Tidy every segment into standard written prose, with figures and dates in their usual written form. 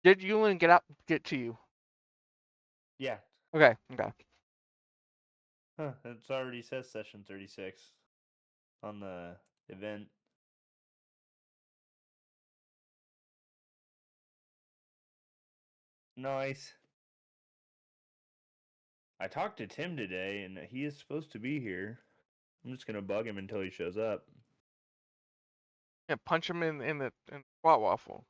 Did Yulin get to you? Yeah. Okay. Okay. Huh, it already says session 36 on the event. Nice. I talked to Tim today, and he is supposed to be here. I'm just gonna bug him until he shows up. Yeah, punch him in the squat waffle.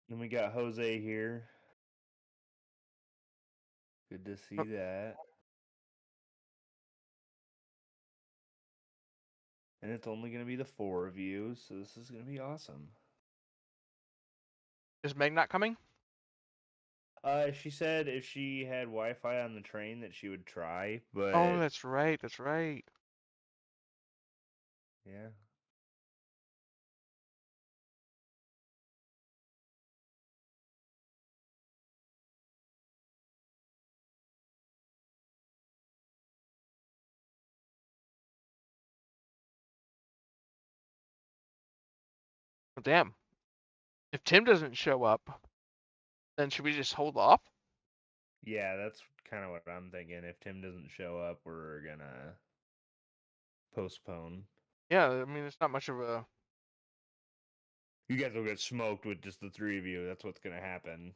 Then we got Jose here. Good to see that. And it's only gonna be the 4 of you, so this is gonna be awesome. Is Meg not coming? She said if she had Wi-Fi on the train that she would try, Oh, but that's right. That's right. yeah. Well, damn. If Tim doesn't show up, then should we just hold off? Yeah, that's kind of what I'm thinking. If Tim doesn't show up, we're gonna postpone. Yeah, I mean it's not much of a. You guys will get smoked with just the 3 of you. That's what's gonna happen.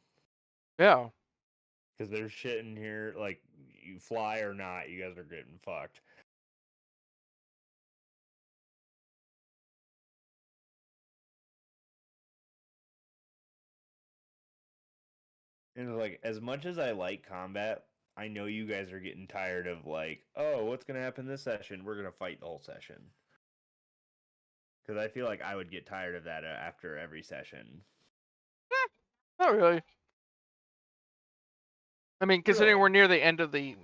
Yeah. Because there's shit in here, like, you fly or not, you guys are getting fucked. And, like, as much as I like combat, I know you guys are getting tired of, like, oh, what's gonna happen this session? We're gonna fight the whole session. Because I feel like I would get tired of that after every session. Not really. I mean, considering Really? we're near the end of the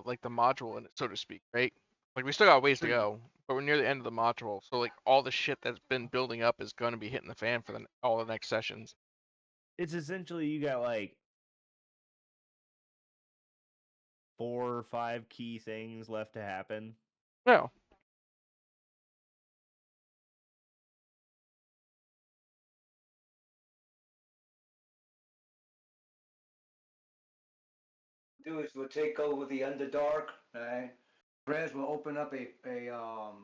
like the module, so to speak, right? Like we still got ways to go, but we're near the end of the module. So like all the shit that's been building up is going to be hitting the fan for all the next sessions. It's essentially you got, like, 4 or 5 key things left to happen. No. Do is we'll take over the Underdark, right? Brez will open up a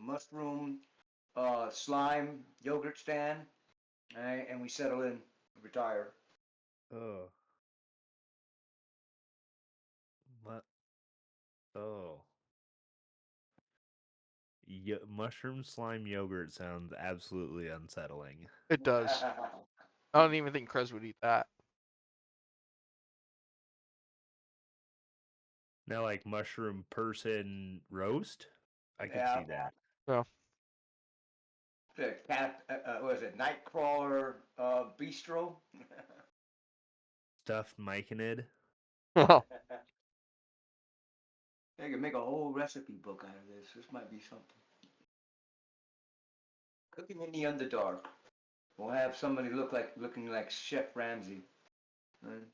mushroom slime yogurt stand, right? And we settle in, retire. Oh. What? Oh. Mushroom slime yogurt sounds absolutely unsettling. It does. I don't even think Krez would eat that. Now, like mushroom person roast, I could Yeah. see that. So The what is it? Nightcrawler bistro. Stuffed myconid. They can make a whole recipe book out of this. This might be something. Cooking in the Underdark. We'll have somebody looking like Chef Ramsay. Right?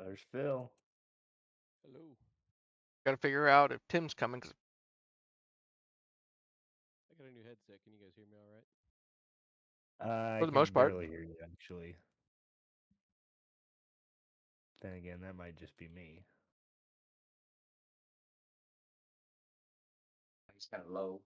There's Phil. Hello. got to figure out if Tim's coming. 'Cause I got a new headset. Can you guys hear me all right? for I the can most part, barely hear you, actually. Then again, that might just be me. He's kind of low.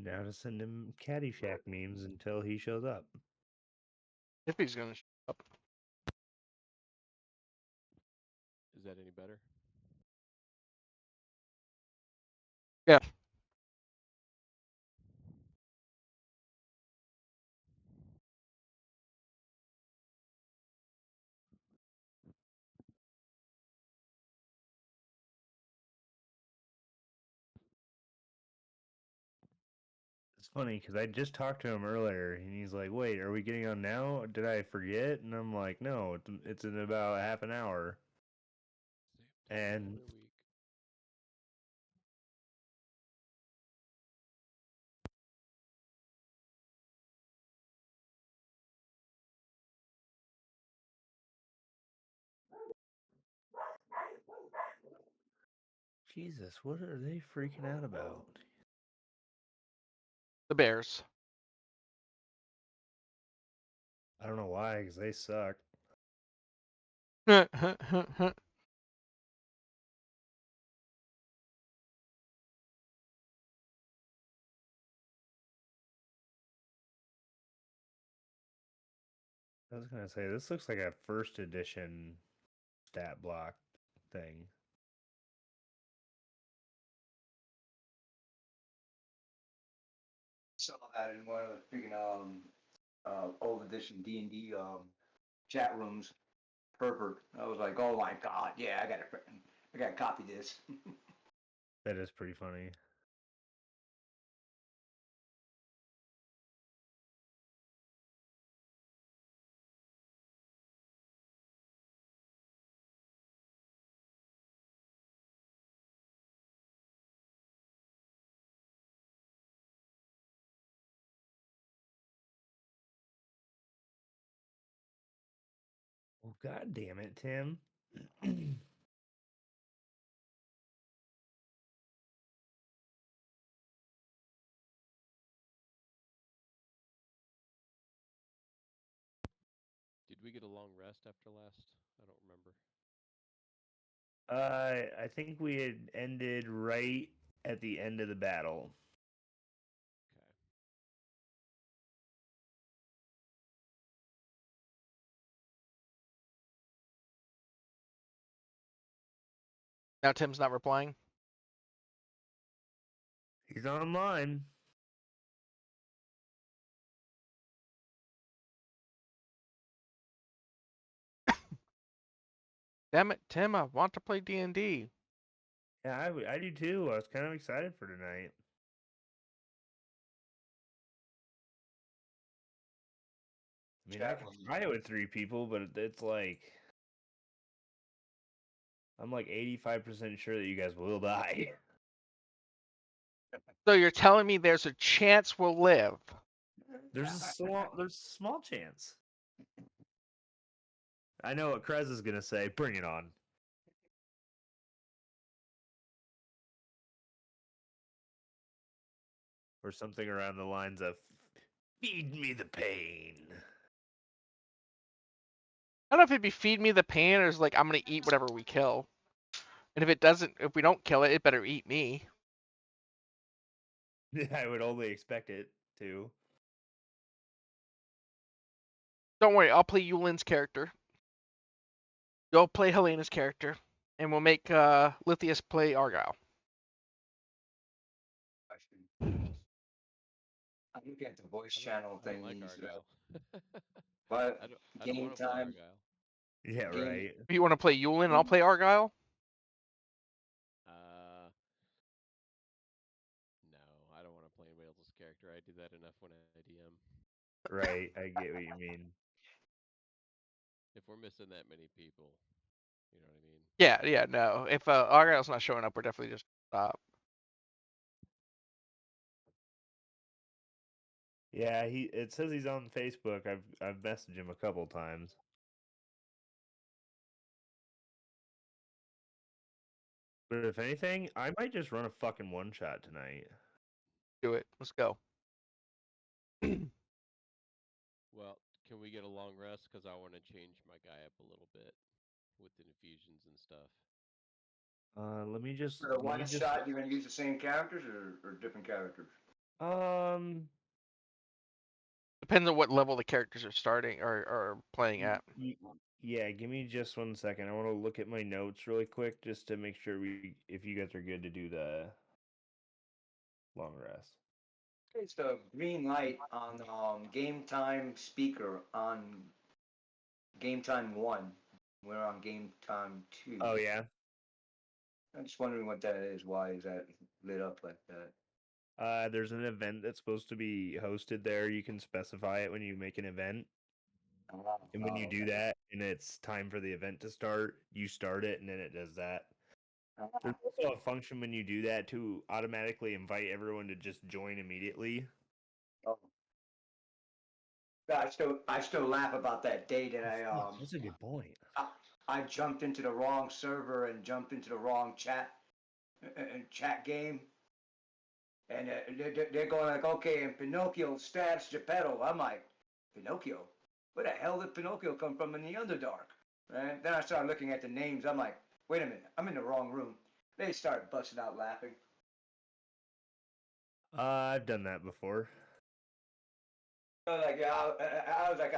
Now to send him Caddyshack memes until he shows up. If he's gonna show up. Is that any better? Yeah. It's funny because I just talked to him earlier, and he's like, "Wait, are we getting on now? Did I forget?" And I'm like, "No, it's in about half an hour." Same time And every week. Jesus, what are they freaking out about? The Bears. I don't know why, because they suck. I was gonna say this looks like a first edition stat block thing. Saw that in one of the freaking old edition D&D chat rooms. Herbert. I was like, oh my god, yeah, I gotta copy this. That is pretty funny. Well, god damn it, Tim. Did we get a long rest after last? I don't remember. I think we had ended right at the end of the battle. Okay. Now Tim's not replying. He's online. Damn it, Tim! I want to play D&D. Yeah, I do too. I was kind of excited for tonight. I mean, I Chat can room. try it with 3 people, but it's like I'm like 85% sure that you guys will die. So you're telling me there's a chance we'll live? There's a small chance. I know what Krez is gonna say. Bring it on. Or something around the lines of "Feed me the pain." I don't know if it'd be feed me the pain or is like I'm gonna eat whatever we kill. And if we don't kill it, it better eat me. I would only expect it to. Don't worry, I'll play Yulin's character. You'll play Helena's character, and we'll make Lithius play Argyle. I'm looking at the voice I channel don't thing. like Argyle. But I don't game want to play time. Argyle. Yeah, Game- right. If you want to play Yulin and I'll play Argyle? No, I don't want to play Wales' character. I do that enough when I DM. Right. I get what you mean. If we're missing that many people, you know what I mean? Yeah, no. If Argyle's not showing up, we're definitely just stop. Yeah, it says he's on Facebook. I've messaged him a couple times. But if anything, I might just run a fucking one shot tonight. Do it. Let's go. Well, can we get a long rest? Because I want to change my guy up a little bit with the infusions and stuff. Let me just For the one shot, you're gonna use the same characters or different characters? Um, Depends on what level the characters are starting or playing y- at. y- yeah, give me just 1 second. I want to look at my notes really quick just to make sure if you guys are good to do the long rest. It's the green light on game time speaker on game time 1. We're on game time 2. Oh yeah. I'm just wondering what that is. Why is that lit up like that? There's an event that's supposed to be hosted there. You can specify it when you make an event. And when you do Okay. that and it's time for the event to start, you start it and then it does that. Ah, There's also a function when you do that to automatically invite everyone to just join immediately. oh. I still laugh about that day that That's a good point. I jumped into the wrong server and jumped into the wrong chat game, and they're going like, okay, and Pinocchio stabs Geppetto. I'm like, Pinocchio? Where the hell did Pinocchio come from in the Underdark? Right? Then I started looking at the names. I'm like, wait a minute, I'm in the wrong room. They started busting out laughing. I've done that before. Like, yeah, I was like,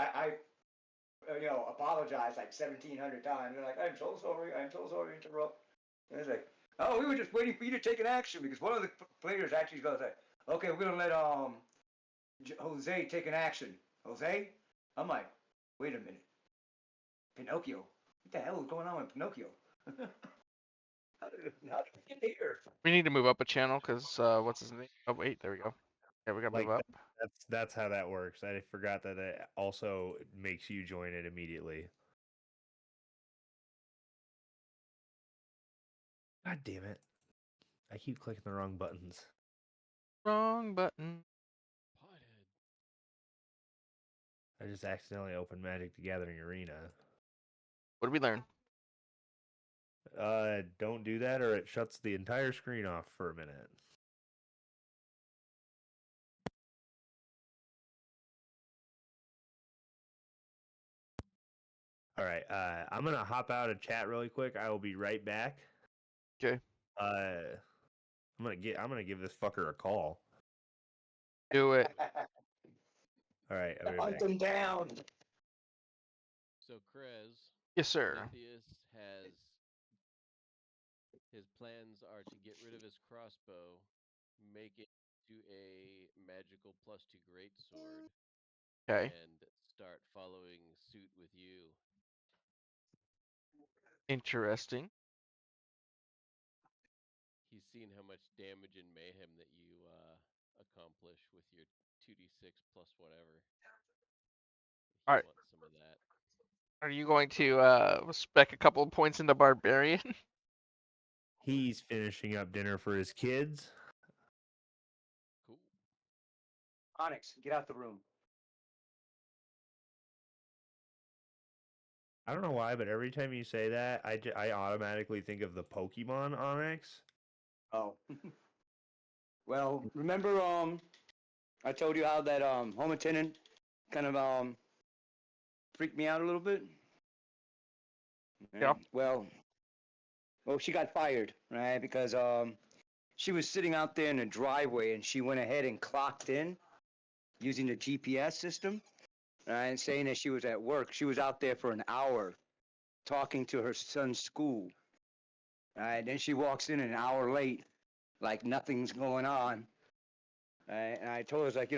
apologized like 1,700 times. They're like, I'm so sorry, to interrupt. And it's like, oh, we were just waiting for you to take an action because one of the players actually goes like, okay, we're gonna let Jose take an action. Jose, I'm like, wait a minute, Pinocchio. What the hell is going on with Pinocchio? how did we get here? We need to move up a channel because what's his name? Oh wait, there we go. Yeah, we gotta move Like up. that's how that works. I forgot that it also makes you join it immediately. God damn it. I keep clicking the wrong buttons. Wrong button. Pothead. I just accidentally opened Magic the Gathering Arena. What did we learn? Don't do that or it shuts the entire screen off for a minute. All right, I'm gonna hop out of chat really quick. I will be right back. Okay. I'm gonna give this fucker a call. Do it. All right, I'll be right Hunt back. them down. So Krez, Yes, sir. Prometheus has his plans are to get rid of his crossbow, make it to a magical +2 greatsword, Okay. and start following suit with you. Interesting. He's seen how much damage and mayhem that you accomplish with your 2d6 plus whatever. He Alright. wants some of that. Are you going to spec a couple of points into Barbarian? He's finishing up dinner for his kids. Cool. Onyx, get out the room. I don't know why, but every time you say that, I automatically think of the Pokemon Onyx. Oh. Well, remember I told you how that home attendant kind of freaked me out a little bit? Yeah. Well, she got fired, right? Because she was sitting out there in the driveway and she went ahead and clocked in using the GPS system, right? And saying that she was at work. She was out there for an hour talking to her son's school. Right? Then she walks in an hour late, like nothing's going on. Right? And I told her, I was like,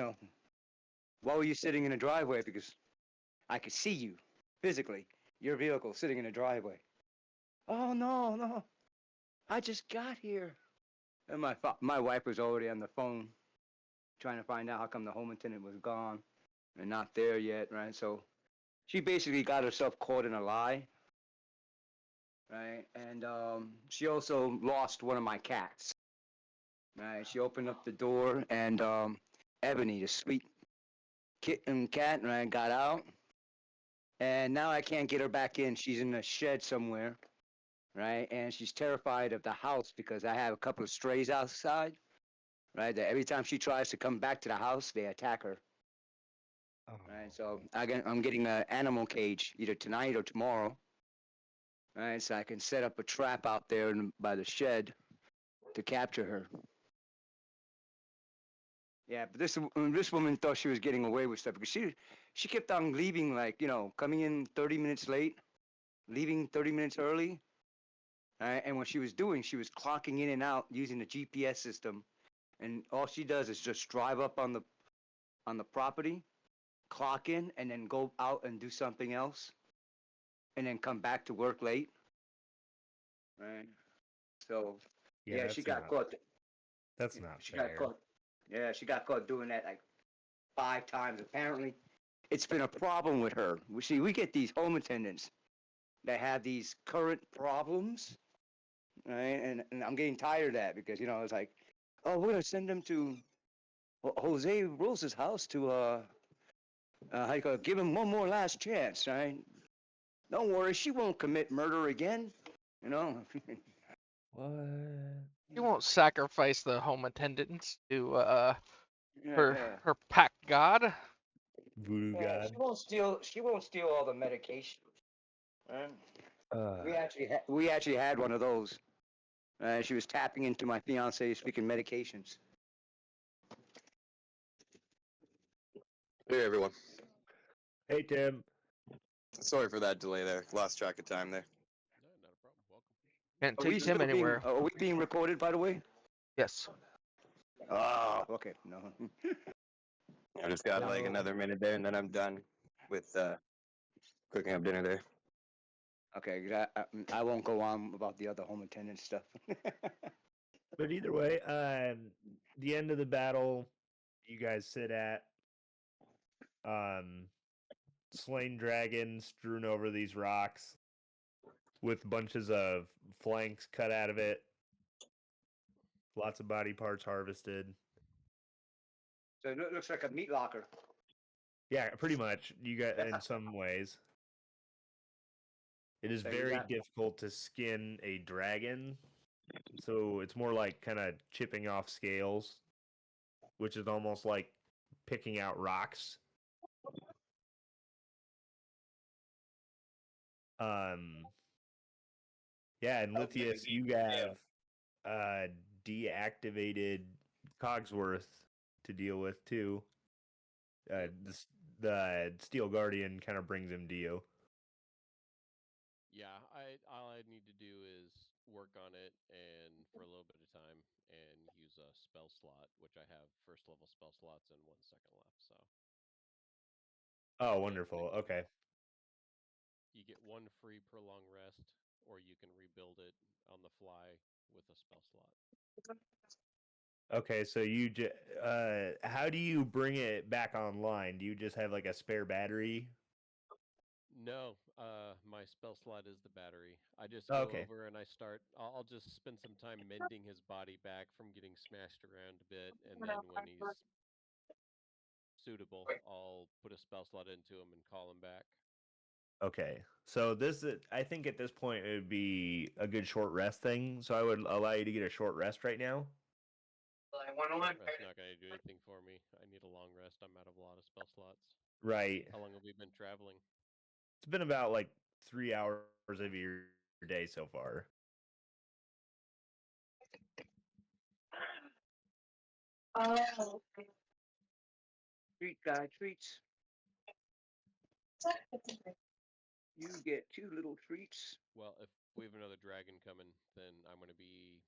why were you sitting in a driveway? Because I could see you physically, your vehicle sitting in a driveway. Oh, no, no. I just got here. And my wife was already on the phone trying to find out how come the home attendant was gone and not there yet, right? So she basically got herself caught in a lie, right? And she also lost one of my cats, right? She opened up the door and Ebony, the sweet kitten cat, right, got out. And now I can't get her back in. She's in a shed somewhere, right? And she's terrified of the house because I have a couple of strays outside, right? That every time she tries to come back to the house, they attack her. Right, so I'm getting an animal cage either tonight or tomorrow. Right, so I can set up a trap out there by the shed to capture her. Yeah, but this woman thought she was getting away with stuff because she kept on leaving, like, coming in 30 minutes late, leaving 30 minutes early. And what she was doing, she was clocking in and out using the GPS system, and all she does is just drive up on the property, clock in, and then go out and do something else, and then come back to work late. Right. So Yeah, yeah, that's she got not caught. that's not She got fair. caught. Yeah, she got caught doing that like 5 times. Apparently, it's been a problem with her. We get these home attendants that have these current problems, right? And I'm getting tired of that because it's like, oh, we're gonna send them to Jose Rose's house to how you call it, give him one more last chance, right? Don't worry, she won't commit murder again, you know. What? You won't sacrifice the home attendants to Yeah, her yeah. her pack god. Voodoo Yeah, god. she won't steal. She won't steal all the medication. Right? Uh, We actually had one of those. She was tapping into my fiance's speaking medications. Hey everyone. hey Tim. Sorry for that delay there. Lost track of time there. No, not a problem. Welcome. Can't Are take we Tim still being? anywhere. Are we being recorded, by the way? Yes. Oh, okay. No. I just got like So- another minute there and then I'm done with cooking up dinner there. Okay, 'cause I won't go on about the other home attendant stuff. But either way, the end of the battle, you guys sit at, slain dragon strewn over these rocks, with bunches of flanks cut out of it, lots of body parts harvested. So it looks like a meat locker. Yeah, pretty much. You got in some ways. It is So you very got- difficult to skin a dragon, so it's more like kind of chipping off scales, which is almost like picking out rocks. Yeah, and Lithius, you have deactivated Cogsworth to deal with too. The Steel Guardian kind of brings him to you. Yeah, all I need to do is work on it and for a little bit of time and use a spell slot, which I have first level spell slots and 1 second left. So Oh, get, wonderful. like, Okay. you get 1 free prolong rest, or you can rebuild it on the fly with a spell slot. Okay, so how do you bring it back online? Do you just have like a spare battery? No, my spell slot is the battery. I just Oh, go okay. over and I start. I'll just spend some time mending his body back from getting smashed around a bit, and then when he's suitable, I'll put a spell slot into him and call him back. Okay. So I think at this point it would be a good short rest thing. So I would allow you to get a short rest right now. That's not going to do anything for me. I need a long rest. I'm out of a lot of spell slots. Right. How long have we been traveling? It's been about like 3 hours of your day so far. Oh. Treat guy treats. You get 2 little treats. Well, if we have another dragon coming, then I'm going to be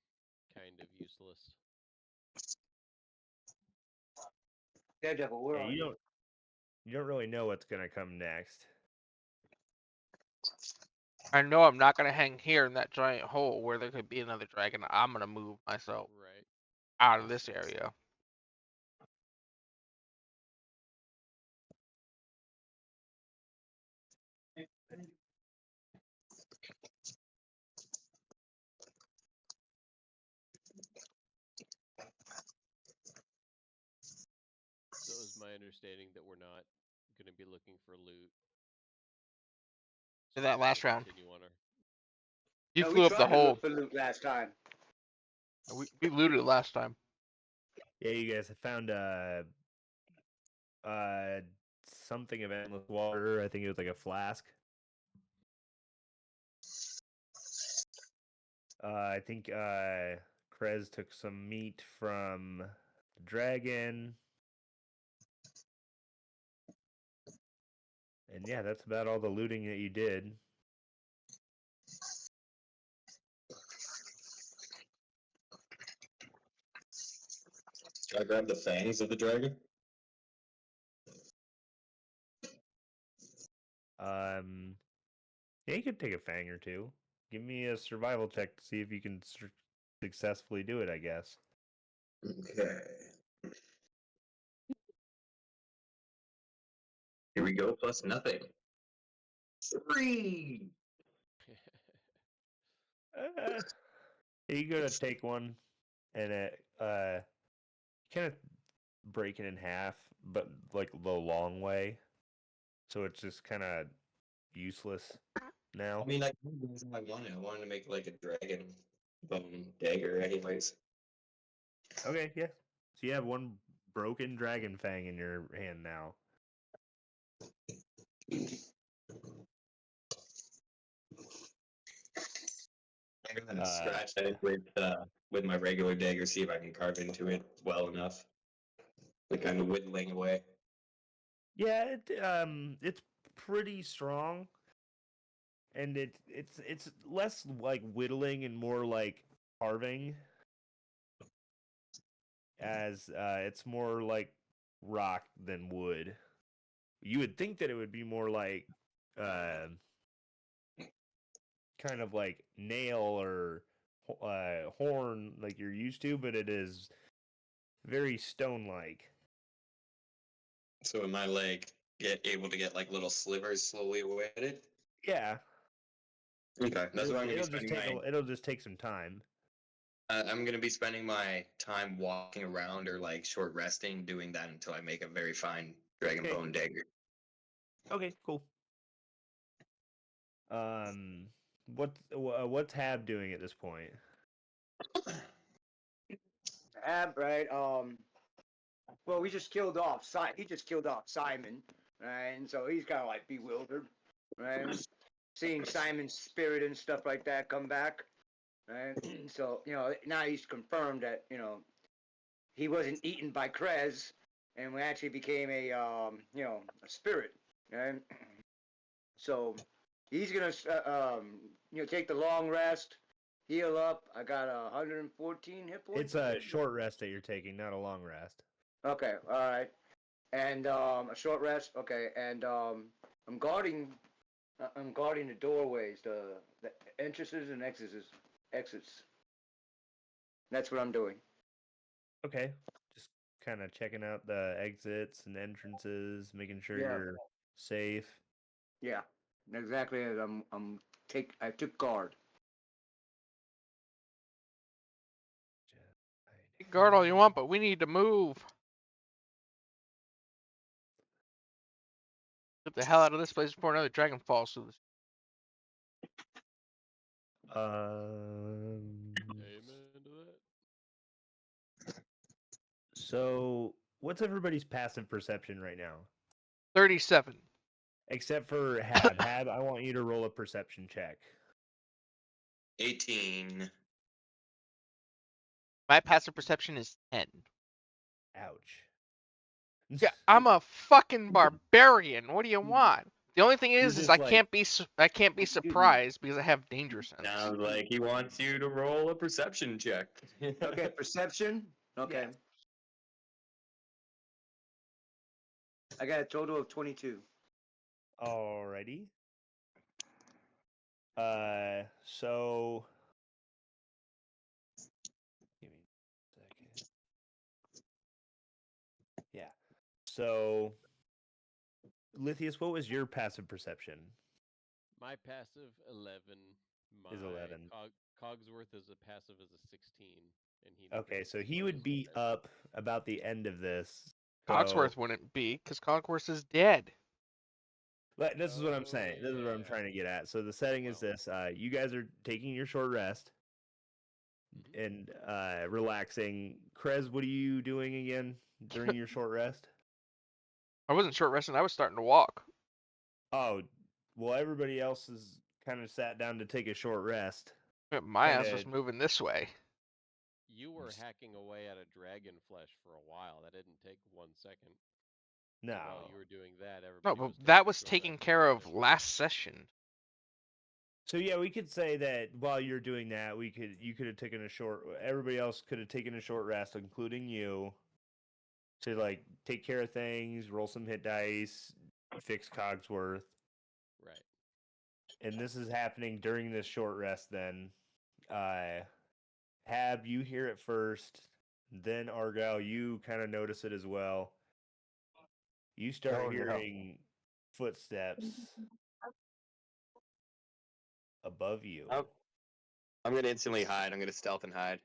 kind of useless. Daredevil, where Yeah, are you don't really know what's gonna come next. I know I'm not gonna hang here in that giant hole where there could be another dragon. I'm gonna move myself Right. out of this area. So it was my understanding that we're not going to be looking for loot. To So that we're last gonna round. continue on our. You No, flew we up the tried to hole. look for loot last time. We looted it last time. Yeah, you guys have found something of endless water. I think it was like a flask. I think Krez took some meat from the dragon. And yeah, that's about all the looting that you did. Do I grab the fangs of the dragon? Yeah, you could take a fang or two. Give me a survival check to see if you can successfully do it, I guess. Okay. Here we go, plus nothing. 3! You go to take one, and it kind of break it in half, but like the long way, so it's just kind of useless now. I mean, like, the reason I wanted to make like a dragon bone dagger, anyways. Okay, yeah. So you have one broken dragon fang in your hand now. I'm gonna scratch at it with my regular dagger, see if I can carve into it well enough. Like kind of whittling away. Yeah, it's pretty strong, and it's less like whittling and more like carving, as it's more like rock than wood. You would think that it would be more like kind of like nail or horn like you're used to, but it is very stone-like. So am I like able to get like little slivers slowly away at it? Yeah, Okay, that's what I'm gonna be spending my. it'll just take some time. I'm gonna be spending my time walking around or like short resting, doing that until I make a very fine dragon Okay. bone dagger. Okay, cool. What's Hab doing at this point? Right. Well, we just killed off He just killed off Simon, right? And so he's kind of like bewildered, right? Seeing Simon's spirit and stuff like that come back, right? So now he's confirmed that he wasn't eaten by Krez, and we actually became a a spirit, right? So he's gonna take the long rest, heal up. I got 114 hit points. It's a short rest that you're taking, not a long rest. Okay, all right. And a short rest. Okay, and I'm guarding. I'm guarding the doorways, the entrances and exits. That's what I'm doing. Okay. Just kind of checking out the exits and entrances, making sure Yeah. you're safe. Yeah, exactly. As I took guard. You can guard all you want, but we need to move. Get the hell out of this place before another dragon falls through this. Amen to that. So what's everybody's passive perception right now? 37. Except for Hab. Hab, I want you to roll a perception check. 18. My passive perception is 10. Ouch. Yeah, I'm a fucking barbarian. What do you want? The only thing is just I like- can't be surprised because I have danger sense. Sounds like he wants you to roll a perception check. Okay, perception. Okay. I got a total of 22. Alrighty. So give me a second. Yeah. So Lithius, what was your passive perception? My passive 11. My Is 11. Cogsworth is a passive is a 16, and he. Okay, so he would be up about the end of this. Cogsworth So, wouldn't be, because Cogsworth is dead. but this is what I'm saying. Oh, This is what I'm yeah. trying to get at. So the setting is Well. this: you guys are taking your short rest and relaxing. Krez, what are you doing again during your short rest? I wasn't short resting. I was starting to walk. Oh, well, everybody else is kind of sat down to take a short rest. My ass was Kinda- moving this way. You were hacking away at a dragon flesh for a while. That didn't take 1 second. No. While you were doing that, everybody No, but was taking that a was short taken rest care of between last session. So yeah, we could say that while you're doing that, you could have taken a short. Everybody else could have taken a short rest, including you, to like take care of things, roll some hit dice, fix Cogsworth, Right. and this is happening during this short rest. Then, Hab, you hear it first. Then Argyle, you kind of notice it as well. You start Oh, no. hearing footsteps above you. Oh. I'm gonna instantly hide. I'm gonna stealth and hide.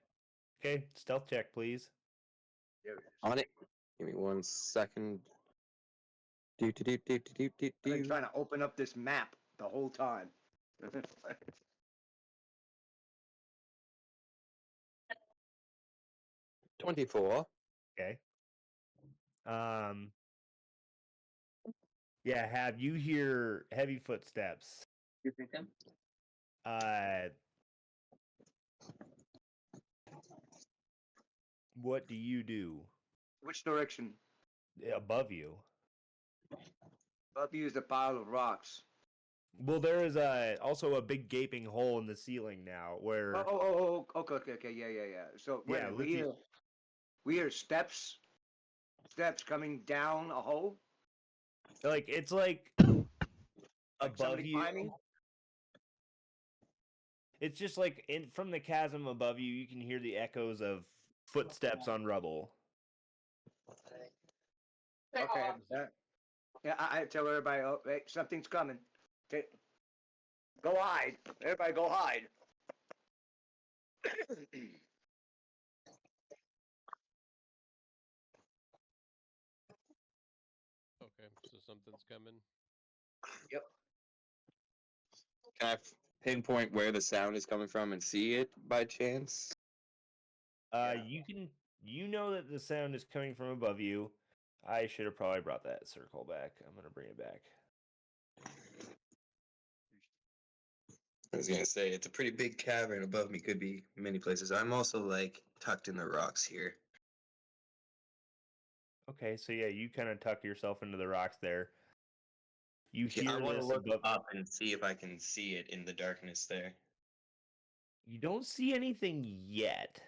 Okay, stealth check, please. On it. Give me 1 second. Do do do do do do do I've been do. trying to open up this map the whole time. 24. Okay. Yeah, Hab, you hear heavy footsteps. What do you do? Which direction? Above you? Above you is a pile of rocks. Well, there is also a big gaping hole in the ceiling now where Okay, yeah. So wait Yeah, a minute, Luffy- we hear steps coming down a hole. like it's like Like above somebody you. climbing. It's just like from the chasm above you, you can hear the echoes of footsteps on rubble. Okay. Yeah, I tell everybody, oh, hey, something's coming. Go hide. Everybody, go hide. Okay, so something's coming. Can I pinpoint where the sound is coming from and see it by chance? You know that the sound is coming from above you. I should have probably brought that circle back. I'm gonna bring it back. I was gonna say it's a pretty big cavern above me. Could be many places. I'm also like tucked in the rocks here. Okay, so yeah, you kind of tuck yourself into the rocks there. You Yeah, I hear want to this look above. up and see if I can see it in the darkness there. You don't see anything yet.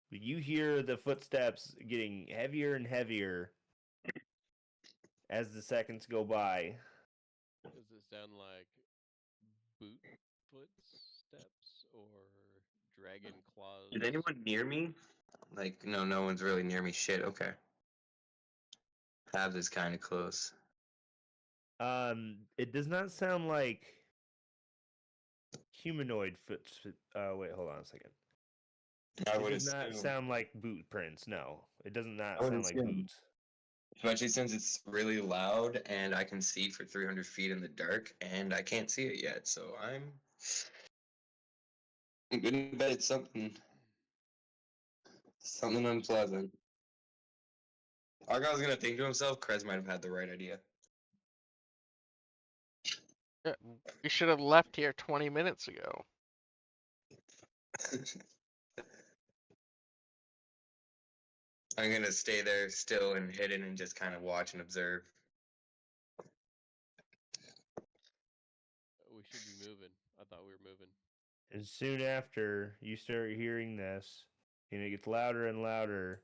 But you hear the footsteps getting heavier and heavier as the seconds go by. Does it sound like boot footsteps or dragon claws? Is anyone near me? Like, no one's really near me. Shit. Okay. Tabs is kind of close. It does not sound like humanoid foot. Wait, hold on a second. I It would does not assume, sound like boot prints. No, it does not I would sound like assume. boots. especially since it's really loud and I can see for 300 feet in the dark, and I can't see it yet. So I'm gonna bet it's something unpleasant. Argyle's gonna think to himself, Krez might have had the right idea. Yeah, we should have left here 20 minutes ago. I'm gonna stay there still and hidden and just kind of watch and observe. We should be moving. I thought we were moving. And soon after you start hearing this, and it gets louder and louder.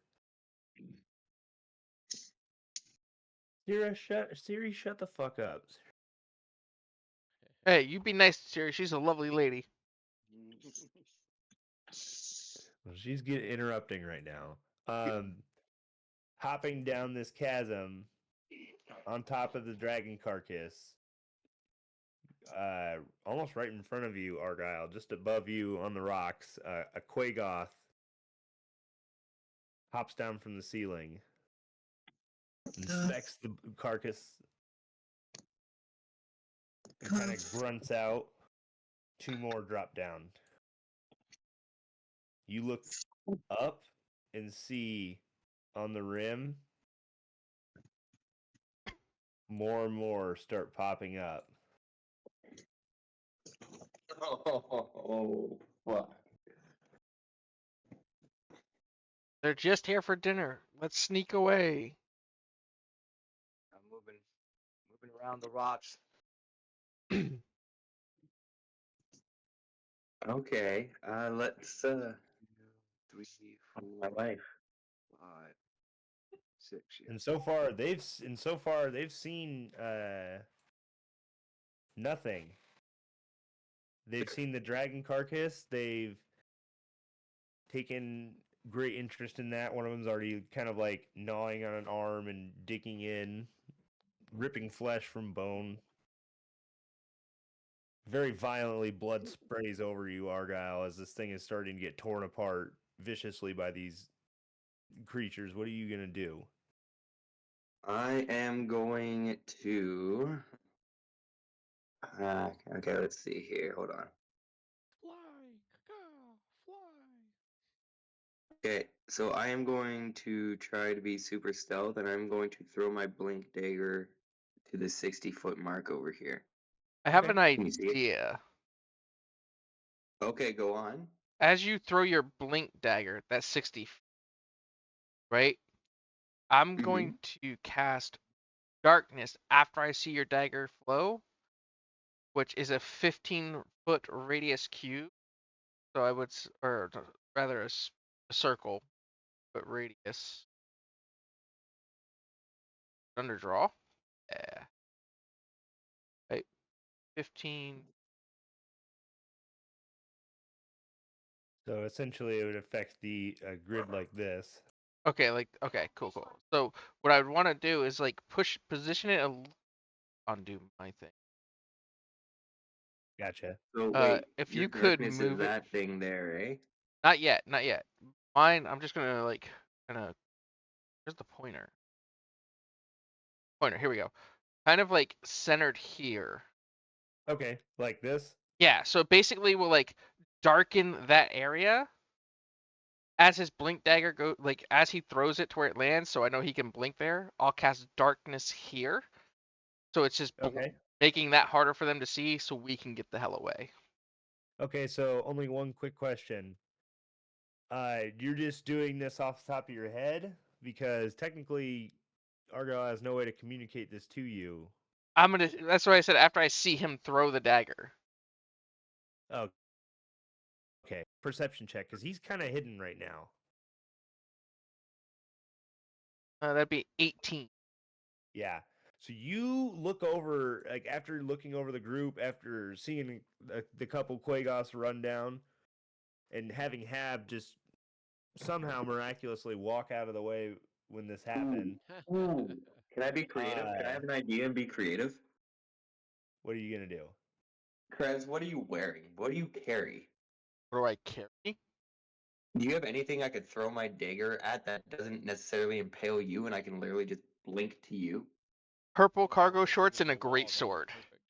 Siri, shut the fuck up. Hey, you be nice to Siri. She's a lovely lady. Well, she's interrupting right now. Hopping down this chasm on top of the dragon carcass, almost right in front of you, Argyle, just above you on the rocks, a Quagoth hops down from the ceiling, inspects the carcass, and kind of grunts out. 2 more drop down. You look up and see on the rim more and more start popping up. Oh, fuck. They're just here for dinner. Let's sneak away. around the rocks. Okay, let's 3, 4, my life. 5, 6. Yeah. And so far they've seen nothing. They've seen the dragon carcass. They've taken great interest in that. One of them's already kind of like gnawing on an arm and digging in, ripping flesh from bone. Very violently, blood sprays over you, Argyle, as this thing is starting to get torn apart viciously by these creatures. What are you gonna do? I am going to. Okay, let's see here. Hold on. Fly, caw, fly. Okay, so I am going to try to be super stealth, and I'm going to throw my blink dagger to the 60-foot mark over here. I have Okay. an Can you see it? idea. Okay, go on. As you throw your blink dagger, that's 60 feet, right? I'm going to cast darkness after I see your dagger flow, which is a 15-foot radius cube. So I would, or rather a circle, but radius. Underdraw. Yeah. Right. 15. So essentially, it would affect the grid like this. Okay, okay, cool. So what I would want to do is like position it undo my thing. Gotcha. So wait, If your you could darkness move is it, that thing there, eh? not yet. Mine, I'm just gonna like kind of. Where's the pointer? Here we go. Kind of like centered here. Okay, like this. Yeah. So basically, we'll like darken that area as his blink dagger like as he throws it to where it lands. So I know he can blink there. I'll cast darkness here. So it's just Okay. making that harder for them to see, so we can get the hell away. Okay, so only one quick question. You're just doing this off the top of your head? Because technically, Argyle has no way to communicate this to you. That's what I said after I see him throw the dagger. Oh, okay. Perception check, because he's kind of hidden right now. That'd be 18. Yeah. So you look over, like after looking over the group, after seeing the couple Quagos run down, and having Hab just somehow miraculously walk out of the way when this happened. Ooh. Can I be creative? Can I have an idea and be creative? What are you gonna do? Krez, what are you wearing? What do you carry? What do I carry? Do you have anything I could throw my dagger at that doesn't necessarily impale you and I can literally just blink to you? Purple cargo Well, shorts and a the wall, great that was sword. perfect.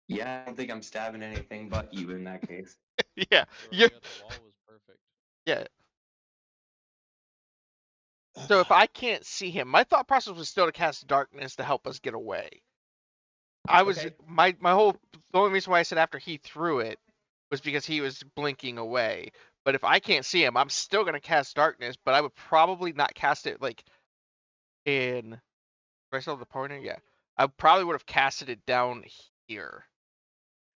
Yeah, I don't think I'm stabbing anything but you in that case. Yeah. Throwing at the wall was perfect. Yeah. So if I can't see him, my thought process was still to cast darkness to help us get away. I was Okay. the only reason why I said after he threw it was because he was blinking away. But if I can't see him, I'm still gonna cast darkness, but I would probably not cast it like in. Do I still have the pointer? Yeah. I probably would have casted it down here.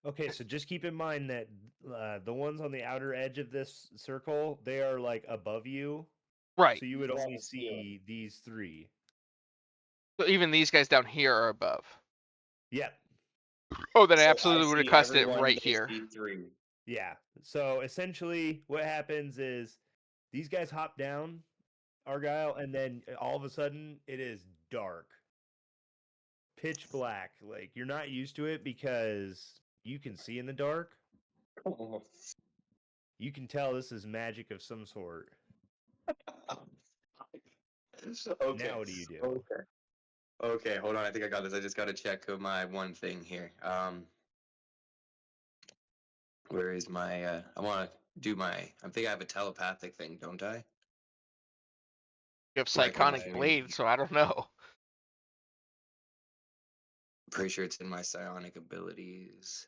Okay, so just keep in mind that the ones on the outer edge of this circle, they are like above you. Right. So you would only see these three. So even these guys down here are above. Yep. Oh, then I So absolutely would have see casted it everyone, right they here. see three. Yeah. So essentially, what happens is these guys hop down, Argyle, and then all of a sudden it is dark, pitch black. Like you're not used to it because you can see in the dark. Oh, You can tell this is magic of some sort. okay. Now what do you do? Okay. Okay, hold on. I think I got this. I just got to check my one thing here. Where is my? I want to do my. I think I have a telepathic thing, don't I? You have Where I can Psionic Blade, so I don't know. Pretty sure it's in my psionic abilities.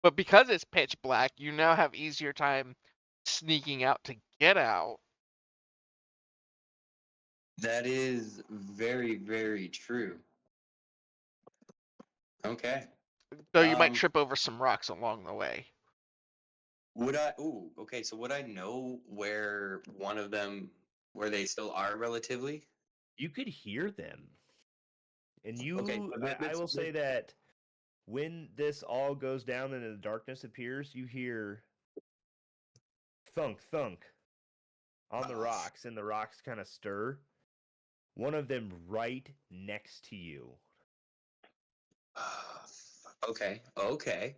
But because it's pitch black, you now have easier time sneaking out to get out. That is very, very true. Okay. Though you might Um, trip over some rocks along the way. Would I? Ooh, okay. So would I know where one of them, where they still are relatively? You could hear them. And Okay. you, So I will say that when this all goes down and the darkness appears, you hear thunk, thunk on the rocks, and the rocks kind of stir. One of them right next to you. Okay. Okay.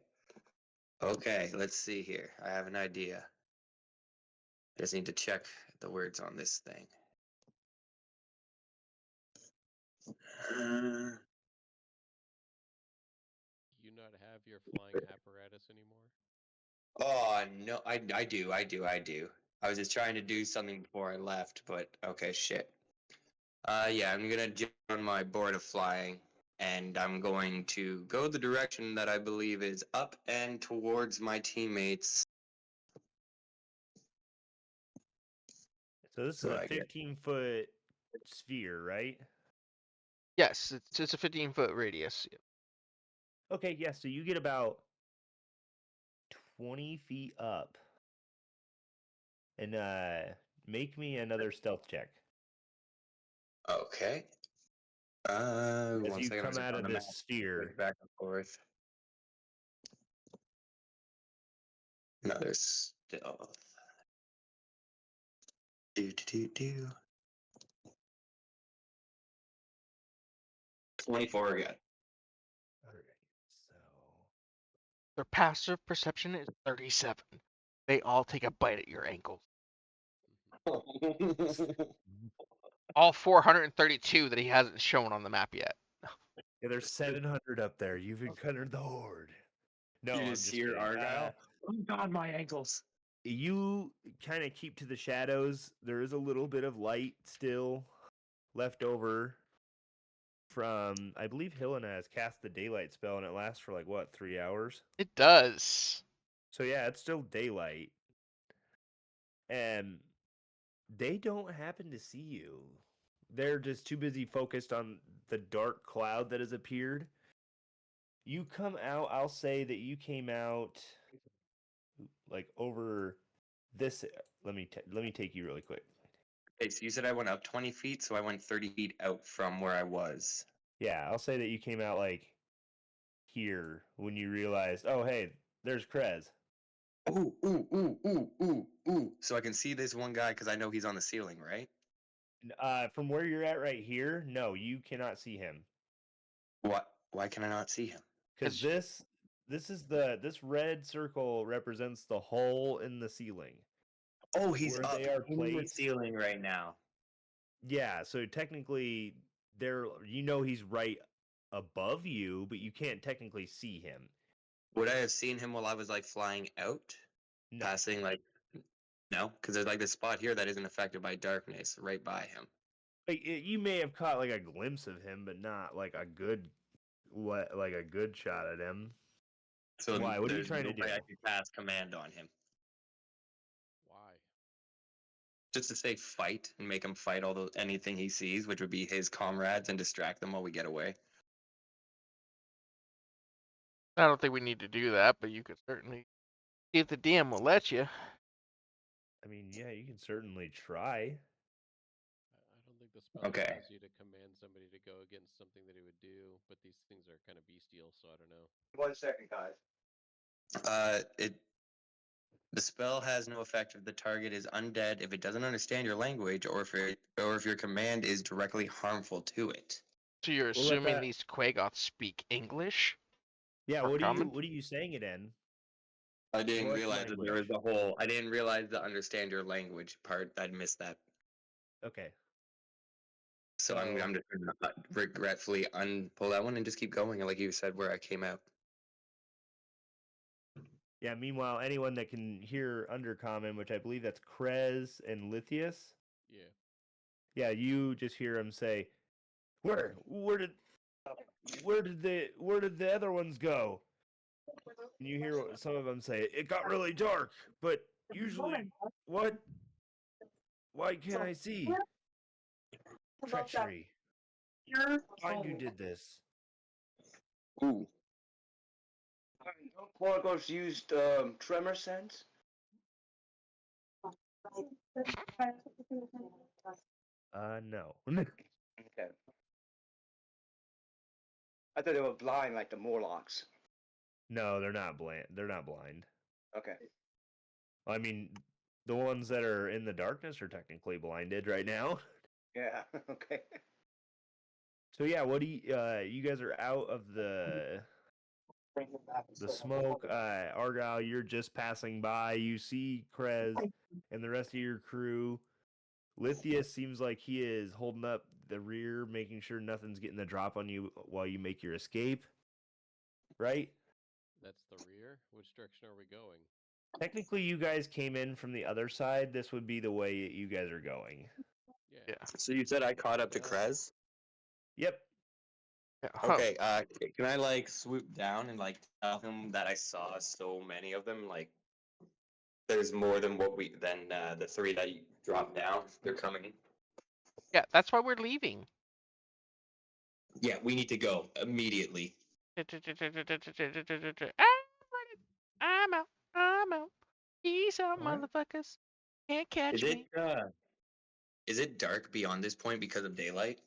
Okay. Let's see here. I have an idea. Just need to check the words on this thing. Uh, You not have your flying apparatus anymore? oh no, I do, I do. I was just trying to do something before I left, but okay, shit. Yeah, I'm gonna jump on my board of flying, and I'm going to go the direction that I believe is up and towards my teammates. So this is So a I get 15-foot sphere, right? Yes, it's a 15-foot radius. Okay, yeah, so you get about 20 feet up. And make me another stealth check. okay. As One you second. come out On of the map, this sphere. back and forth. Another stealth. Do. 24 again. Alright, so Their passive perception is 37. They all take a bite at your ankles. All 432 that he hasn't shown on the map yet. yeah, there's 700 up there. You've encountered the horde. No, You I'm just just hear kidding. Argyle. Oh God, my ankles. You kind of keep to the shadows. There is a little bit of light still left over from, I believe Helena has cast the daylight spell, and it lasts for like what, 3 hours? It does. So yeah, it's still daylight. And they don't happen to see you. They're just too busy focused on the dark cloud that has appeared. You come out, I'll say that you came out like over this. Let me take you really quick. Okay, so you said I went up 20 feet, so I went 30 feet out from where I was. Yeah, I'll say that you came out like here when you realized, oh hey, there's Krez. Ooh. So I can see this one guy because I know he's on the ceiling, right? From where you're at right here, no, you cannot see him What? Why can I not see him? because this red circle represents the hole in the ceiling. Oh, he's Where up they are in the placed. ceiling right now. Yeah, so technically there he's right above you, but you can't technically see him. Would I have seen him while I was like flying out? No. Passing like no, because there's like this spot here that isn't affected by darkness right by him. You may have caught like a glimpse of him, but not like a good shot at him. So Why? What are you there's trying no to do? way I could pass command on him. Why? Just to say fight and make him fight anything he sees, which would be his comrades, and distract them while we get away. I don't think we need to do that, but you could certainly see if the DM will let you. I mean, yeah, you can certainly try. I don't think the spell Okay. allows you to command somebody to go against something that he would do, but these things are kind of bestial, so I don't know. 1 second, guys. The spell has no effect if the target is undead, if it doesn't understand your language, or if your command is directly harmful to it. So you're We'll let assuming that- these Quagoths speak English? Yeah, Or what common? are you saying it in? I didn't What realize that there was language? a whole. I didn't realize the understand your language part. I'd missed that. Okay. So I'm So- just gonna regretfully unpull that one and just keep going, like you said, where I came out. Yeah, meanwhile, anyone that can hear Undercommon, which I believe that's Krez and Lithius. Yeah. Yeah, you just hear him say, where did the other ones go? And you hear some of them say, it got really dark, but usually, what? Why can't I see? Treachery. Find who did this. Ooh. Corgos used tremor sense. No. Okay. I thought they were blind like the Morlocks. No, they're not blind. They're not blind. Okay. I mean, the ones that are in the darkness are technically blinded right now. Yeah. Okay. So yeah, what do you guys are out of the smoke. Argyle, you're just passing by. You see Krez and the rest of your crew. Lithius seems like he is holding up the rear, making sure nothing's getting the drop on you while you make your escape. Right? That's the rear. Which direction are we going? Technically, you guys came in from the other side. This would be the way you guys are going. Yeah. So you said I caught up to Krez? Yep. Yeah, huh. Okay, can I like swoop down and like tell him that I saw so many of them? Like, there's more than the three that you dropped down. They're coming. Yeah, that's why we're leaving. Yeah, we need to go immediately. I'm out. I'm out. Peace out, Alright. motherfuckers. Can't catch me. Is it dark beyond this point because of daylight?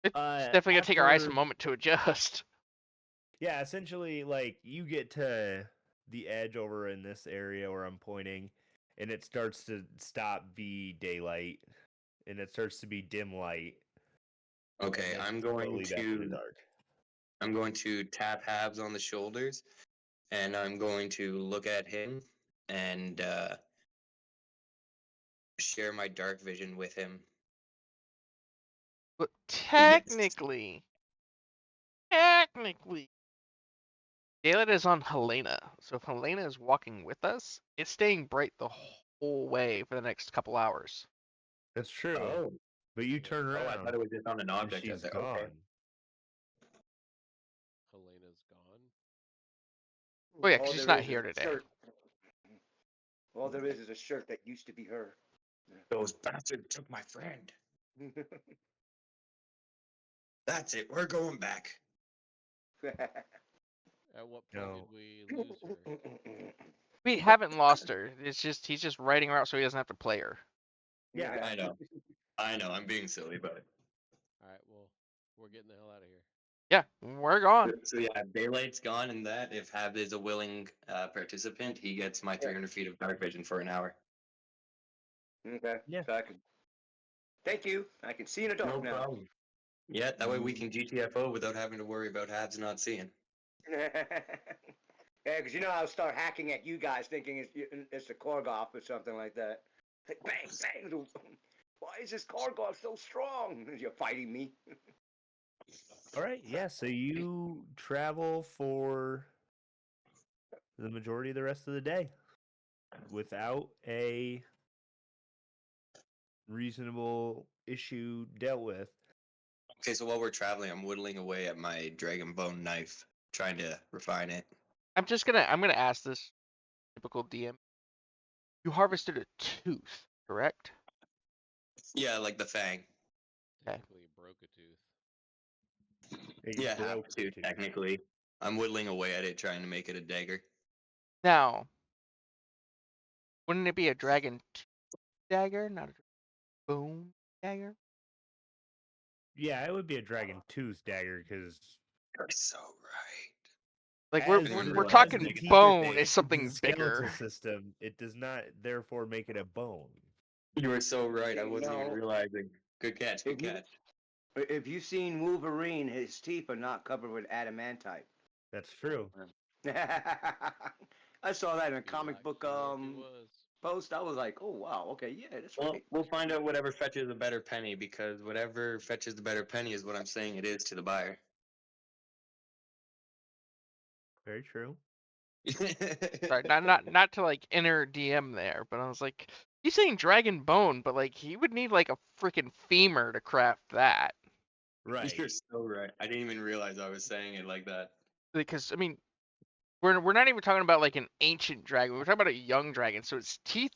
It's definitely gonna take our eyes a after- moment to adjust. Yeah, essentially, like you get to the edge over in this area where I'm pointing, and it starts to stop be daylight, and it starts to be dim light. Okay, and then I'm going slowly back to the to dark. I'm going to tap Habs on the shoulders, and I'm going to look at him and share my dark vision with him. But Yes. technically, daylight is on Helena. So if Helena is walking with us, it's staying bright the whole way for the next couple hours. That's true. Oh, But you turn around. I thought it was just on an and object. she's There. gone. Okay. Helena's gone. Oh yeah, 'cause All she's there not is here a today. shirt. All there is a shirt that used to be her. Those bastards took my friend. That's it. We're going back. At what point No. did we lose her? We haven't lost her. It's just he's just writing her out so he doesn't have to play her. Yeah, I know. I know. I'm being silly, but All right, well, we're getting the hell out of here. Yeah, we're gone. so yeah, daylight's gone, and that if Hab is a willing participant, he gets my 300 feet of dark vision for an hour. Okay. Yeah. So I can. Thank you. I can see in the dark now. Yeah, that way we can GTFO without having to worry about Habs not seeing. Yeah, because I'll start hacking at you guys thinking it's the Korgoth or something like that. Like, bang, bang. Why is this Korgoth so strong? You're fighting me. All right. Yeah. So you travel for the majority of the rest of the day without a reasonable issue dealt with. Okay, so while we're traveling, I'm whittling away at my dragon bone knife, trying to refine it. I'm gonna ask this typical DM. You harvested a tooth, correct? Yeah, like the fang. Okay. Technically broke a tooth. You Yeah, have broke the to tooth. technically. I'm whittling away at it, trying to make it a dagger. Now, wouldn't it be a dragon dagger, not a bone dagger? Yeah, it would be a dragon tooth dagger because You're so right. Like as we're the- we're as talking the teeth bone within is something the skeletal bigger. system, it does not therefore make it a bone. You were so right. I You wasn't even know, realizing. Good catch. Good if you- catch. If you've seen Wolverine, his teeth are not covered with adamantite. That's true. I saw that in a You comic like book to think it was. post. I was like, oh wow, okay, yeah, that's Well, right. we'll find out whatever fetches a better penny, because whatever fetches the better penny is what I'm saying it is to the buyer. Very true. Sorry, not to like enter DM there, but I was like, he's saying dragon bone, but like he would need like a freaking femur to craft that. Right. You're so right. I didn't even realize I was saying it like that. Because I mean, we're not even talking about like an ancient dragon. We're talking about a young dragon. So its teeth,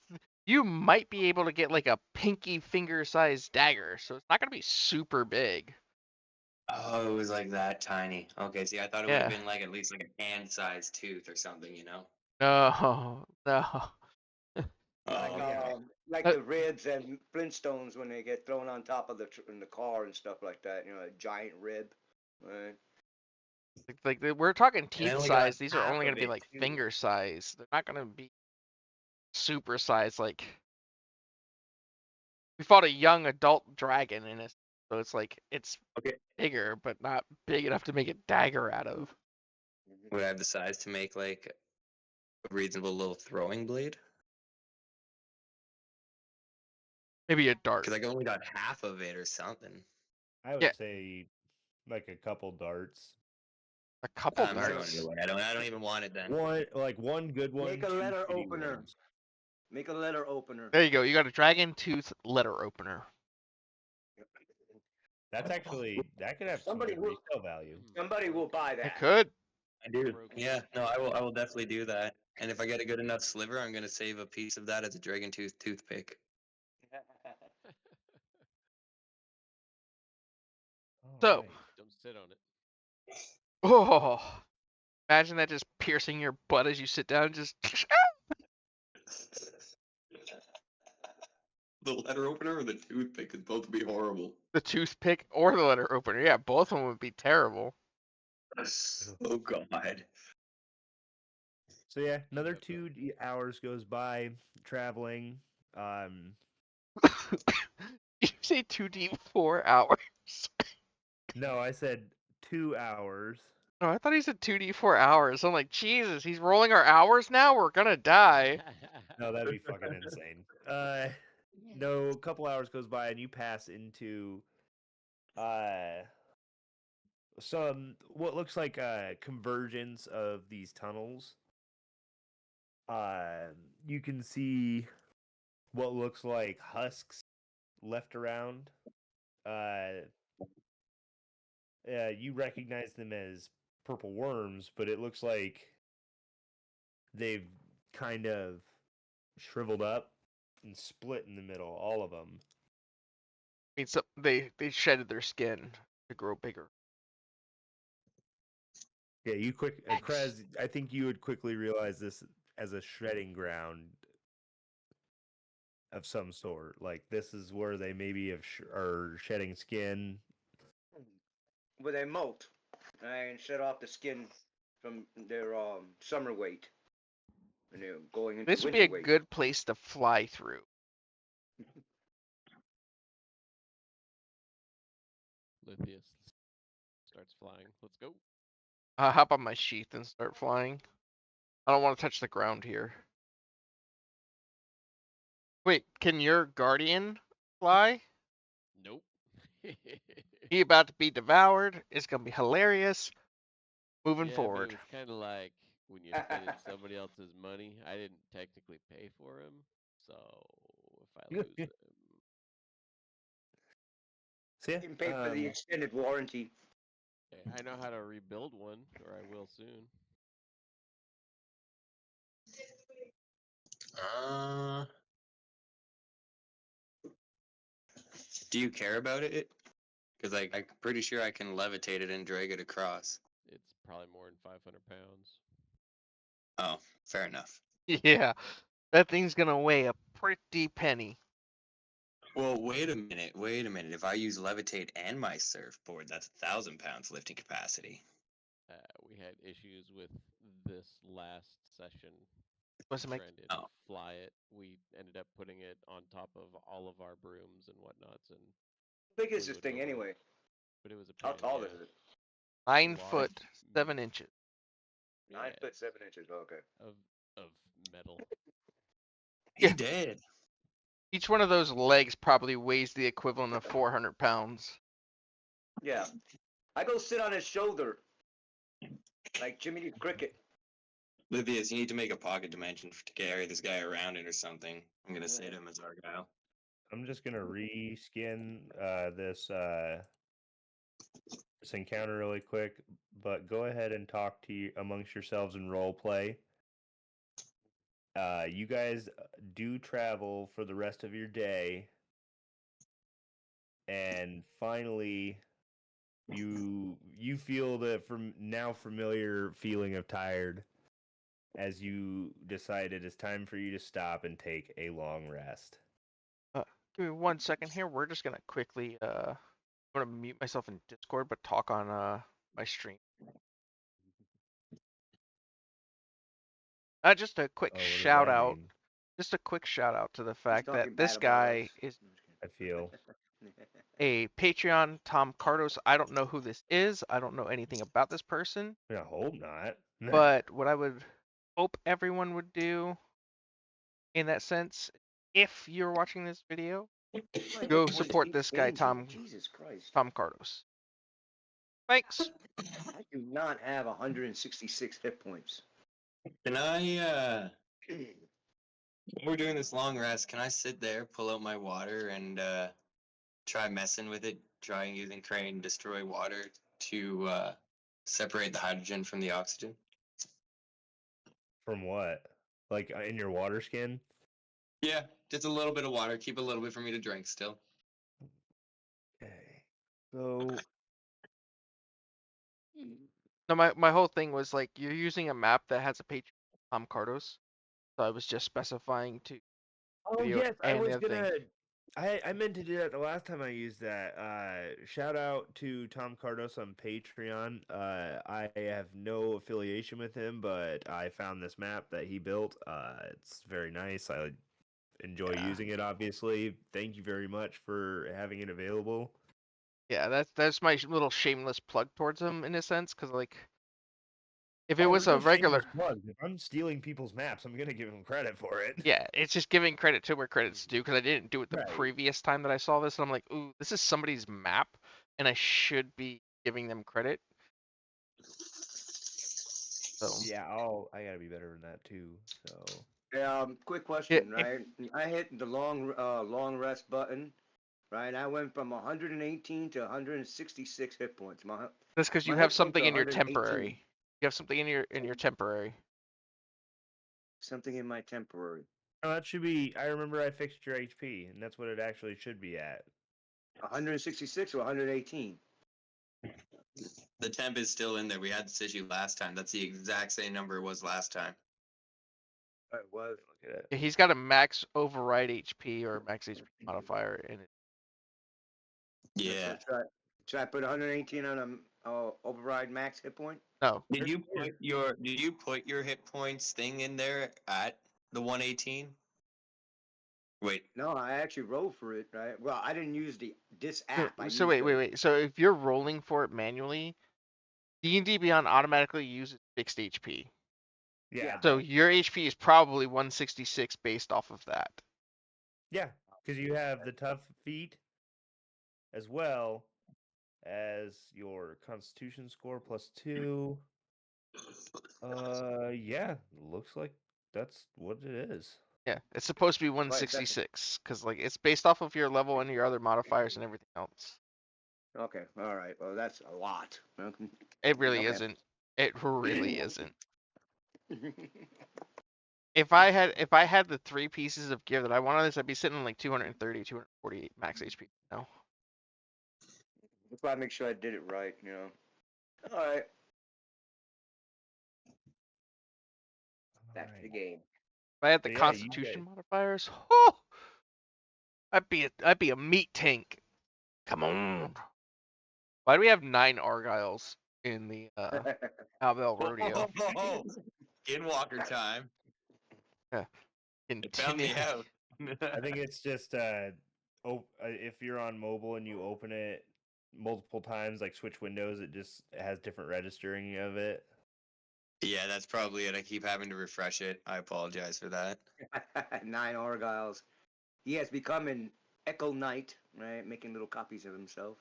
you might be able to get like a pinky finger sized dagger. So it's not gonna be super big. Oh, it was like that tiny. Okay, see, I thought it would have Yeah. been like at least like a hand-sized tooth or something, you know? No, no. Like Oh, okay. like Uh, the ribs and Flintstones when they get thrown on top of in the car and stuff like that. You know, a giant rib. Right. we're talking And I teeth only got size. These are half only of gonna be it like too. finger size. They're not gonna be super size. Like we fought a young adult dragon in it, so it's like it's Okay. bigger, but not big enough to make a dagger out of. Would I have the size to make like a reasonable little throwing blade? Maybe a dart. Because I only got half of it or something. I would Yeah. say like a couple darts. A couple I'm throwing it darts. away. I don't even want it then. One good one. Make a two letter shitty opener. ones. Make a letter opener. There you go. You got a dragon tooth letter opener. That's actually that could have some Somebody good will- resale value. Somebody will buy It that. could. I do. Broken. Yeah, no, I will. I will definitely do that. And if I get a good enough sliver, I'm gonna save a piece of that as a dragon tooth toothpick. So- Alright. Don't sit on it. Oh, imagine that just piercing your butt as you sit down. Just The letter opener or the toothpick could both be horrible. the toothpick or the letter opener. Yeah, both of them would be terrible. Oh god. So yeah, another Shut up. 2 hours goes by traveling. You say 2D 4 hours. No, I said 2 hours. No, I thought he said 2D 4 hours. I'm like, Jesus, he's rolling our hours now. We're gonna die. No, that'd be fucking insane. No, a couple hours goes by and you pass into some what looks like a convergence of these tunnels. You can see what looks like husks left around. You recognize them as purple worms, but it looks like they've kind of shriveled up and split in the middle, all of them. I mean, so they shedded their skin to grow bigger. Yeah, you Krez, I think you would quickly realize this as a shredding ground of some sort. Like this is where they maybe are shedding skin. Where they molt and shed off the skin from their summer weight. And they're going into This would be winter a weight. good place to fly through. Lithius starts flying. Let's go. I'll hop on my sheath and start flying. I don't want to touch the ground here. Wait, can your guardian fly? Nope. He about to be devoured. It's gonna be hilarious. Moving Yeah, forward. but it's kind of like when you're spending somebody else's money. I didn't technically pay for him, so if I lose him, So yeah, You can pay for the extended warranty. hey, I know how to rebuild one, or I will soon. Do you care about it? Because I'm pretty sure I can levitate it and drag it across. It's probably more than 500 pounds. Oh, fair enough. Yeah, that thing's gonna weigh a pretty penny. Well, wait a minute. Wait a minute. If I use levitate and my surfboard, that's 1,000 pounds lifting capacity. We had issues with this last session. Doesn't make Trying to Oh. fly it, we ended up putting it on top of all of our brooms and whatnots, and How big is flew this it thing over. anyway? But it was a How pain, tall yeah. is it? 9 foot 7 inches. 9 Yeah, foot 7 inches. Okay. of metal. He's Yeah. dead. Each one of those legs probably weighs the equivalent of 400 pounds. Yeah. I go sit on his shoulder. Like Jimmy the Cricket. Livius, you need to make a pocket dimension to carry this guy around it or something. I'm gonna say to him as Argyle. I'm just gonna reskin this encounter really quick, but go ahead and talk to you amongst yourselves in role play. You guys do travel for the rest of your day, and finally, you feel the from now familiar feeling of tired as you decide it is time for you to stop and take a long rest. Give me 1 second here. We're just gonna quickly I'm gonna mute myself in Discord, but talk on my stream. Just a quick Oh, what does shout that out. mean? Just a quick shout out to the He's fact talking that this bad about guy us. is No, I'm just I feel. kidding. a Patreon Tom Cardos. I don't know who this is. I don't know anything about this person. I hope not. But what I would hope everyone would do in that sense, if you're watching this video, My hit go points support keep this guy, changing. Jesus Christ. Tom Cardos. Thanks. I do not have 166 hit points. Can I when we're doing this long rest, can I sit there, pull out my water, and try messing with it, trying using Crane destroy water to separate the hydrogen from the oxygen? From what? Like in your water skin? Yeah, just a little bit of water. Keep a little bit for me to drink still. Okay. So No, my whole thing was like you're using a map that has a Patreon Tom Cardos. So I was just specifying to oh video yes, I and the was other thing. gonna. I meant to do that the last time I used that. Shout out to Tom Cardos on Patreon. I have no affiliation with him, but I found this map that he built. It's very nice. I enjoy Yeah. using it. Obviously, thank you very much for having it available. Yeah, that's my little shameless plug towards him in a sense, because like if it Oh, was there's a no shameless regular, plug. If I'm stealing people's maps, I'm gonna give him credit for it. yeah, it's just giving credit to where credit's due, because I didn't do it the Right. previous time that I saw this, and I'm like, ooh, this is somebody's map, and I should be giving them credit. So Yeah, I gotta be better than that too. So Quick yeah, question, right? I hit the long rest button, right? I went from 118 to 166 hit points. that's because you My have hit points something are in your 118. temporary. You have something in your temporary. Something in my temporary. no, that should be. I remember I fixed your HP, and that's what it actually should be at. 166 or 118. The temp is still in there. We had this issue last time. That's the exact same number it was last time. It was. Look at it. Yeah, he's got a max override HP or max HP modifier in it. Yeah. Should I put 118 on a override max hit point? No, Did you put your hit points thing in there at the 118? Wait. No, I actually rolled for it, right? Well, I didn't use this app. I so used wait. So if you're rolling for it manually, D&D Beyond automatically uses fixed HP. Yeah, So your HP is probably 166 based off of that. yeah, because you have the tough feat as well as your Constitution score +2. Yeah, looks like that's what it is. Yeah, it's supposed to be Right, that's- 166 because like it's based off of your level and your other modifiers and everything else. Okay, all right. Well, that's a lot. It really Okay. isn't. It really isn't. If I had the 3 pieces of gear that I wanted this, I'd be sitting on like 230, 248 max HP now. That's why I make sure I did it right, you know. All right, back to the game. If I had the So yeah, you Constitution guys- modifiers, I'd be a meat tank. Come on. Why do we have 9 Argyles in the Cowbell Rodeo? Skinwalker time. It found me Continue. out. I think it's just if you're on mobile and you open it multiple times, like switch windows, it just has different registering of it. Yeah, that's probably it. I keep having to refresh it. I apologize for that. 9 Argyles. He has become an Echo Knight, right? Making little copies of himself.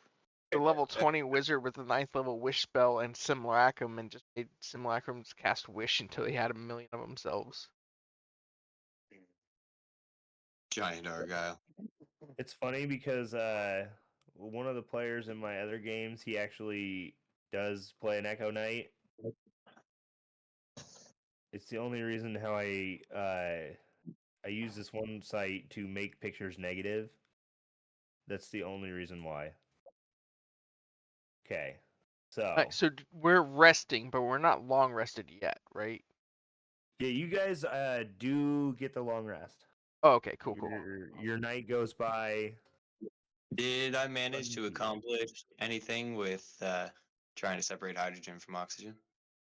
The level 20 wizard with the 9th level wish spell and Simulacrum and just made Simulacrums cast wish until he had a million of themselves. Giant Argyle. It's funny because one of the players in my other games, he actually does play an Echo Knight. It's the only reason how I use this one site to make pictures negative. That's the only reason why. Okay. So Alright, so we're resting, but we're not long rested yet, right? yeah, you guys do get the long rest. Oh, okay, cool. Your night goes by. Did I manage to Unusual. accomplish anything with trying to separate hydrogen from oxygen?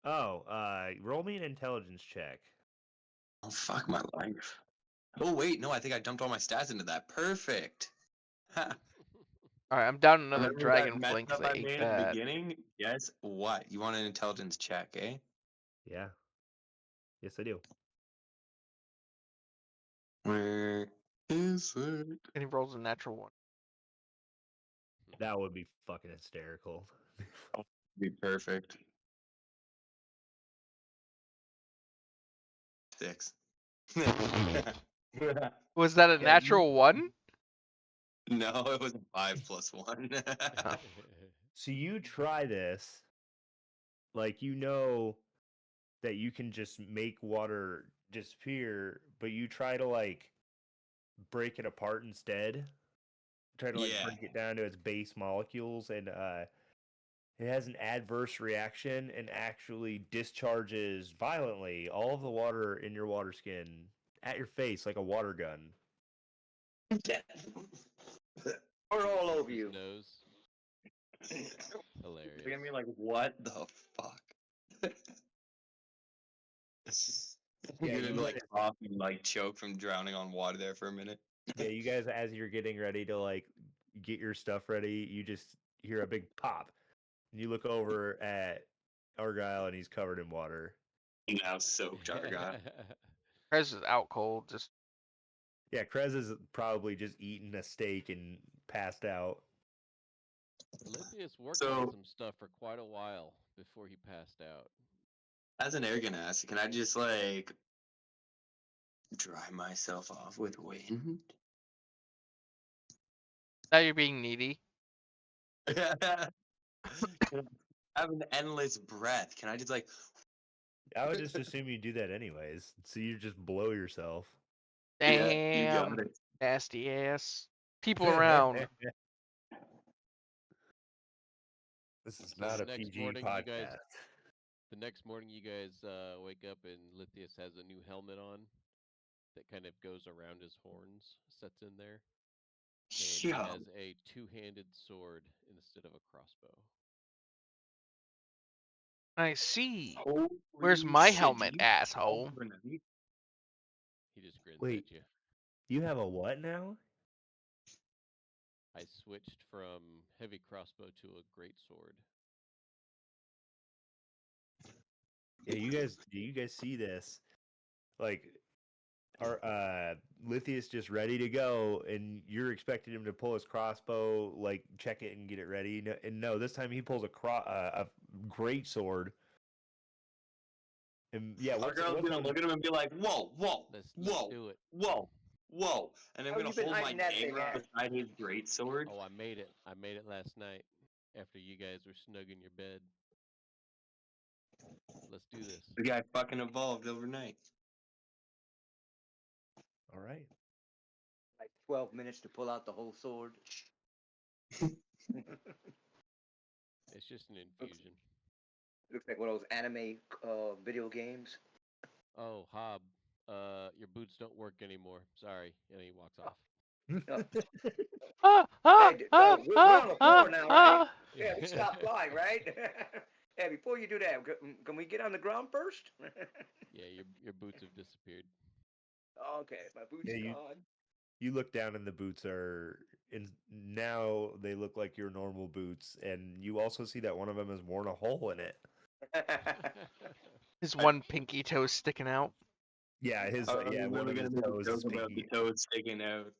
Oh, roll me an intelligence check. Oh fuck my life. Oh wait, no, I think I dumped all my stats into that. Perfect. Ha. Alright, I'm down another Remember dragon that mess fling because up I I ate made at the that. beginning? Guess what? You want an intelligence check, eh? Yeah. Yes, I do. Where is it? And he rolls a natural one. That would be fucking hysterical. Be perfect. 6. Was that a Yeah, natural one? No, it was 5 plus 1. Oh. So you try this, like you know that you can just make water disappear, but you try to like break it apart instead. Try to like Yeah. break it down to its base molecules, and it has an adverse reaction and actually discharges violently all of the water in your water skin at your face like a water gun. We're all His over you. Nose. Hilarious. Look at me like, what the fuck? Yeah, You're gonna you like guys- cough and like choke from drowning on water there for a minute. Yeah, you guys, as you're getting ready to like get your stuff ready, you just hear a big pop. And you look over at Argyle and he's covered in water. Now soaked Argyle. Prez is out cold. Just Yeah, Krez is probably just eating a steak and passed out. Lithius worked So- on some stuff for quite a while before he passed out. As an air ganassi, can I just like dry myself off with wind? now you're being needy. I have an endless breath. Can I just like I would just assume you do that anyways. So you just blow yourself. Yeah, you got Damn, it. nasty ass. People around. This is So not the a next PG morning, podcast. you guys- The next morning, you guys wake up and Lithius has a new helmet on that kind of goes around his horns, sets in there, and he Yeah. has a two-handed sword instead of a crossbow. I see. Holy Where's my shit, helmet, do you asshole? overnight? He just grins Wait. at you. You have a what now? I switched from heavy crossbow to a great sword. Yeah, you guys see this? Like our Lithius just ready to go, and you're expecting him to pull his crossbow, like check it and get it ready. No, this time he pulls a great sword. And yeah, Our girl's what's gonna on- look at him and be like, whoa, whoa, Let's whoa, do it. whoa, whoa. And I'm How gonna you been hold my hiding that thing dagger at? beside his greatsword. Oh, I made it. I made it last night after you guys were snug in your bed. Let's do this. The guy fucking evolved overnight. All right. Like 12 minutes to pull out the whole sword. It's just an infusion. Looks like one of those anime video games. Oh, Hob, your boots don't work anymore. Sorry. And he walks off. Ah, ah, Hey, ah, we're on the floor ah, now, right? ah. Yeah, we stopped flying, right? Hey, before you do that, can we get on the ground first? Yeah, your boots have disappeared. Okay, my boots Yeah, you- gone. You look down and the boots are in now they look like your normal boots, and you also see that one of them has worn a hole in it. His one pinky toe sticking out. Yeah, his I was yeah, one literally of his gonna make a toes is joke about the pinky. toes sticking out.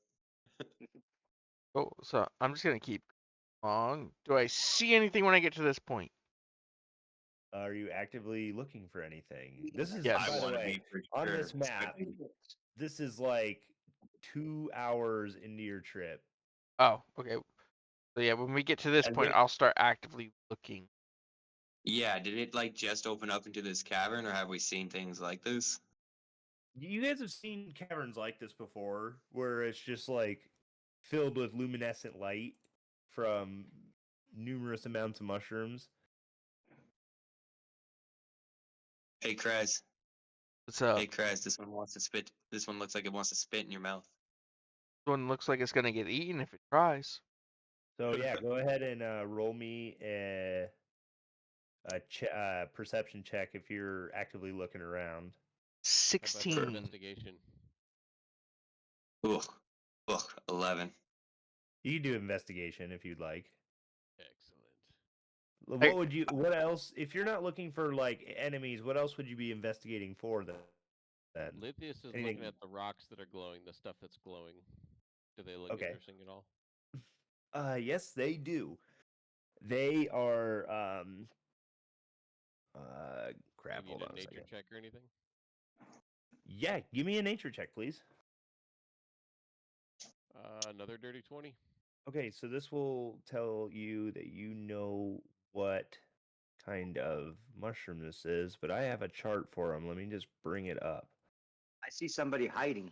Oh, so I'm just gonna keep on. Do I see anything when I get to this point? Are you actively looking for anything? This is Yes. by I the want to way, be for on sure. this map, this is like 2 hours into your trip. Oh, okay. So yeah, when we get to this As point, in- I'll start actively looking. Yeah, did it like just open up into this cavern, or have we seen things like this? You guys have seen caverns like this before, where it's just like filled with luminescent light from numerous amounts of mushrooms. Hey, Krez. What's up? Hey, Krez. This one wants to spit. This one looks like it wants to spit in your mouth. This one looks like it's gonna get eaten if it tries. So yeah, go ahead and roll me a perception check if you're actively looking around. How about 16. investigation? Ugh. Ugh. 11. You can do investigation if you'd like. Excellent. What would you? What else? If you're not looking for like enemies, what else would you be investigating for then? Lithius is Anything- looking at the rocks that are glowing, the stuff that's glowing. Do they look Okay. interesting at all? Yes, they do. They are crap. You need Hold a on a nature second. check or anything? Yeah, give me a nature check, please. Another dirty 20. Okay, so this will tell you that you know what kind of mushroom this is, but I have a chart for them. Let me just bring it up. I see somebody hiding.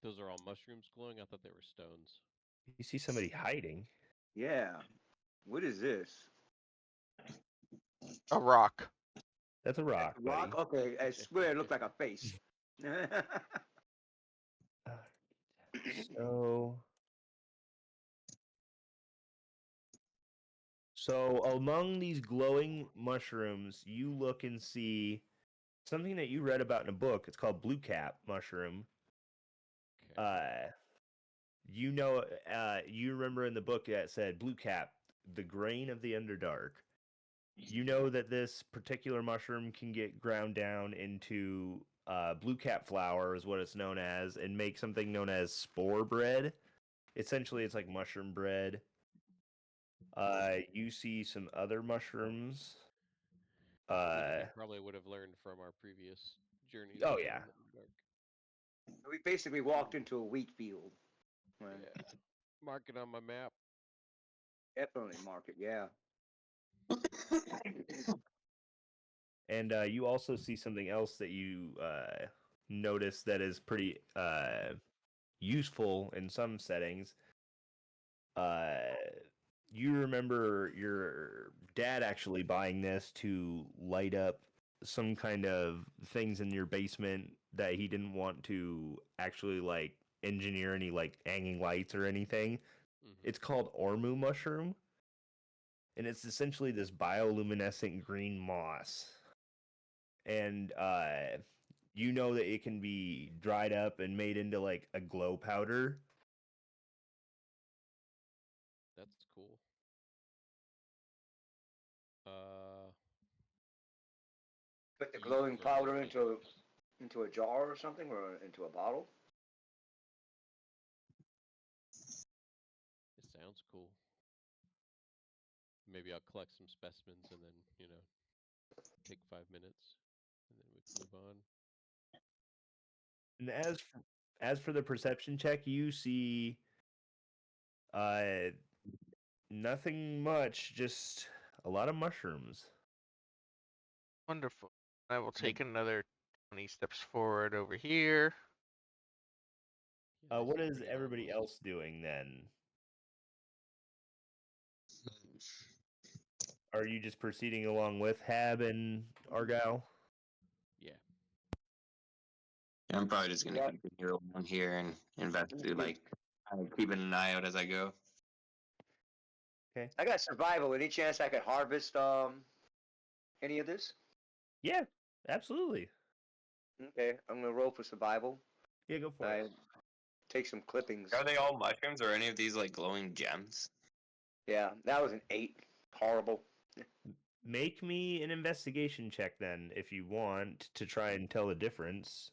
Those are all mushrooms glowing? I thought they were stones. You see somebody hiding? Yeah. What is this? A rock. That's a rock, A rock? buddy. Okay, I swear it looked like a face. So, among these glowing mushrooms, you look and see something that you read about in a book. It's called blue cap mushroom. Okay. You remember in the book that said blue cap, the grain of the underdark. You know that this particular mushroom can get ground down into blue cap flour, is what it's known as, and make something known as spore bread. Essentially, it's like mushroom bread. You see some other mushrooms. Which we probably would have learned from our previous journeys. Oh, into yeah. the Underdark. We basically walked into a wheat field. Right. Yeah. Mark it on my map. Definitely market, yeah. And you also see something else that you notice that is pretty useful in some settings. You remember your dad actually buying this to light up some kind of things in your basement that he didn't want to actually like engineer any like hanging lights or anything. Mhm. It's called Ormu mushroom, and it's essentially this bioluminescent green moss. And you know that it can be dried up and made into like a glow powder. That's cool. Uh, Put the Use glowing for powder like- into a jar or something, or into a bottle. it sounds cool. Maybe I'll collect some specimens and then, take 5 minutes and then we can move on. And as for the perception check, you see nothing much, just a lot of mushrooms. Wonderful. I will take another 20 steps forward over here. Yeah, they What seem is pretty everybody harmless. else doing then? Are you just proceeding along with Hab and Argyle? Yeah. I'm probably just gonna Yeah. continue along here and investigate, like keeping an eye out as I go. I got survival. Any chance I could harvest any of this? Yeah, absolutely. Okay, I'm gonna roll for survival. Yeah, go for I it. take some clippings. Are they all mushrooms or any of these like glowing gems? Yeah, that was an 8. Horrible. Make me an investigation check then, if you want to try and tell the difference.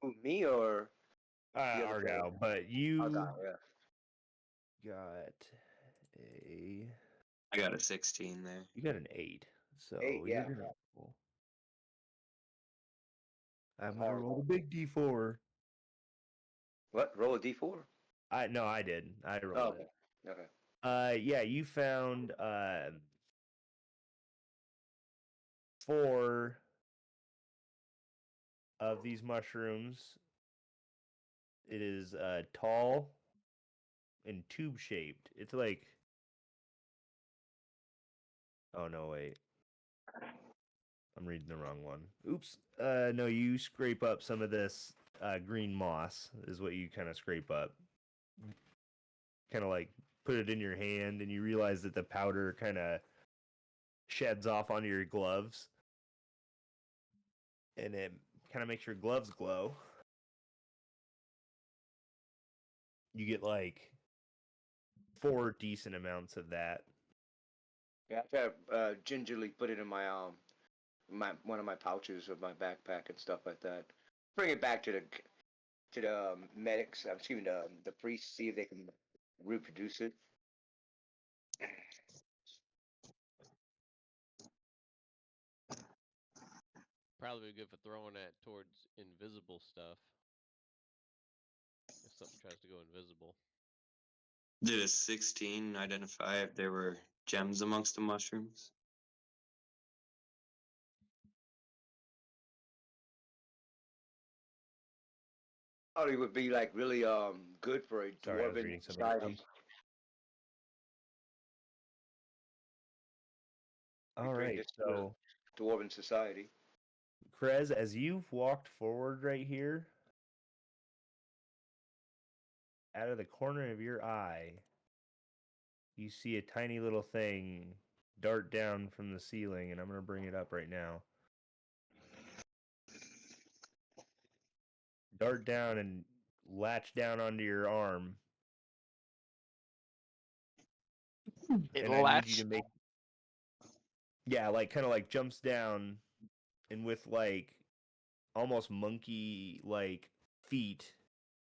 Who, me or the other Argyle, player? but you Argyle, yeah. got a I got a 16 there. you got an 8. So 8, you're yeah. gonna roll. I'm gonna Horrible. roll a big D4. What? Roll a d4? I did. I rolled Oh, it. okay. Okay. Yeah, you found 4 of these mushrooms. It is tall, and tube shaped. It's like, oh no, wait, I'm reading the wrong one. Oops. No, you scrape up some of this green moss is what you kind of scrape up. Kind of like put it in your hand, and you realize that the powder kind of sheds off onto your gloves, and it kind of makes your gloves glow. You get like 4 decent amounts of that. Yeah, I try to gingerly put it in my one of my pouches of my backpack and stuff like that. Bring it back to the medics. I'm assuming the priests, see if they can reproduce it. Probably be good for throwing that towards invisible stuff. If something tries to go invisible. Did a 16 identify if there were gems amongst the mushrooms? Probably would be like really good for a Sorry, I was dwarven reading something society. All Bring right, this to so the dwarven society. Krez, as you've walked forward right here, out of the corner of your eye, you see a tiny little thing dart down from the ceiling, and I'm going to bring it up right now. Dart down and latch down onto your arm. It And I need you latched. to make, yeah, like kind of like jumps down, and with like almost monkey like feet,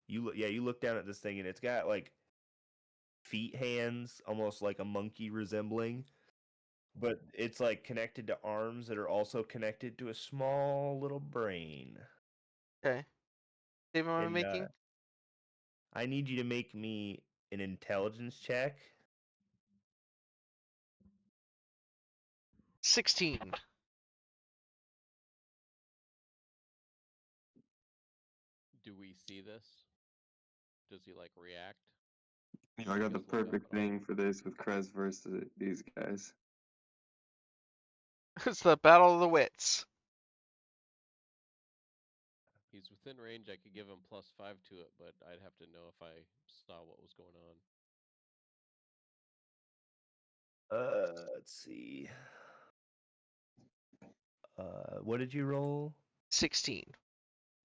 you look down at this thing, and it's got like feet hands, almost like a monkey resembling, but it's like connected to arms that are also connected to a small little brain. Okay. Save what I'm And making. I need you to make me an intelligence check. 16. Do we see this? Does he like react? You know, I got the Just look up perfect at all. thing for this with Krez versus these guys. It's the battle of the wits. He's within range. I could give him +5 to it, but I'd have to know if I saw what was going on. Let's see. What did you roll? 16.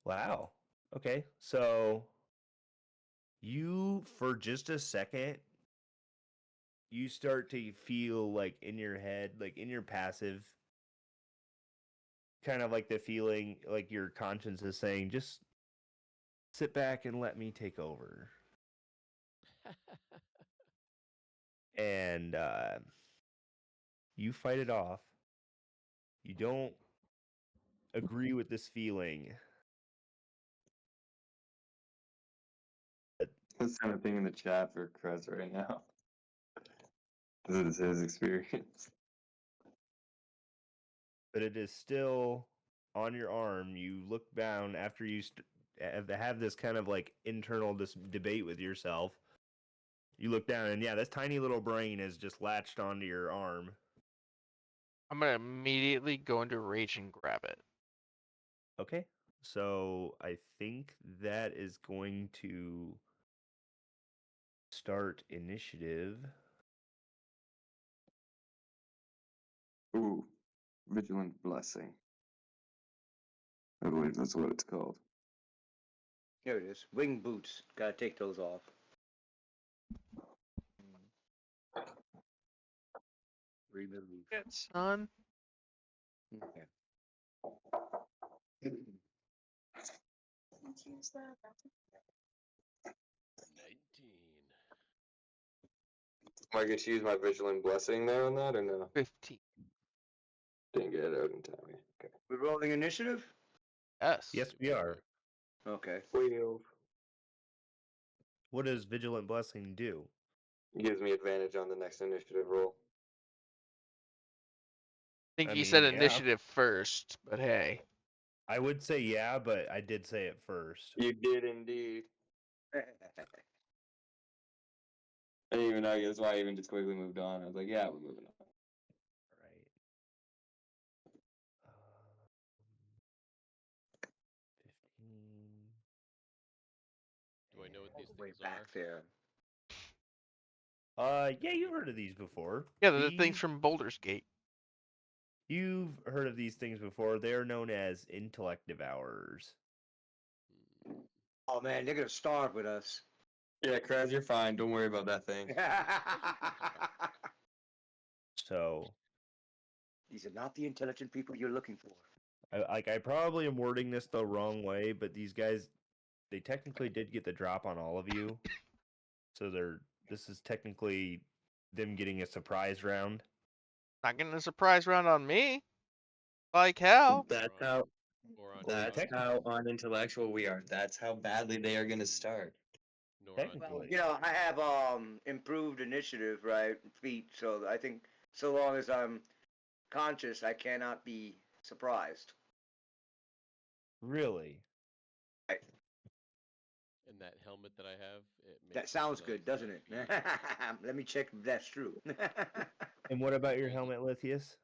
Wow. Okay. So you, for just a second, you start to feel like in your head, like in your passive, kind of like the feeling like your conscience is saying, just sit back and let me take over. And you fight it off. You don't agree with this feeling. Let's send a thing in the chat for Krez right now. This is his experience. But it is still on your arm. You look down after you have this kind of like internal debate with yourself. You look down, and yeah, this tiny little brain is just latched onto your arm. I'm gonna immediately go into rage and grab it. Okay, so I think that is going to start initiative. Ooh, Vigilant Blessing. I believe that's what it's called. Here it is. Wing boots. Gotta take those off. Remove. Shit, son. Okay. 19. Am I going to use my Vigilant Blessing there on that or no? 15. Didn't get it out in time. Okay. We're rolling initiative? Yes. Yes, we are. Okay. 12. What does Vigilant Blessing do? It gives me advantage on the next initiative roll. I think I you said mean, yeah. initiative first, but hey. I would say yeah, but I did say it first. You did indeed. I didn't even know. That's why I even just quickly moved on. I was like, yeah, we're moving on. Right. 15. Do I know what All these the way things back are? there. Yeah, you've heard of these before. Yeah, the things from Boulder's Gate. You've heard of these things before. They are known as intellect devourers. Hmm. Oh man, they're gonna starve with us. Yeah, Kraz, you're fine. Don't worry about that thing. So, These are not the intelligent people you're looking for. I probably am wording this the wrong way, but these guys, they technically did get the drop on all of you. So this is technically them getting a surprise round. Not getting a surprise round on me. Like hell. That's how. Or on Well, That's Noron. how unintellectual we are. That's how badly they are gonna start. Noron. Technically. Well, you know, I have improved initiative, right, feat, so I think so long as I'm conscious, I cannot be surprised. Really? And that helmet that I have, it makes That it sounds so good, that doesn't it? be- Let me check if that's true. And what about your Because helmet, Lithius?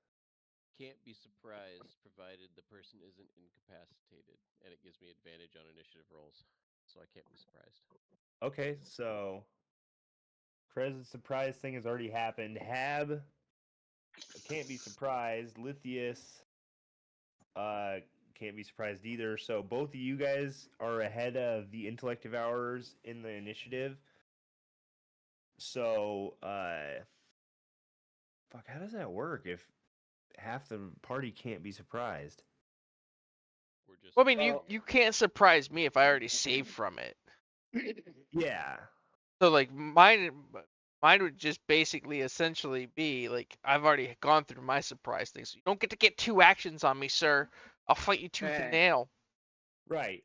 can't be surprised provided the person isn't incapacitated, and it gives me advantage on initiative rolls, so I can't be surprised. Okay, so Krez's surprise thing has already happened. Hab can't be surprised. Lithius can't be surprised either. So both of you guys are ahead of the intellect devourers in the initiative. So fuck, how does that work if half the party can't be surprised? We're just. Well, I mean, Well- you can't surprise me if I already saved from it. Yeah. So like mine would just basically essentially be like I've already gone through my surprise thing. So you don't get to get two actions on me, sir. I'll fight you tooth and Hey. nail. Right.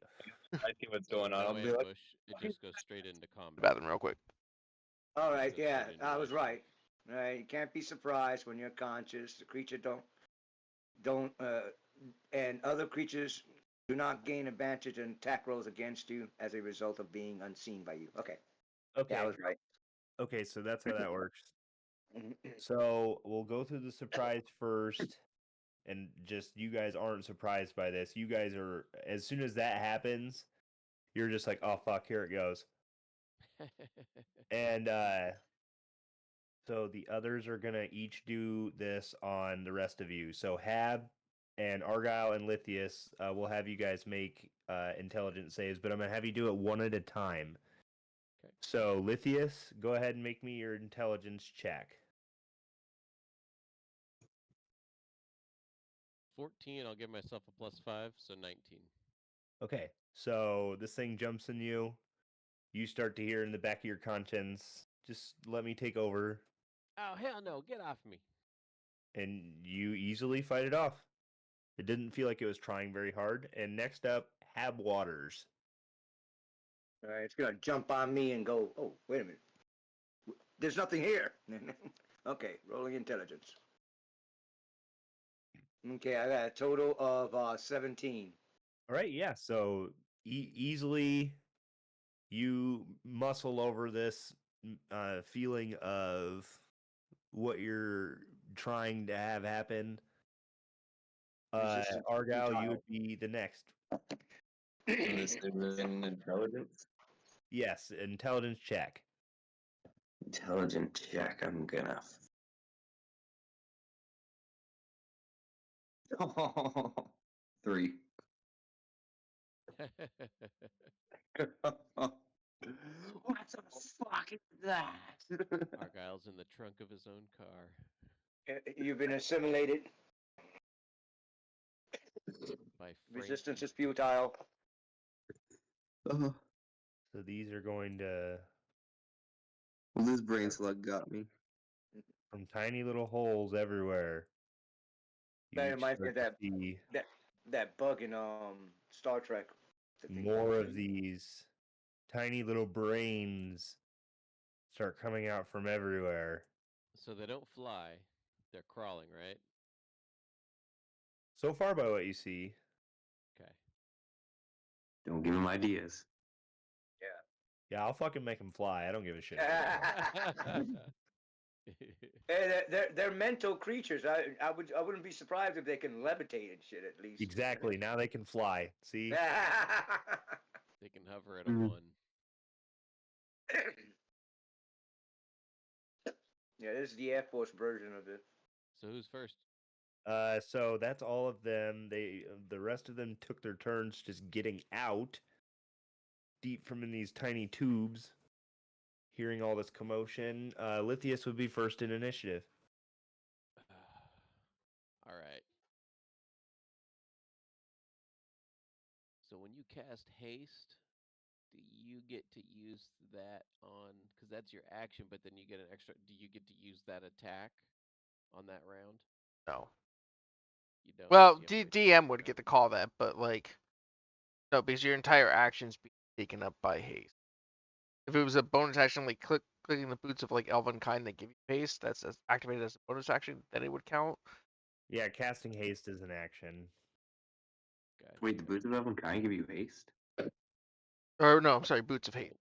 I see what's So going on. no I'll be like, ambush. It just goes straight into combat. Bathroom real quick. All right, Goes yeah, straight into I was initiative. right. Right, you can't be surprised when you're conscious. The creature and other creatures do not gain advantage in attack rolls against you as a result of being unseen by you. Okay, Okay. yeah, I was right. Okay, so that's how that works. So we'll go through the surprise first, and just you guys aren't surprised by this. You guys are, as soon as that happens, you're just like, oh fuck, here it goes. And so the others are gonna each do this on the rest of you. So Hab and Argyle and Lithius will have you guys make intelligence saves, but I'm gonna have you do it one at a time. Okay. So Lithius, go ahead and make me your intelligence check. 14. I'll give myself a +5, so 19. Okay, so this thing jumps in you. You start to hear in the back of your conscience, just let me take over, Oh hell no! Get off me! and you easily fight it off. It didn't feel like it was trying very hard. And next up, Hab Waters. All right, it's gonna jump on me and go. Oh, wait a minute. There's nothing here. Okay, rolling intelligence. Okay, I got a total of 17. All right, yeah. So easily you muscle over this feeling of what you're trying to have happen. Resistance Argyle, you futile. would be the next. and this is an intelligence. Yes, intelligence check. Intelligent check. I'm gonna. Three. What the fuck is that? Argyle's in the trunk of his own car. You've been assimilated. By Resistance Frankie. is futile. Oh, So these are going to, well, this brain slug got me. from tiny little holes everywhere. You That each reminds me of start to see that bug in Star Trek. The thing more called- of these tiny little brains start coming out from everywhere. So they don't fly. They're crawling, right? So far, by what you see, Okay. Don't give him ideas. Yeah, I'll fucking make him fly. I don't give a shit. Hey, they're mental creatures. I wouldn't be surprised if they can levitate and shit at least. Exactly. Now they can fly. See? They can hover at a Mhm. 1. Yeah, this is the Air Force version of it. So who's first? So that's all of them. The rest of them took their turns just getting out deep from in these tiny tubes, hearing all this commotion. Lithius would be first in initiative. All right. So when you cast haste, do you get to use that on? Because that's your action, but then you get an extra. Do you get to use that attack on that round? No. You don't. Well, so you have to wait DM till would next get to round. call that, but like, no, because your entire action's being taken up by haste. If it was a bonus action, like clicking the boots of like Elven kind that give you haste, that's activated as a bonus action, then it would count. Yeah, casting haste is an action. Gotcha. Wait, the boots of Elven Kind give you haste? Or no, I'm sorry, boots of hate.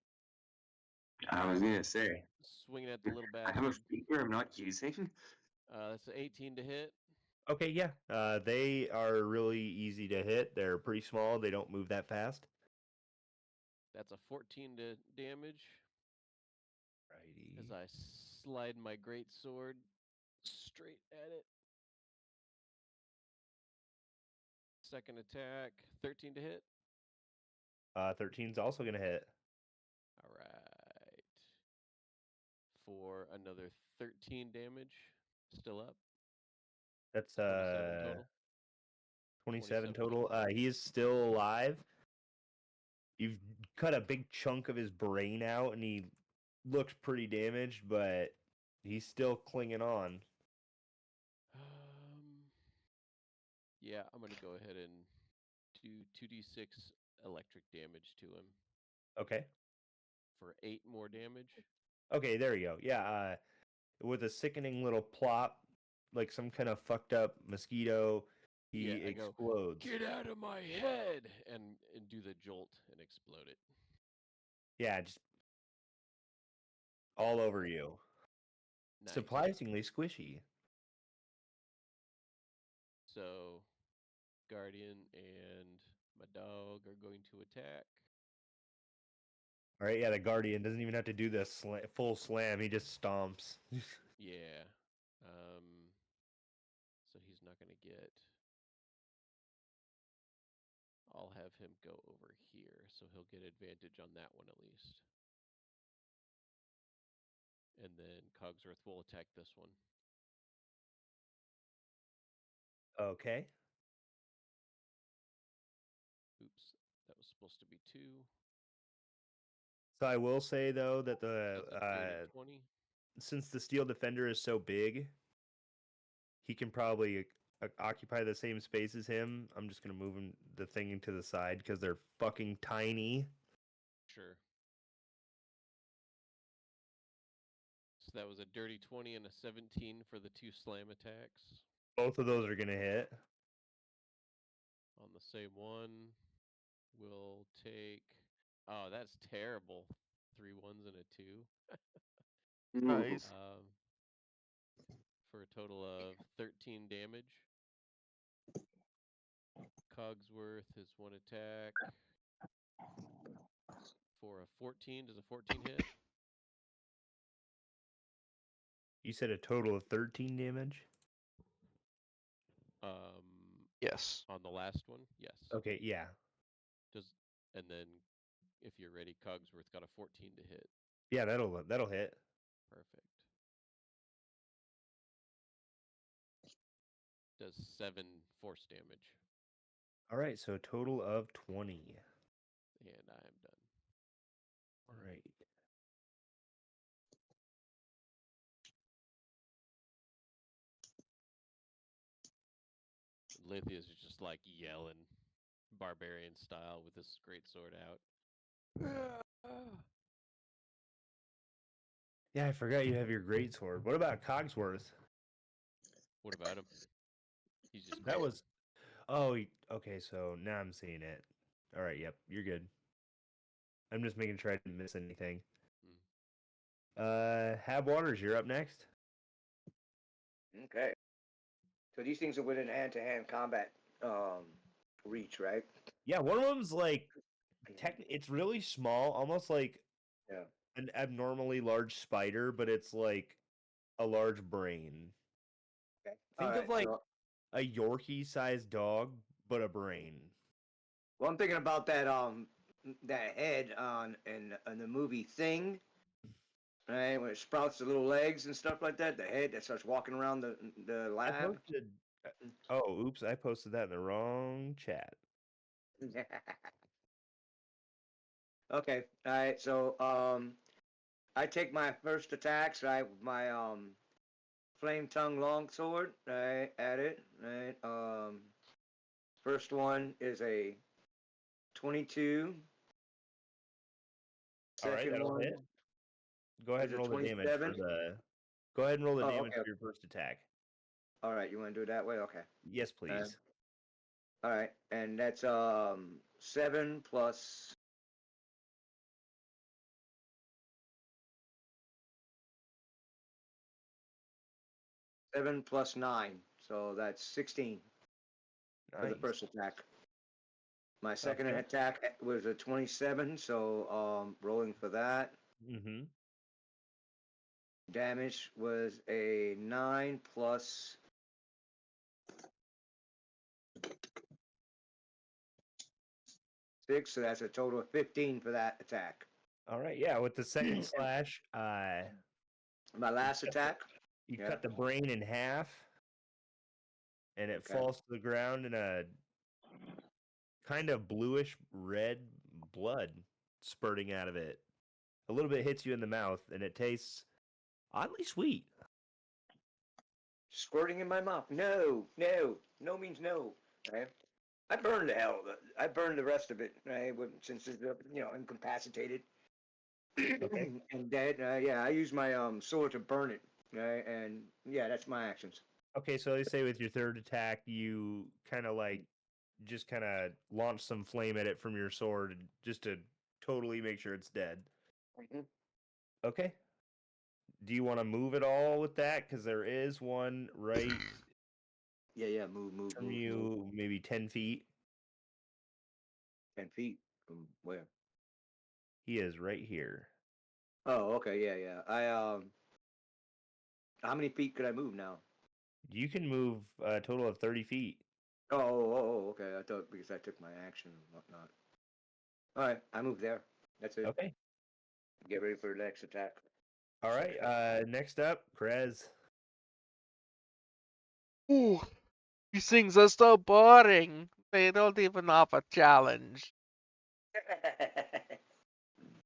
I was gonna say. Swinging at the little I have a bastard. feature I'm not using. That's an 18 to hit. Okay, yeah. They are really easy to hit. They're pretty small. They don't move that fast. That's a 14 to damage Righty. as I slide my great sword straight at it. Second attack, 13 to hit. 13's also gonna hit. All right. For another 13 damage. Still up. That's 27 total. 27 27 total. total. He is still alive. You've cut a big chunk of his brain out, and he looks pretty damaged, but he's still clinging on. Yeah, I'm going to go ahead and do 2d6 electric damage to him Okay. for 8 more damage. Okay, there you go. Yeah, with a sickening little plop, like some kind of fucked up mosquito, he Yeah, I go, explodes. "Get out of my head!" and do the jolt and explode it. Yeah, just all over you. Nice. Surprisingly squishy. So, Guardian and my dog are going to attack. All right, yeah, the Guardian doesn't even have to do the full slam. He just stomps. Yeah. So he's not going to get. I'll have him go over here, so he'll get advantage on that one at least. And then Cogsworth will attack this one. Okay. Oops, that was supposed to be 2. So I will say though that That's a dirty 20. since the Steel Defender is so big, he can probably occupy the same space as him. I'm just gonna move him the thing to the side because they're fucking tiny. Sure. So that was a dirty 20 and a 17 for the 2 slam attacks. Both of those are gonna hit. On the same one, we'll take. Oh, that's terrible. 3 1s and a 2. Nice. For a total of 13 damage. Cogsworth has 1 attack. For a 14. Does a 14 hit? You said a total of 13 damage. Yes. On the last one, yes. Okay, yeah. And then, if you're ready, Cogsworth got a 14 to hit. Yeah, that'll hit. Perfect. Does 7 force damage. All right, so a total of 20. And I am done. All right. Lithius is just like yelling, barbarian style, with his great sword out. Yeah, I forgot you have your greatsword. What about Cogsworth? What about him? He's just That quiet. was. Oh, okay. So now I'm seeing it. All right. Yep, you're good. I'm just making sure I didn't miss anything. Mm. Hab Waters, you're up next. Okay. So these things are within hand-to-hand combat reach, right? Yeah, one of them's like it's really small, almost like Yeah. an abnormally large spider, but it's like a large brain. Okay. Think Alright, of like so a Yorkie-sized dog, but a brain. well, I'm thinking about that head on the movie Thing, right? When it sprouts the little legs and stuff like that, the head that starts walking around the I lab. posted. Oh, oops! I posted that in the wrong chat. Okay. All right. So I take my first attacks right with my flame tongue longsword right at it right. First one is a 22. All right, Second that'll one hit. Go ahead is and a roll the damage for 27. the. Go ahead and roll the Oh, damage okay. for your first attack. All right. You want to do it that way? Okay. Yes, please. All right. And that's 7 plus 7 plus 9. So that's 16 for the Nice. first attack. My second Okay. attack was a 27, so rolling for that. Mm-hmm. Damage was a 9 plus 6, so that's a total of 15 for that attack. All right. Yeah, with the second slash, My last attack, you yeah. cut the brain in half, and it Okay. falls to the ground in a kind of bluish red blood spurting out of it. A little bit hits you in the mouth, and it tastes oddly sweet. Squirting in my mouth. No, no, no means no. Right? I burned the hell of it. I burned the rest of it, right? Since it's incapacitated Okay. and dead. Yeah, I use my sword to burn it, right? And yeah, that's my actions. Okay, so they say with your third attack, you kind of like just kind of launch some flame at it from your sword just to totally make sure it's dead. Mhm. Okay. Do you want to move at all with that? Because there is one right Yeah, yeah. Move, move, from move, move. you, maybe 10 feet. 10 feet from where? He is right here. Oh, okay, yeah, yeah. How many feet could I move now? You can move a total of 30 feet. Okay. I thought because I took my action and whatnot. All right, I move there. That's it. Okay. Get ready for the next attack. All right. Next up, Krez. Ooh, these things are so boring. They don't even offer challenge.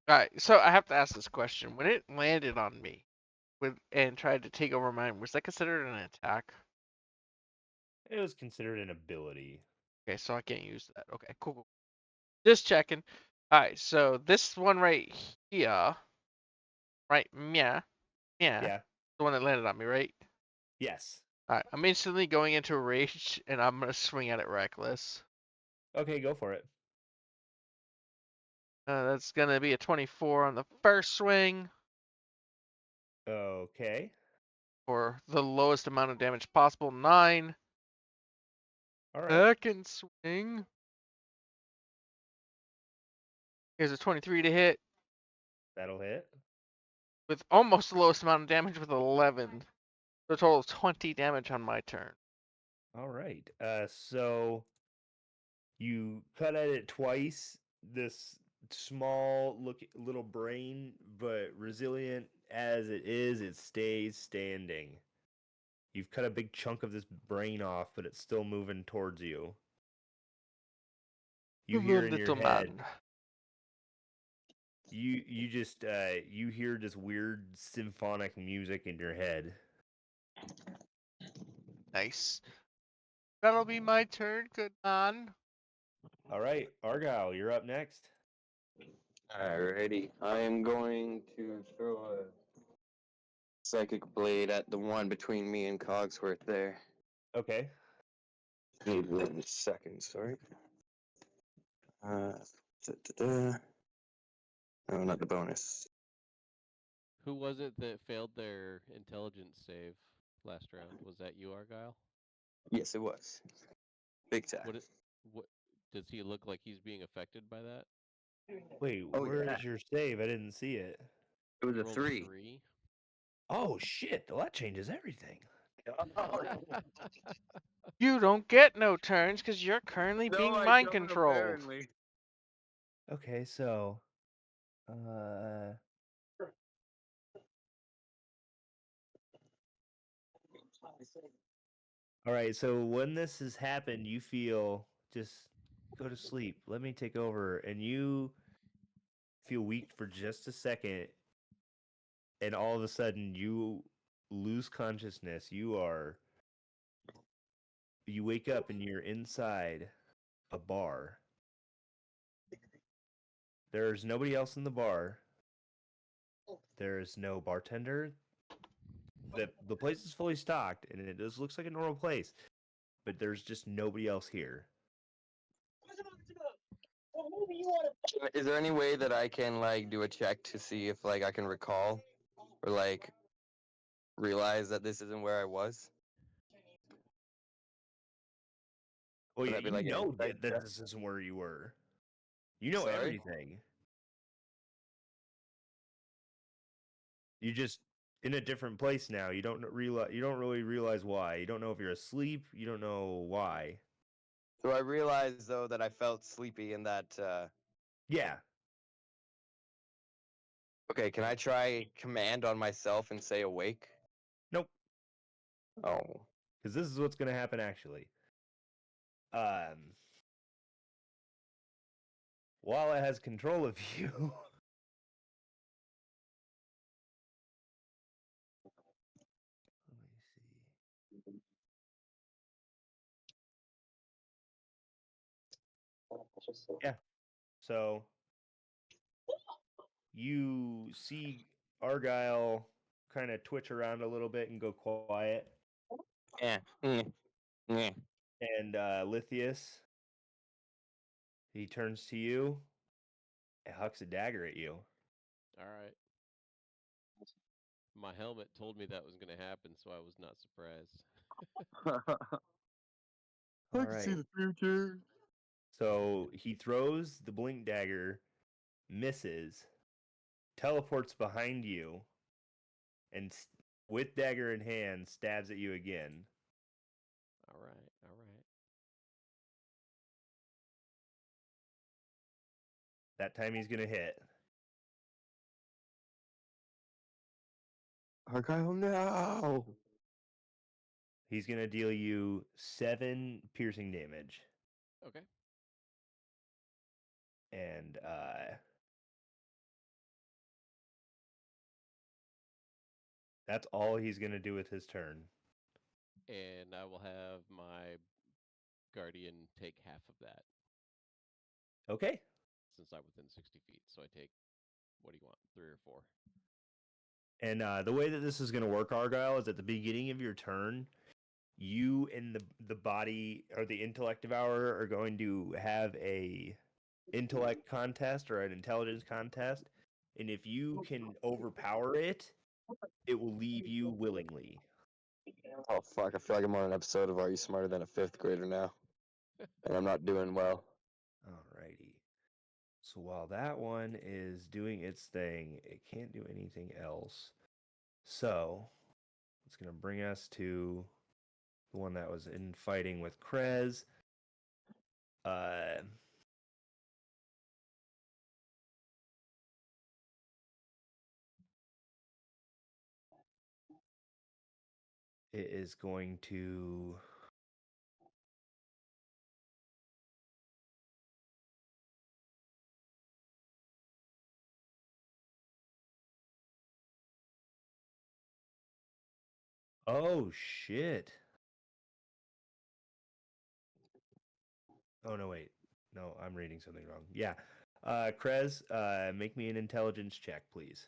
Alright, so I have to ask this question. When it landed on me and tried to take over mine, was that considered an attack? It was considered an ability. Okay, so I can't use that. Okay, cool. Just checking. Alright, so this one right here, right? Yeah. Yeah. The one that landed on me, right? Yes. Alright, I'm instantly going into a rage and I'm gonna swing at it reckless. Okay, go for it. That's gonna be a 24 on the first swing Okay. for the lowest amount of damage possible, 9. All right. Second swing. Here's a 23 to hit That'll hit. with almost the lowest amount of damage with 11. So a total of 20 damage on my turn. All right. So you cut at it twice. This small little brain, but resilient as it is, it stays standing. You've cut a big chunk of this brain off, but it's still moving towards you. You hear in your Little head. man. You just you hear this weird symphonic music in your head. Nice. That'll be my turn, good man. All right, Argyle, you're up next. Alrighty. I am going to throw a psychic blade at the one between me and Cogsworth there. Okay. Need 1 second, sorry. Da-da-da. No, not the bonus. Who was it that failed their intelligence save last round? Was that you, Argyle? Yes, it was. Big time. What does he look like he's being affected by that? Wait, Oh, where's yeah. your save? I didn't see it. It was You a rolled 3. 3. Oh shit! Well, that changes everything. You don't get no turns because you're currently being mind controlled. Okay, so, all right. So when this has happened, you feel just go to sleep. Let me take over, and you feel weak for just a second, and all of a sudden you lose consciousness. You wake up and you're inside a bar. There's nobody else in the bar. There's no bartender. The place is fully stocked and it just looks like a normal place, but there's just nobody else here. Is there any way that I can like do a check to see if like I can recall or like realize that this isn't where I was? Well, Would yeah, that be you like an know insight that check? this isn't where you were. You know Sorry? everything. You just in a different place now. You don't realize. You don't really realize why. You don't know if you're asleep. You don't know why. So I realized though that I felt sleepy and that Yeah. okay, can I try command on myself and say awake? Nope. Oh. Because this is what's going to happen actually. While it has control of you. Let me see. Yeah. So you see Argyle kind of twitch around a little bit and go quiet. Yeah. Yeah. And Lithius, he turns to you and hucks a dagger at you. All right. My helmet told me that was going to happen, so I was not surprised. All right. future. So he throws the blink dagger, misses, teleports behind you, and with dagger in hand, stabs at you again. All right. All right. That time he's gonna hit. Argyle, no. He's gonna deal you 7 piercing damage, Okay. and that's all he's gonna do with his turn. And I will have my guardian take half of that Okay. since I'm within 60 feet. So I take, what do you want, 3 or 4? And the way that this is gonna work, Argyle, is at the beginning of your turn, you and the body or the intellect devourer are going to have a intellect contest or an intelligence contest, and if you can overpower it, it will leave you willingly. Oh fuck! I feel like I'm on an episode of Are You Smarter Than a Fifth Grader now, and I'm not doing well. Alrighty. So while that one is doing its thing, it can't do anything else. So it's gonna bring us to the one that was in fighting with Krez. It is going to oh shit. Oh no, wait. No, I'm reading something wrong. Yeah. Krez, make me an intelligence check, please.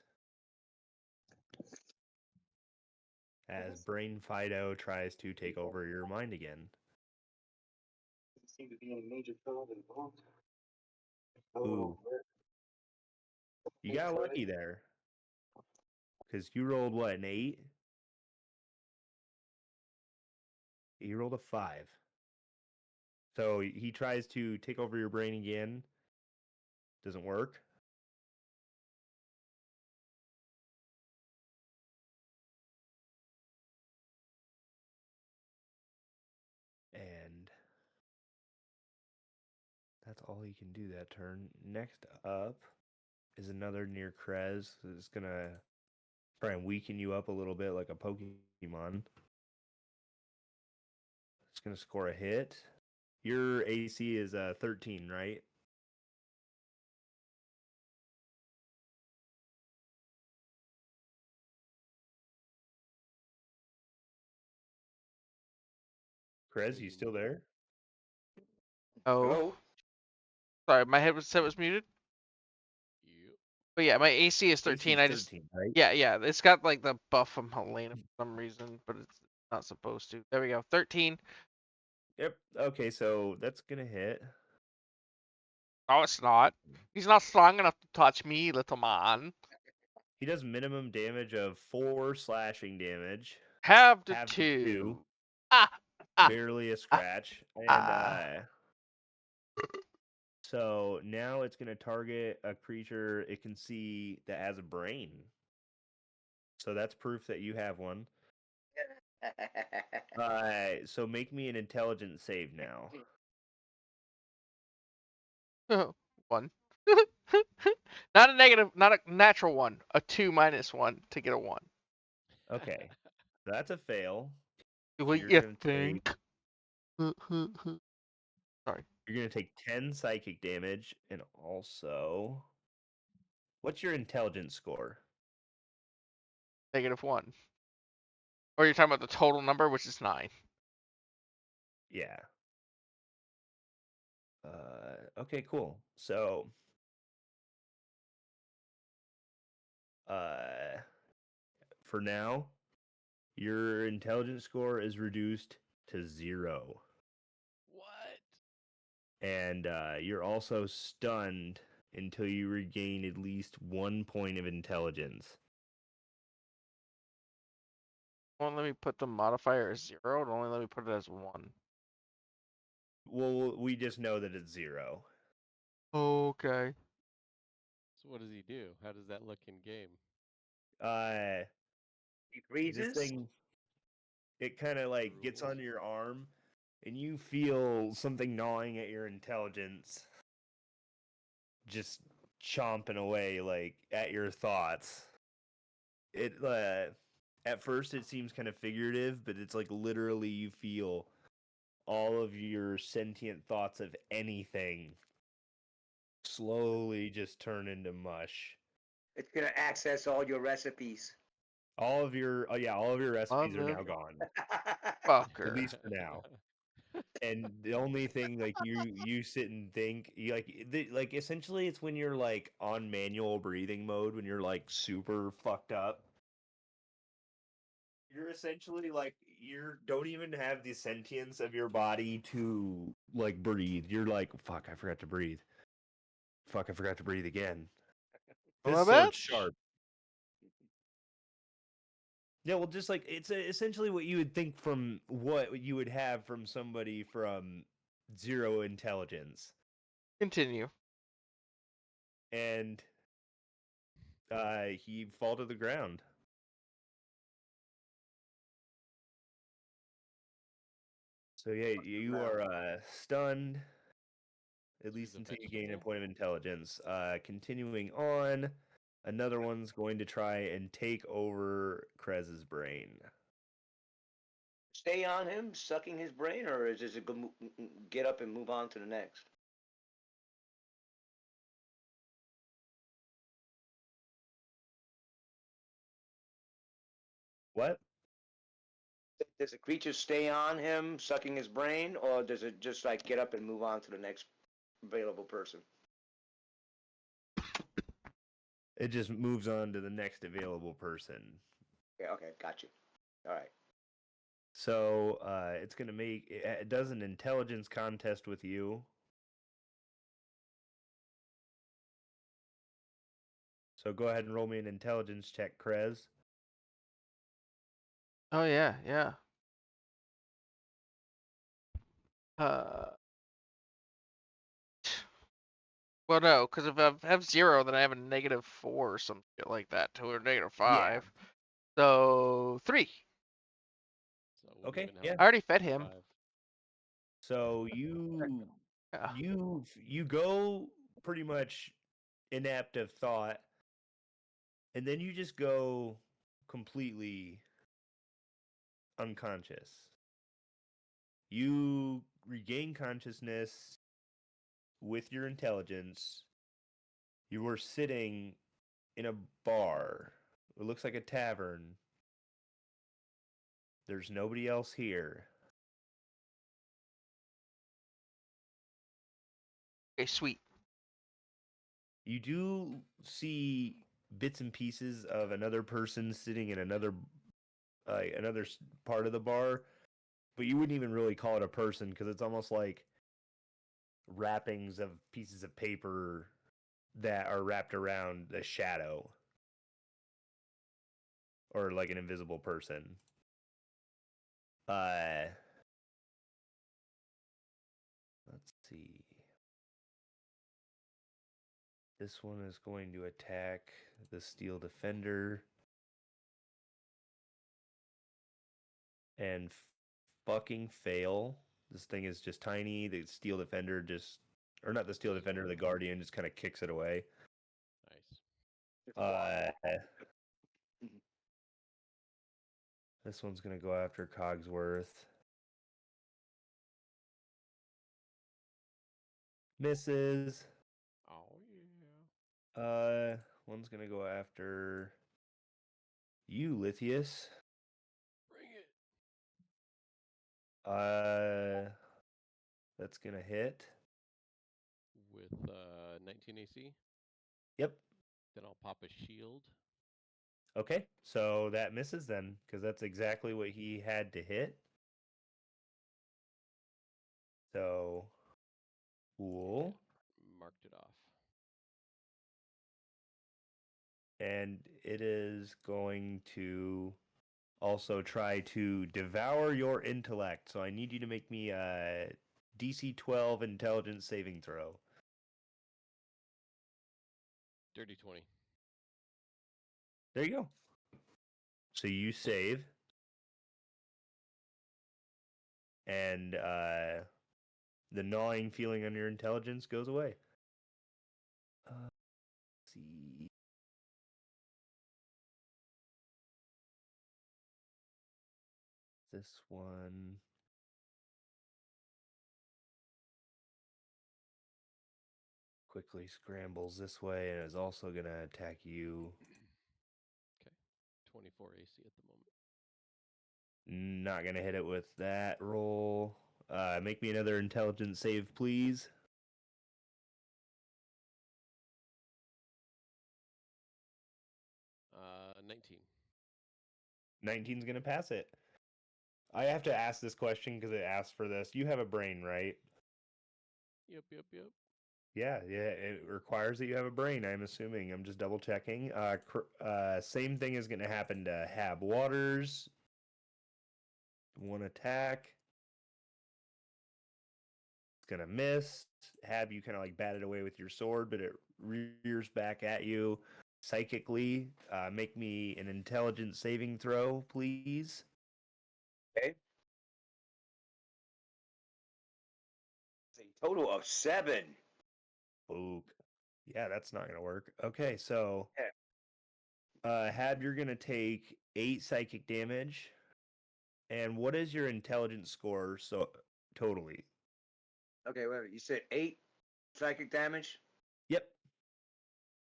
As Brain Fido tries to take over your mind again. Ooh. You got lucky there. Because you rolled what, an 8? He rolled a 5. So he tries to take over your brain again. Doesn't work. And that's all he can do that turn. Next up is another near Krez. It's gonna try and weaken you up a little bit like a Pokemon. It's gonna score a hit. Your AC is 13, right? Krez, you still there? Oh, Hello? sorry, my headset was muted. Yep. But yeah, my AC is AC 13. is I just 13, right? yeah, it's got like the buff from Helena for some reason, but it's not supposed to. There we go. 13. Yep. Okay, so that's gonna hit. No, it's not. He's not strong enough to touch me, little man. He does minimum damage of 4 slashing damage. Have the Have the 2. 2. Ah, ah, Barely a ah, scratch. And ah. so now it's gonna target a creature it can see that has a brain. So that's proof that you have one. So make me an intelligence save now. One. Not a negative, not a natural one. A 2 minus 1 to get a 1. Okay. So that's a fail. What you're you gonna think? Sorry. You're gonna take 10 psychic damage, and also, what's your intelligence score? -1. Or you're talking about the total number, which is 9. Yeah. Okay, cool. So, for now, your intelligence score is reduced to 0. What? And you're also stunned until you regain at least 1 point of intelligence. Won't let me put the modifier as 0. It'll only let me put it as 1. Well, we just know that it's 0. Okay. So what does he do? How does that look in game? He This freezes? thing, it kind of like gets onto your arm, and you feel something gnawing at your intelligence, just chomping away like at your thoughts. It at first it seems kind of figurative, but it's like literally you feel all of your sentient thoughts of anything slowly just turn into mush. It's gonna access all your recipes. All of your all of your recipes are now Mother gone, at fucker. least for now. And the only thing like you sit and think you like essentially it's when you're like on manual breathing mode when you're like super fucked up. You're essentially like you don't even have the sentience of your body to like breathe. You're like fuck, I forgot to breathe. Fuck, I forgot to breathe again. Well, This I sword's bet. sharp. Yeah, well, just like it's essentially what you would think from what you would have from somebody from 0 intelligence. Continue. And he fall to the ground. So yeah, you are stunned at So least he's a until you gain a vegetable? point of intelligence. Continuing on, another one's going to try and take over Krez's brain. Stay on him, sucking his brain, or does it get up and move on to the next? What? Does the creature stay on him, sucking his brain, or does it just like get up and move on to the next available person? It just moves on to the next available person. Yeah, okay, got you. All right. So it's gonna make it does an intelligence contest with you. So go ahead and roll me an intelligence check, Krez. Oh yeah, yeah. Uh, well, no, because if I have 0, then I have a -4 or some shit like that, to a -5. So 3. So we'll Okay, even have yeah. I already fed him. 5. So you Yeah. you go pretty much inept of thought, and then you just go completely unconscious. You regain consciousness with your intelligence. You were sitting in a bar. It looks like a tavern. There's nobody else here. Okay, sweet. You do see bits and pieces of another person sitting in another part of the bar, but you wouldn't even really call it a person because it's almost like wrappings of pieces of paper that are wrapped around a shadow or like an invisible person. Let's see. This one is going to attack the steel defender and fucking fail. This thing is just tiny. The steel defender just, or not the steel defender, the guardian just kind of kicks it away. Nice. This one's gonna go after Cogsworth. Misses. Oh yeah. One's gonna go after you, Lithius. Bring it. That's gonna hit. With 19 AC. Yep. Then I'll pop a shield. Okay, so that misses then, because that's exactly what he had to hit. So, cool. Marked it off. And it is going to also try to devour your intellect. So I need you to make me a DC 12 intelligence saving throw. Dirty 20. There you go. So you save. And the gnawing feeling on your intelligence goes away. Let's see. This one. Quickly scrambles this way and is also going to attack you. Okay. 24 AC at the moment. Not going to hit it with that roll. Make me another intelligence save, please. 19. 19's going to pass it. I have to ask this question because it asks for this. You have a brain, right? Yep. Yeah, it requires that you have a brain, I'm assuming. I'm just double checking. Same thing is going to happen to Hab Waters. One attack. It's going to miss. Hab, you kind of like bat it away with your sword, but it rears back at you psychically. Make me an intelligence saving throw, please. Okay. It's a total of 7. Spook. Yeah, that's not going to work. Okay, so Yeah. Hab, you're going to take 8 psychic damage. And what is your intelligence score so totally? Okay, wait. You said 8 psychic damage? Yep.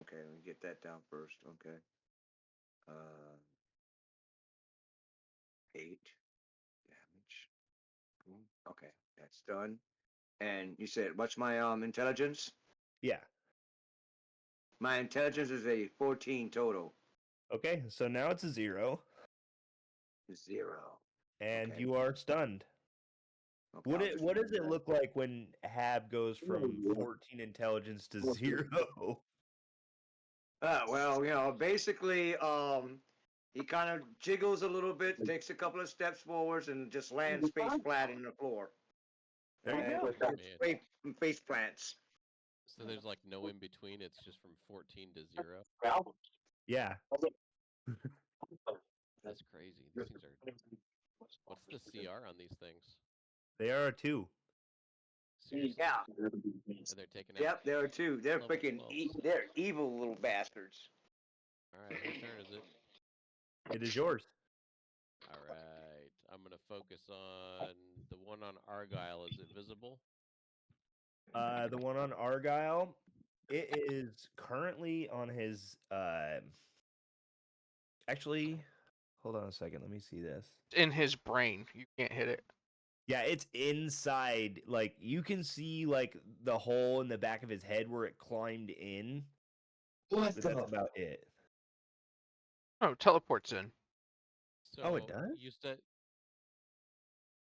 Okay, let me get that down first. Okay. 8 damage. Okay, that's done. And you said, what's my intelligence? Yeah. My intelligence is a 14 total. Okay, so now it's a 0. 0. And Okay. you are stunned. Okay, What I'll it just what does remember it that. look like when Hab goes from 14 intelligence to 0? Well, basically, he kind of jiggles a little bit, takes a couple of steps forwards, and just lands face flat on the floor. There you And go. just Man. face plants. So there's like no in between. It's just from 14 to 0. Yeah. That's crazy. These things are. What's the CR on these things? They are a 2. Seriously? Yeah. And they're taking out. Yep, there are two. They're Level freaking. 12s. They're evil little bastards. All right, whose turn is it? It is yours. All right, I'm gonna focus on the one on Argyle. Is it visible? The one on Argyle, it is currently on his. Actually, hold on a second. Let me see this. In his brain, you can't hit it. Yeah, it's inside. Like you can see like the hole in the back of his head where it climbed in. What But that's about it. Oh, teleports in. So Oh, it does? You said.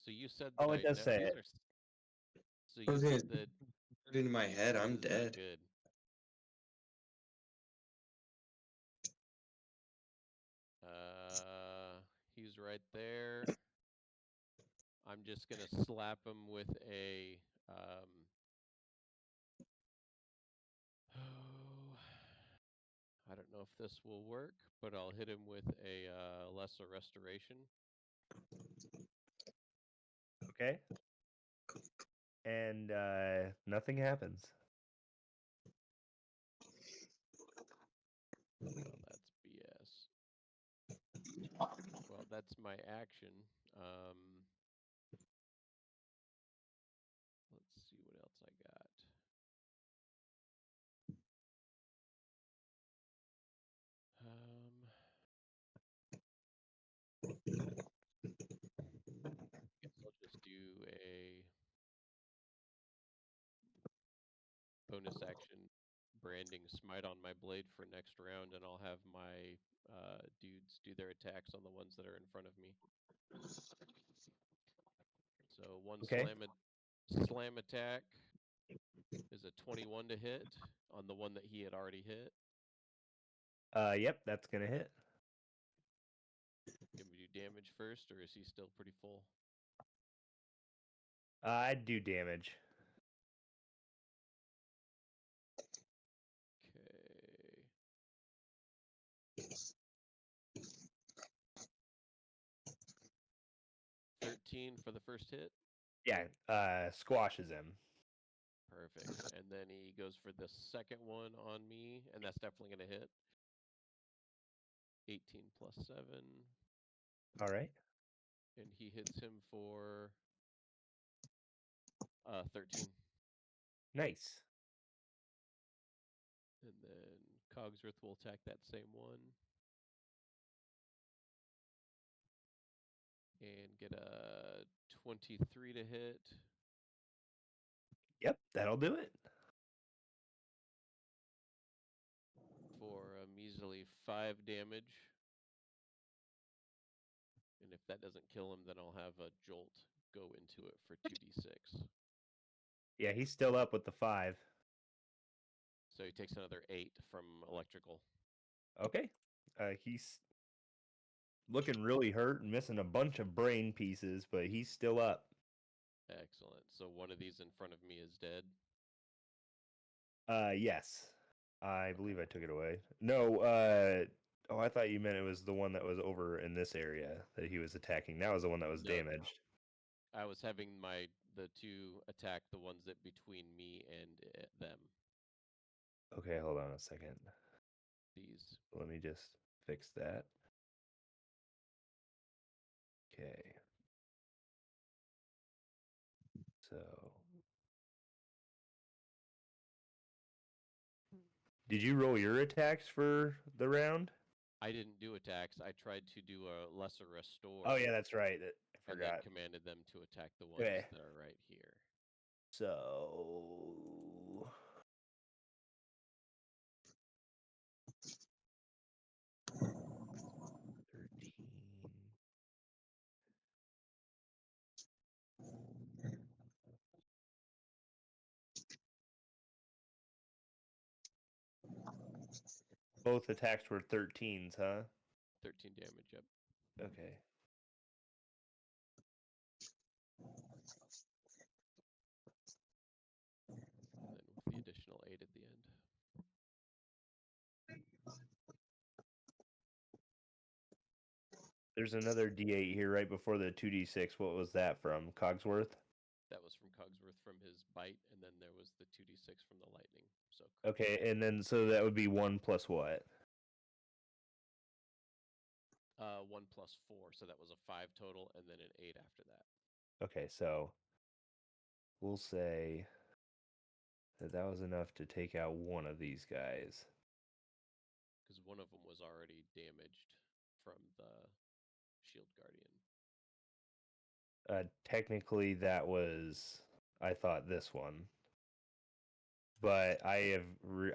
So you said. Oh, that it does say these it. are So I was you gonna said that put it in my head. this I'm is not dead. good. He's right there. I'm just gonna slap him with a. I don't know if this will work, but I'll hit him with a lesser restoration. Okay. And nothing happens. Well, that's BS. Well, that's my action. Let's see what else I got. Guess I'll just do a bonus action branding smite on my blade for next round, and I'll have my dudes do their attacks on the ones that are in front of me. So one Okay. slam attack is a 21 to hit on the one that he had already hit. Yep, that's gonna hit. Can we do damage first, or is he still pretty full? I'd do damage. Okay. $13 for the first hit. Yeah, squashes him. Perfect. And then he goes for the second one on me, and that's definitely going to hit. 18 plus 7. All right. And he hits him for 13. Nice. And then Cogsworth will attack that same one. And get a 23 to hit. Yep, that'll do it. For a measly 5 damage. And if that doesn't kill him, then I'll have a jolt go into it for 2d6. Yeah, he's still up with the 5. So he takes another 8 from electrical. Okay. He's looking really hurt and missing a bunch of brain pieces, but he's still up. Excellent. So one of these in front of me is dead. Yes. I believe I took it away. No, oh, I thought you meant it was the one that was over in this area that he was attacking. That was the one that was No. damaged. I was having the two attack the ones that between me and them. Okay, hold on a second. These. Let me just fix that. Okay. So, did you roll your attacks for the round? I didn't do attacks. I tried to do a lesser restore. Oh yeah, that's right. I and forgot. then commanded them to attack the ones Okay. that are right here. So, Both attacks were 13s, huh? 13 damage. Yep. Okay. And then with the additional 8 at the end. There's another D8 here right before the 2D6. What was that from? Cogsworth? That was from Cogsworth from his bite, and then there was the 2d6 from the lightning. So Okay, and then so that would be 1 plus what? 1 plus 4, so that was a 5 total, and then an 8 after that. Okay, so we'll say that that was enough to take out one of these guys. Because one of them was already damaged from the Shield Guardian. Technically, that was, I thought, this one, but I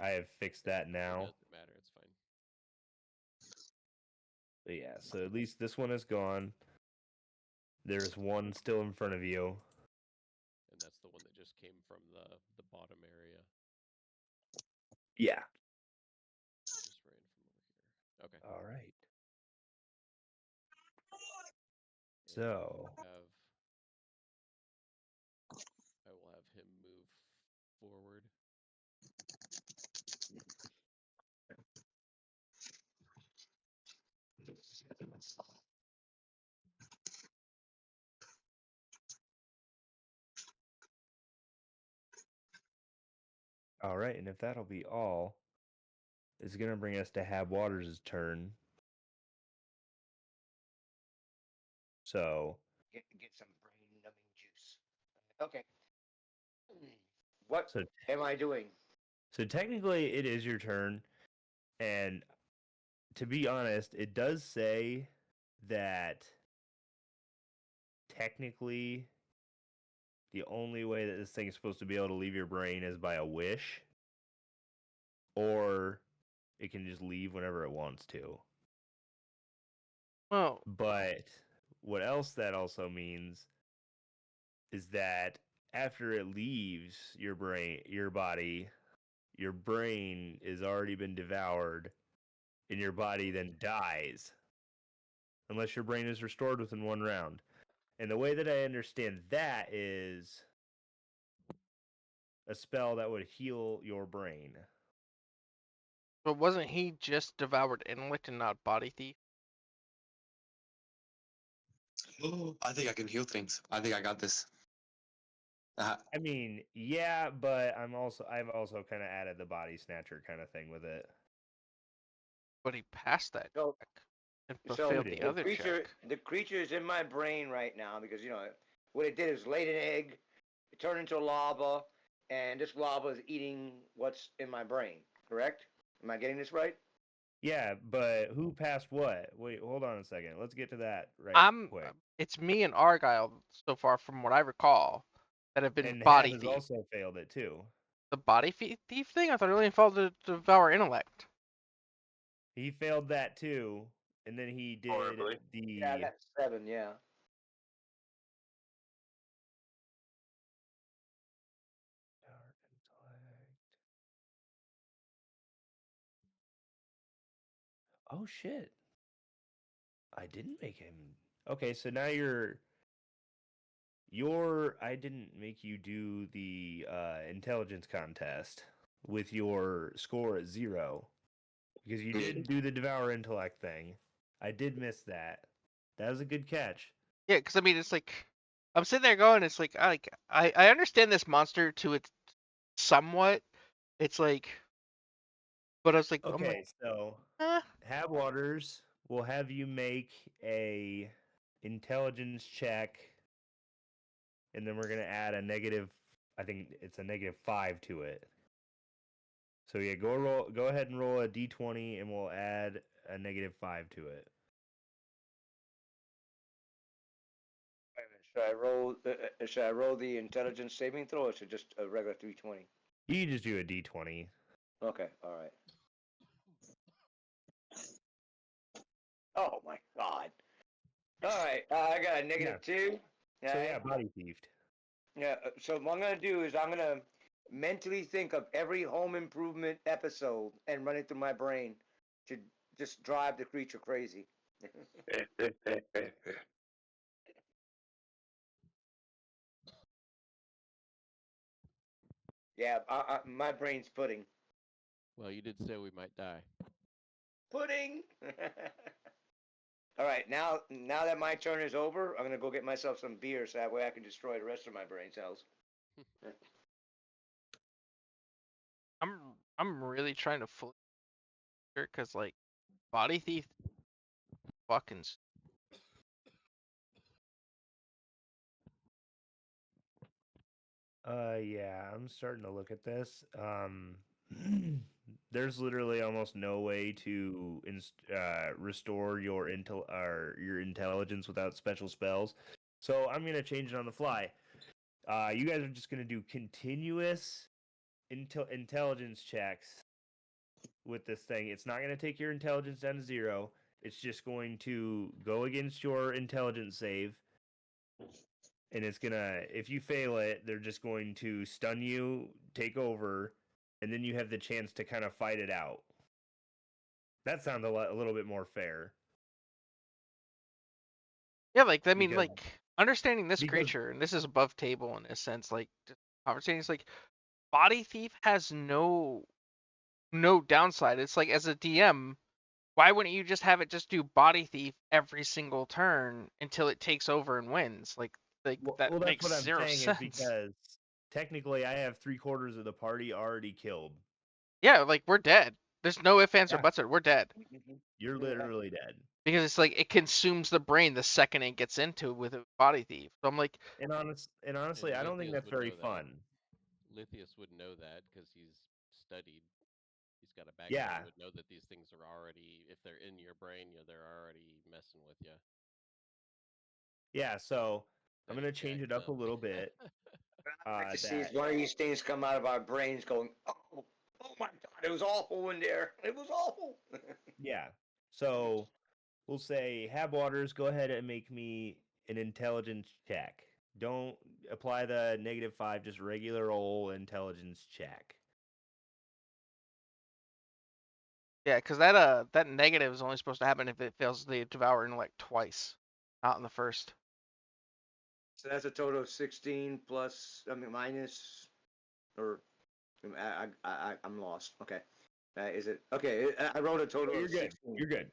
have fixed that It now. doesn't matter. It's fine. But yeah, so at least this one is gone. There's one still in front of you. And that's the one that just came from the bottom area. Yeah. Just ran from over here. Okay. All right. And So I will have him move forward. all right, and if that'll be all, it's gonna bring us to Hab Waters' turn. So Get some brain numbing juice. Okay. What so am I doing? so technically it is your turn, and to be honest, it does say that technically the only way that this thing is supposed to be able to leave your brain is by a wish, or it can just leave whenever it wants to. Well, But what else that also means is that after it leaves your body, your brain has already been devoured and your body then dies unless your brain is restored within 1 round. And the way that I understand that is a spell that would heal your brain. but wasn't he just devoured intellect and not body thief? I think I can heal things. I think I got this. I mean, yeah, but I've also kind of added the body snatcher kind of thing with it. But he passed that So- check and So failed did. the the other creature, check. the creature is in my brain right now because what it did is laid an egg, it turned into lava, and this lava is eating what's in my brain. Correct? Am I getting this right? Yeah, but who passed what? Wait, hold on a second. Let's get to that quick. It's me and Argyle so far, from what I recall, that have been And body Hab has thief. also failed it too. The body thief thing? I thought it only failed to devour intellect. He failed that too, and then he did Horribly. the Yeah, that's 7. Yeah. Dark intellect. Oh shit. I didn't make him. Okay, so now I didn't make you do the intelligence contest with your score at 0 because you did do the devour intellect thing. I did miss that. That was a good catch. Yeah, because I mean, it's like I'm sitting there going, it's like I understand this monster to its somewhat. It's like, but I was like, I'm Okay, like, so eh. Hab Waters will have you make a intelligence check, and then we're gonna add a negative. I think it's a -5 to it. So yeah, go ahead and roll a d20, and we'll add a -5 to it. Should I roll the intelligence saving throw, or should just a regular 320? You can just do a d20. Okay. All right. Oh my God. All right. I got a -2. So yeah, body thieved. Yeah. So what I'm gonna do is I'm gonna mentally think of every Home Improvement episode and run it through my brain to just drive the creature crazy. Yeah, my brain's pudding. Well, you did say we might die. Pudding. All right, now that my turn is over, I'm gonna go get myself some beer so that way I can destroy the rest of my brain cells. I'm really trying to fully because like body thief fucking Yeah, I'm starting to look at this. There's literally almost no way to restore your your intelligence without special spells. So I'm gonna change it on the fly. You guys are just gonna do continuous intelligence checks with this thing. It's not gonna take your intelligence down to 0. It's just going to go against your intelligence save, and it's gonna, if you fail it, they're just going to stun you, take over, and then you have the chance to kind of fight it out. That sounds a little bit more fair. Yeah, like I mean, Because- like understanding this because- creature, and this is above table in a sense. Like conversating is like body thief has no downside. It's like as a DM, why wouldn't you just have it just do body thief every single turn until it takes over and wins? Like that well, that's makes what I'm zero saying sense. is because technically I have 3/4 of the party already killed. Yeah, like we're dead. There's no ifs, ands, or Yeah. buts. We're dead You're Yeah. literally dead. because it's like it consumes the brain the second it gets into it with a body thief. So I'm like, And honestly, And I don't think Lithius that's would very know that. fun. Lithius would know that because he's studied. He's got a background. Yeah. He would know that these things are already, if they're in your brain, they're already messing with you. Yeah, so I'm That gonna change it up a little bit. I'd like to see that one of these things come out of our brains going, oh my god, it was awful in there. It was awful. Yeah. So we'll say, Hab Waters, go ahead and make me an intelligence check. Don't apply the -5, just regular old intelligence check. yeah, because that negative is only supposed to happen if it fails the devour intellect twice, not in the first. So that's a total of 16 plus, I mean, minus, or I'm lost. Okay. Is it okay? I wrote a total You're of good. 16. You're good.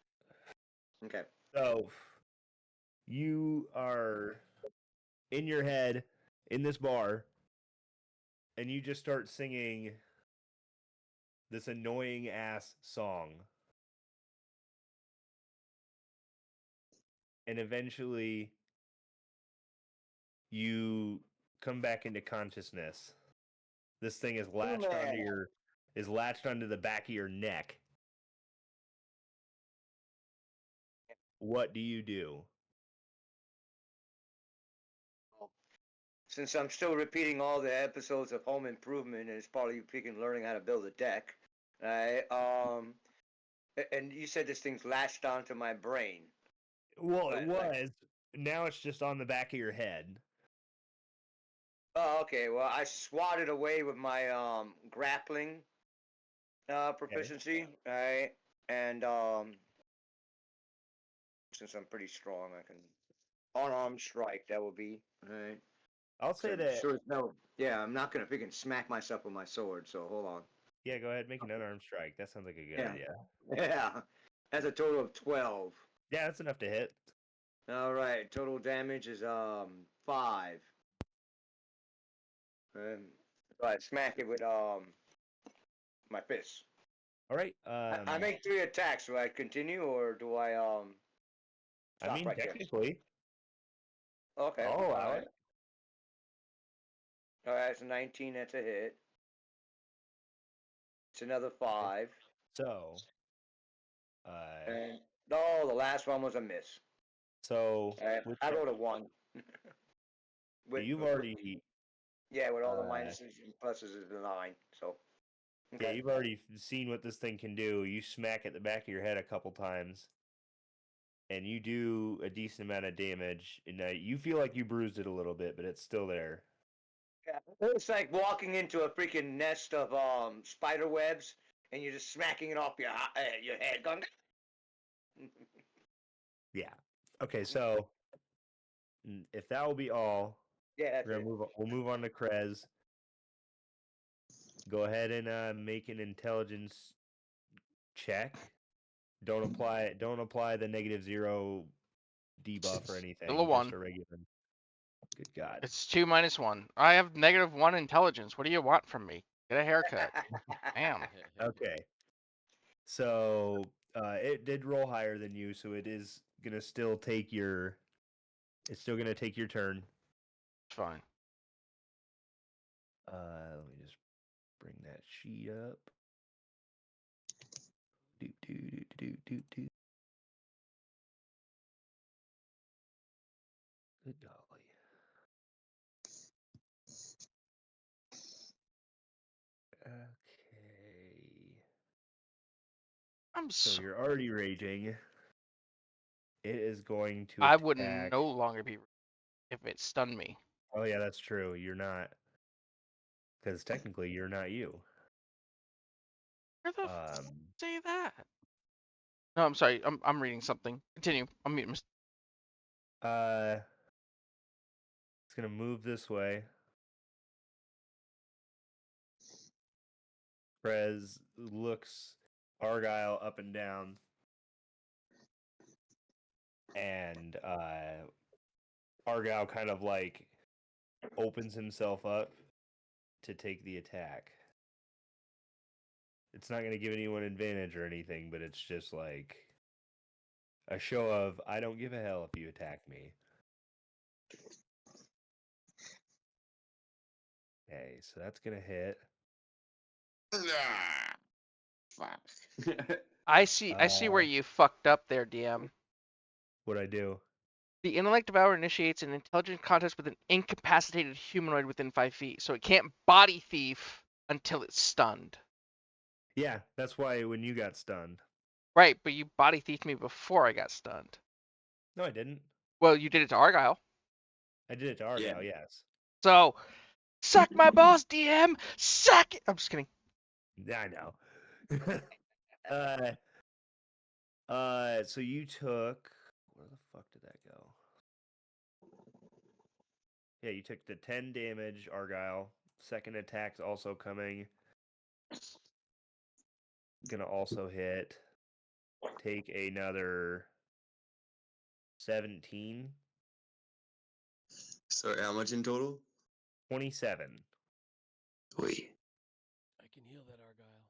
Okay. So you are in your head in this bar, and you just start singing this annoying ass song. And eventually you come back into consciousness. This thing is latched onto the back of your neck. What do you do? Since I'm still repeating all the episodes of Home Improvement, and it's probably freaking learning how to build a deck, right? And you said this thing's latched onto my brain. Well, it Right, right. was. Now it's just on the back of your head. Oh, okay. Well, I swatted away with my grappling proficiency, right? And since I'm pretty strong, I can unarmed strike. That would be right. I'll say that. Sure. No. Yeah, I'm not gonna freaking smack myself with my sword. So hold on. Yeah, go ahead, make an unarmed strike. That sounds like a good Yeah. idea. Yeah. That's a total of 12. Yeah, that's enough to hit. All right. Total damage is 5. So I smack it with my fist. All right. I make 3 attacks. Do I continue or do I I stop mean, right there? technically, Okay. I'll allow alright. it. All right, it's a 19. That's a hit. It's another 5. So, And oh, the last one was a miss. with I that- rolled a 1. you've already with all the uh, minuses and pluses is a 9. So yeah, okay. you've already seen what this thing can do. You smack at the back of your head a couple times, and you do a decent amount of damage. And you feel like you bruised it a little bit, but it's still there. Yeah, it's like walking into a freaking nest of spider webs and you're just smacking it off your head, going. Yeah. Okay, so if that will be all, Yeah, that's we're gonna it. move. We'll move on to Krez. Go ahead and make an intelligence check. Don't apply. Don't apply the -0 debuff or anything. Still a Just 1. a regular. Good God. It's 2 minus 1. I have -1 intelligence. What do you want from me? Get a haircut. Damn. Okay. So it did roll higher than you, so it is gonna still take your. It's still gonna take your turn. It's fine. Let me just bring that sheet up. Do do do do do do. Good golly. Okay. I'm So so. you're already raging. It is going to I attack. would no longer be if it stunned me. Oh yeah, that's true. You're not, because technically you're not you. Where the Um, say that? No, I'm sorry. I'm reading something. Continue. I'm muting. it's gonna move this way. Prez looks Argyle up and down, and Argyle kind of like opens himself up to take the attack. It's not going to give anyone advantage or anything, but it's just like a show of I don't give a hell if you attack me. Okay, so that's going to hit. Fuck. I see where you fucked up there, DM. What'd I do? The intellect devourer initiates an intelligence contest with an incapacitated humanoid within 5 feet, so it can't body thief until it's stunned. Yeah, that's why when you got stunned. Right, but you body thiefed me before I got stunned. No, I didn't. Well, you did it to Argyle. I did it to Argyle, yes. So, suck my balls, DM. Suck it. I'm just kidding. Yeah, I know. So you took where the fuck did that go? Yeah, you took the 10 damage, Argyle. Second attack's also coming. Gonna also hit. Take another 17. Sorry, how much in total? 27. Wait. I can heal that Argyle.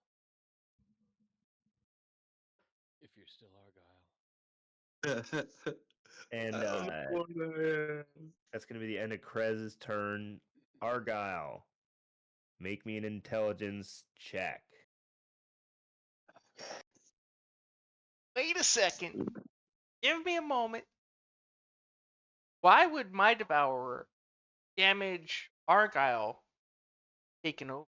If you're still Argyle. And that's gonna be the end of Krez's turn. Argyle, make me an intelligence check. Wait a second. Give me a moment. Why would my devourer damage Argyle taking over?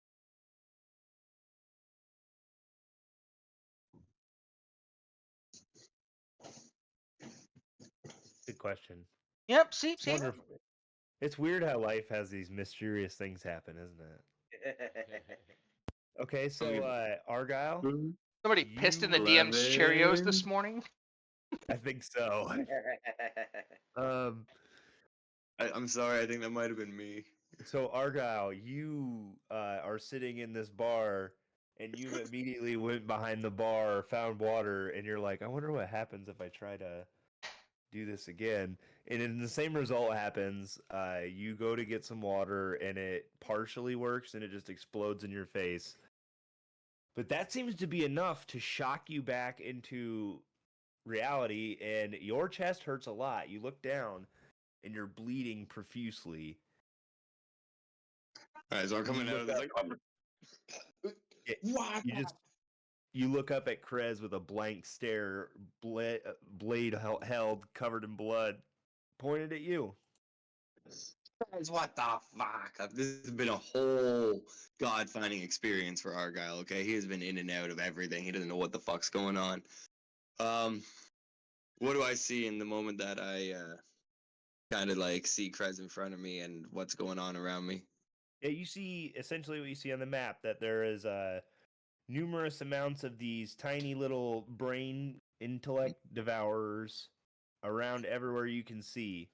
Good question. Yep, see? It's wonderful. It's weird how life has these mysterious things happen, isn't it? Okay, so Argyle, Somebody pissed in the DM's Cheerios this morning? I think so. I'm sorry, I think that might have been me. So Argyle, you are sitting in this bar, and you immediately went behind the bar, found water, and you're like, I wonder what happens if I try to do this again. And then the same result happens. You go to get some water, and it partially works, and it just explodes in your face. But that seems to be enough to shock you back into reality, and your chest hurts a lot. You look down, and you're bleeding profusely. Alright, so I'm coming out of this like, what? You look up at Krez with a blank stare, blade held, covered in blood, pointed at you. Guys, what the fuck? This has been a whole God-finding experience for Argyle, okay? He has been in and out of everything. He doesn't know what the fuck's going on. What do I see in the moment that I kind of like see Krez in front of me and what's going on around me? Yeah, you see essentially what you see on the map, that there is numerous amounts of these tiny little brain intellect devourers around everywhere you can see.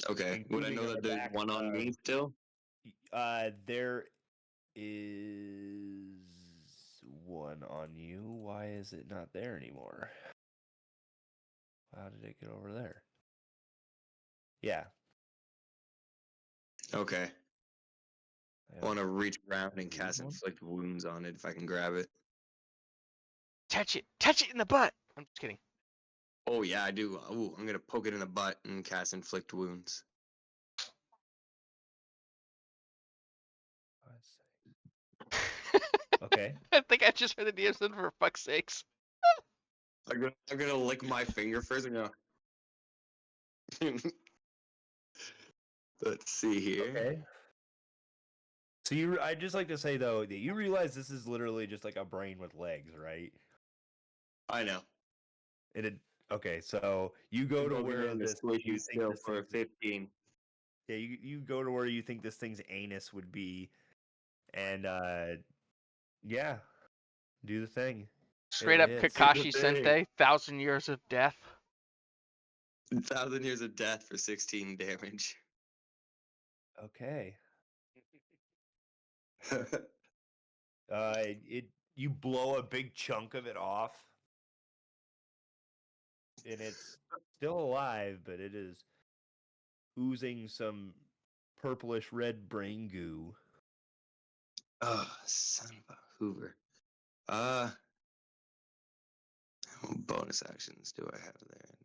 Okay. Would I including know on the that there's back, one on me still? There is one on you. Why is it not there anymore? How did it get over there? Yeah. Okay. I I want to don't- reach around and Use cast one? inflict wounds on it if I can grab it. Touch it in the butt. I'm just kidding. Oh yeah, I do. Ooh, I'm gonna poke it in the butt and cast inflict wounds. Okay. I think I just heard the DM said for fuck's sakes. I'm gonna lick my finger first and go. Let's see here. Okay. So I'd just like to say though that you realize this is literally just like a brain with legs, right? I know. Okay, so you go to Poke it where in the this squishy you think still this for thing's, 15. yeah, you go to where you think this thing's anus would be, and yeah, do the thing. Straight up hits. Kakashi thing. Sensei, 1,000 years of death. 1,000 years of death for 16 damage. Okay. You blow a big chunk of it off, and it's still alive, but it is oozing some purplish red brain goo. Oh, son of a Hoover. What bonus actions do I have there?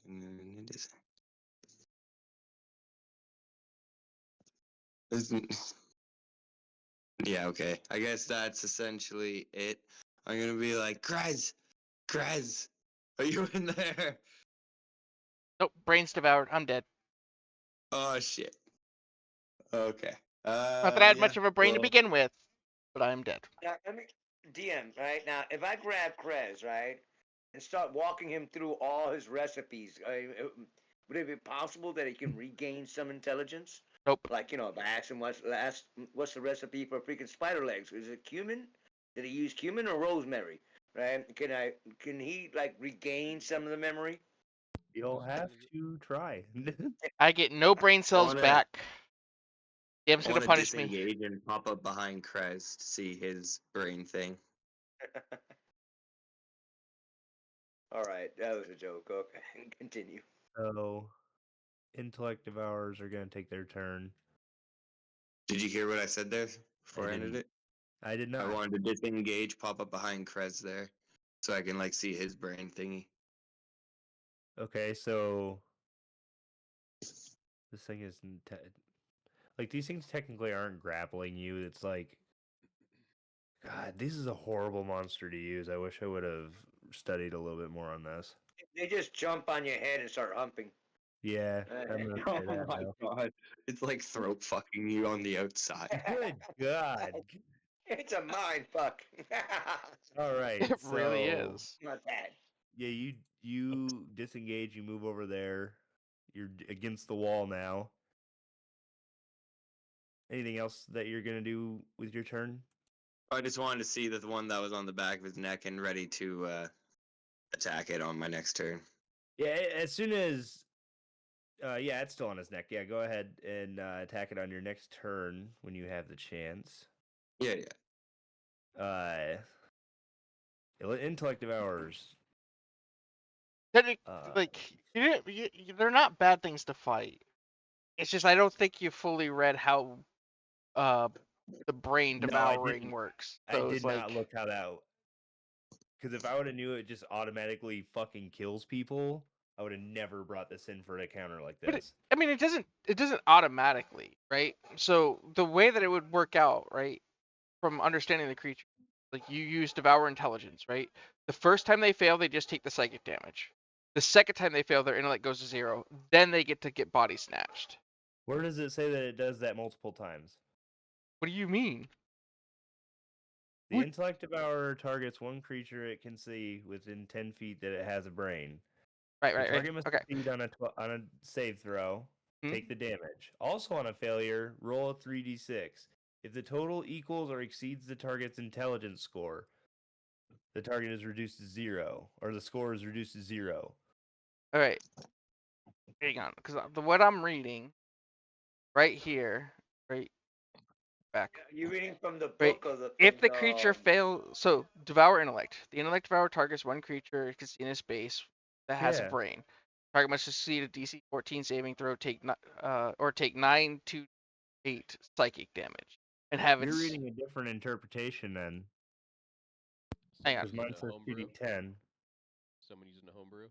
Yeah, okay. I guess that's essentially it. I'm gonna be like, Krez! Krez! Are you in there? Nope, brain's devoured. I'm dead. Oh, shit. Okay. Not that I had Yeah, much of a brain to well, begin with, but I'm dead. Now, let me DM, right? Now, if I grab Krez, right, and start walking him through all his recipes, would it be possible that he can regain some intelligence? Nope. Like, if I ask him what's the recipe for freaking spider legs? Is it cumin? Did he use cumin or rosemary? Right? Can he like regain some of the memory? You'll have to try. I get no brain cells wanna- back. DM's I gonna want to punish me. disengage and pop up behind Krez to see his brain thing. All right, that was a joke. Okay, continue. So, intellect devourers are going to take their turn. Did you hear what I said there before I ended didn't. it? I did I not. wanted to disengage, pop up behind Krez there, so I can like see his brain thingy. Okay, so this thing is like these things technically aren't grappling you. It's like, God, this is a horrible monster to use. I wish I would have studied a little bit more on this. They just jump on your head and start humping. Yeah, I'm gonna Oh say that my now. god. It's like throat fucking you on the outside. Good God! It's a mind fuck. All right, It really so is. Not bad. yeah, you disengage. You move over there. You're against the wall now. Anything else that you're gonna do with your turn? I just wanted to see the one that was on the back of his neck and ready to attack it on my next turn. Yeah, as soon as yeah, it's still on his neck. Yeah, go ahead and attack it on your next turn when you have the chance. Yeah, Intellect devours. Like, they're not bad things to fight. It's just I don't think you fully read how the brain No, I devouring didn't. works. I So did it's not like, look how that. Because if I would have knew it just automatically fucking kills people, I would have never brought this in for a counter like but this. I mean, it doesn't automatically, right? So the way that it would work out, right, from understanding the creature, like you use devour intelligence, right? The first time they fail, they just take the psychic damage. The second time they fail, their intellect goes to 0. Then they get to get body snatched. Where does it say that it does that multiple times? What do you mean? The What? intellect devourer targets one creature it can see within 10 feet that it has a brain. Right, The right, right. target must Okay. succeed on a save throw. Hmm? Take the damage. Also on a failure, roll a 3d6. If the total equals or exceeds the target's intelligence score, the target is reduced to 0, or the score is reduced to 0. All right, hang on, because what I'm reading right here, right back, You reading from the right. book or the? If from the creature fails, so devour intellect. The intellect devour targets one creature it can see in a space that has a Yeah. brain. Target must succeed a DC 14 saving throw, take 9 to 8 psychic damage, and have You're its. reading a different interpretation then, Hang on. because Someone mine using a says homebrew. 2d10. Someone using a homebrew.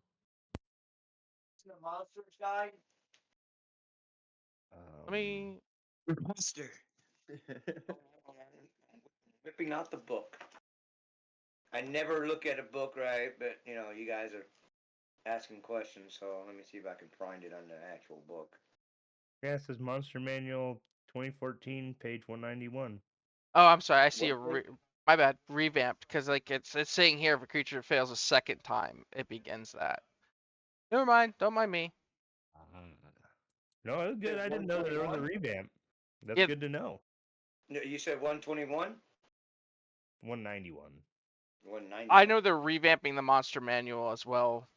The monsters guide. Let me. Monster. Ripping out the book. I never look at a book, right? But you guys are asking questions, so let me see if I can find it on the actual book. Yeah, it says Monster Manual 2014, page 191. Oh, I'm sorry. I see a. What? My bad. Revamped, because like it's saying here if a creature fails a second time, it begins that. Never mind. Don't mind me. No, it was good. I didn't know that there was a 121? revamp. That's Yeah. good to know. No, you said 121? 191. 190. I know they're revamping the monster manual as well.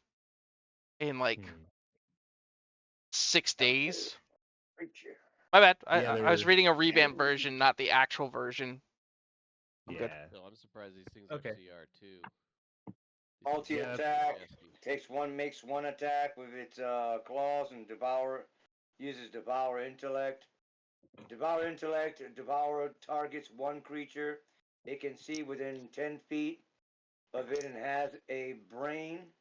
In like Hmm. 6 days. Creature. My bad. Yeah, I was they're- reading a revamped version, not the actual version. I'm good. Yeah. No, I'm surprised these things Okay. are CR too. Multi Yeah, attack. Makes one attack with its claws and uses devour intellect. Devour intellect. Devour targets one creature it can see within 10 feet of it and has a brain.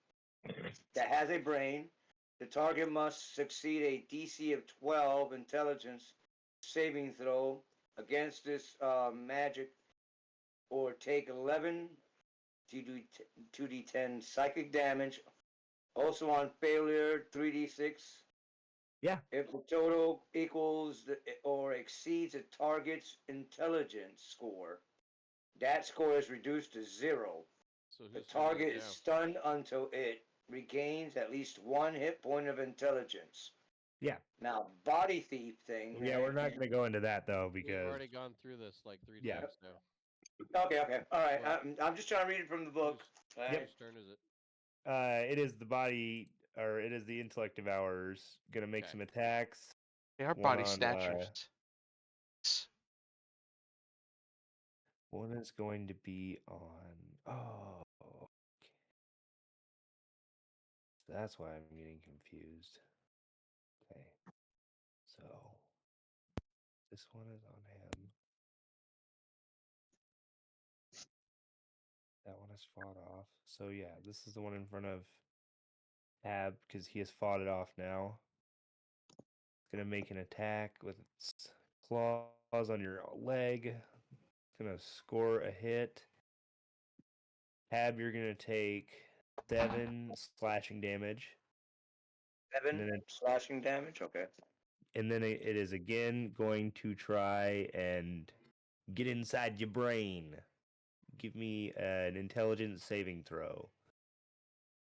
The target must succeed a DC of 12 intelligence saving throw against this magic, or take 11 2d10 psychic damage. Also on failure, 3d6. Yeah. If the total equals or exceeds a target's intelligence score, that score is reduced to 0. So The whose turn is target it is now? stunned until it regains at least 1 hit point of intelligence. Yeah. Now, body thief thing. Yeah, we're not going to go into that though We've because already gone through this like 3 Yeah. times now. Okay, all right. Well, I'm just trying to read it from the book. Whose, All Yep. right. whose turn is it? it is the body, or it is the intellect devourers going to make Okay. some attacks. They are One body on, snatchers. One is going to be on. Oh, okay. That's why I'm getting confused. Okay, so this one is on him. That one is fought off. So yeah, this is the one in front of Ab because he has fought it off now. It's gonna make an attack with its claws on your leg. It's gonna score a hit. Ab, you're gonna take 7 slashing damage. 7 And then slashing damage. Okay. And then it is again going to try and get inside your brain. Give me an intelligence saving throw.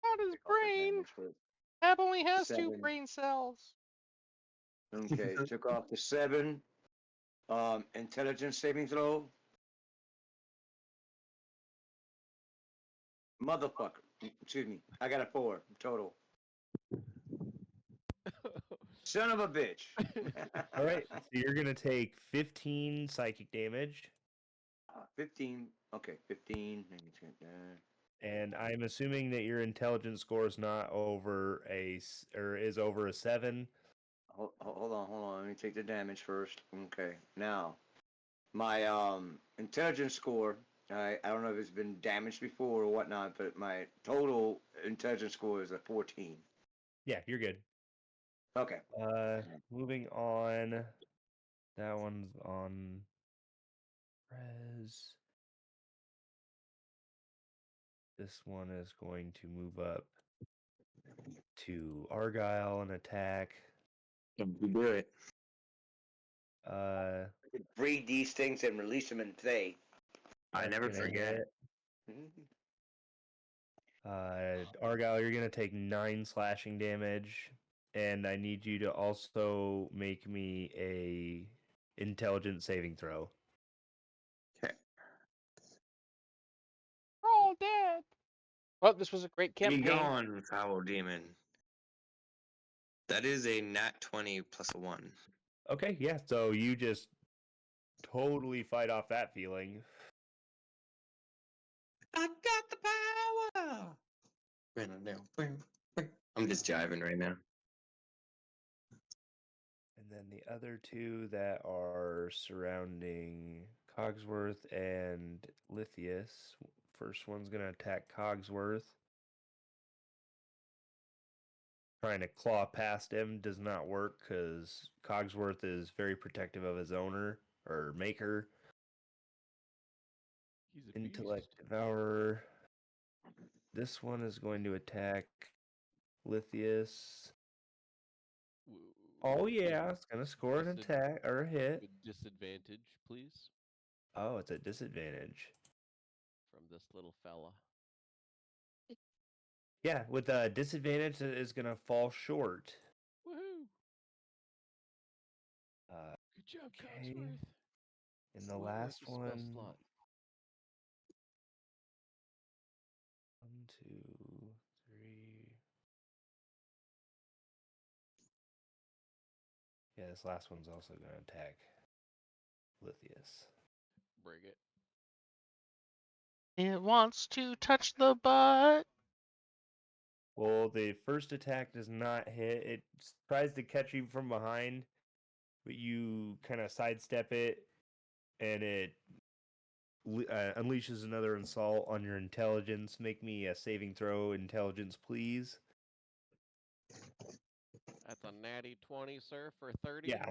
Not his brain. Damage for Ab only has 2 7. brain cells. Okay, took off the 7. Intelligence saving throw. Motherfucker. Excuse me. I got a 4 total. Son of a bitch. All right, so you're going to take 15 psychic damage. 15. Okay, 15. Let me check that. And I'm assuming that your intelligence score is not over or is over a 7. Hold on. Let me take the damage first. Okay, now my intelligence score. I don't know if it's been damaged before or whatnot, but my total intelligence score is a 14. Yeah, you're good. Okay. Moving on. That one's on Res. This one is going to move up to Argyle and attack. Can you do it? Breed these things and release them in they. I never gonna forget. hit. Argyle, you're gonna take 9 slashing damage, and I need you to also make me a intelligence saving throw. all dead. Well, this was a great Be campaign. gone, foul demon. That is a nat 20 plus a 1. Okay, yeah. So you just totally fight off that feeling. I got the power. I'm just jiving right now. And then the other two that are surrounding Cogsworth and Lithius. First one's going to attack Cogsworth. Trying to claw past him does not work because Cogsworth is very protective of his owner or maker. He's a Intellect beast. Devourer. This one is going to attack Lithius. Oh yeah, it's gonna score an attack or a hit. With disadvantage, please, Oh, it's at disadvantage. from this little fella. Yeah, with a disadvantage, it is gonna fall short. Woohoo! Uh, Good job, okay. Cogsworth. And the Where's last the spell one. slot? 1, 2, 3. Yeah, this last one's also gonna attack Lithius. Bring it. It wants to touch the butt. Well, the first attack does not hit. It tries to catch you from behind, but you kind of sidestep it, and it unleashes another assault on your intelligence. Make me a saving throw, intelligence, please. That's a natty 20, sir, for 30. Yeah,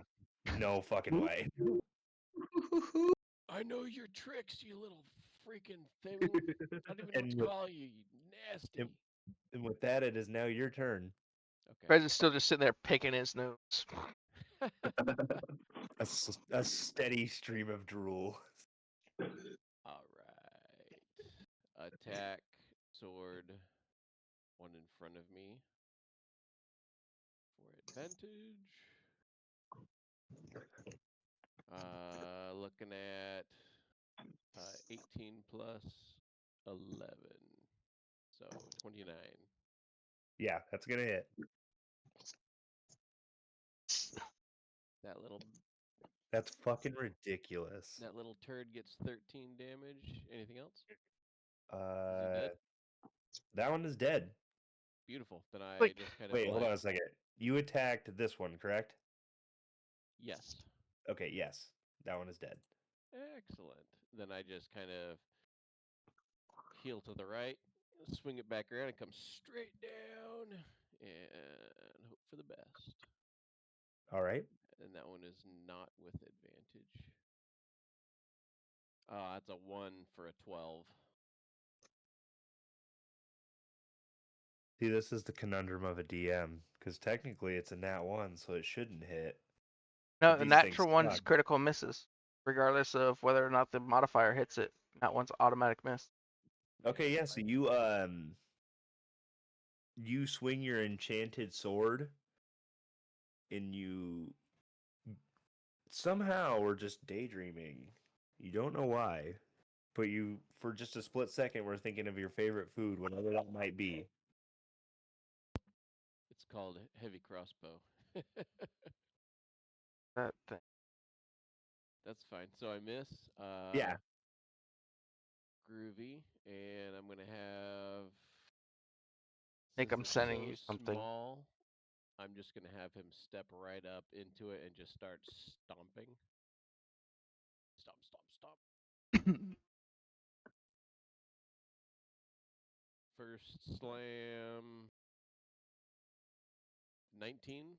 no fucking way. I know your tricks, you little freaking thing. I don't even know what And to with, call you, you nasty. and with that, it is now your turn. Okay. Fred is still just sitting there picking his nose. A steady stream of drool. All right. Attack, sword, one in front of me for advantage. Looking at 18 plus 11, so 29. Yeah, that's gonna hit. That little That's fucking ridiculous. that little turd gets 13 damage. Anything else? Is he Uh, dead? that one is dead. Beautiful. Then I Like- just kind of Wait, hold like, on a second. You attacked this one, correct? yes. Okay, yes. That one is dead. Excellent. Then I just kind of heel to the right, swing it back around, and come straight down, and hope for the best. All right. And that one is not with advantage. That's a 1 for a 12. See, this is the conundrum of a DM, because technically it's a nat 1, so it shouldn't hit. No, But the these natural things one's suck. critical misses, regardless of whether or not the modifier hits it. That one's automatic miss. Okay, yeah, so you swing your enchanted sword, and you somehow were just daydreaming. You don't know why, but you, for just a split second, were thinking of your favorite food, whatever that might be. It's called heavy crossbow. That thing. That's fine. So I miss. Yeah. Groovy, and I'm gonna have. Think since I'm it's sending so you something. Small, I'm just gonna have him step right up into it and just start stomping. Stomp, stomp, stomp. First slam. 19.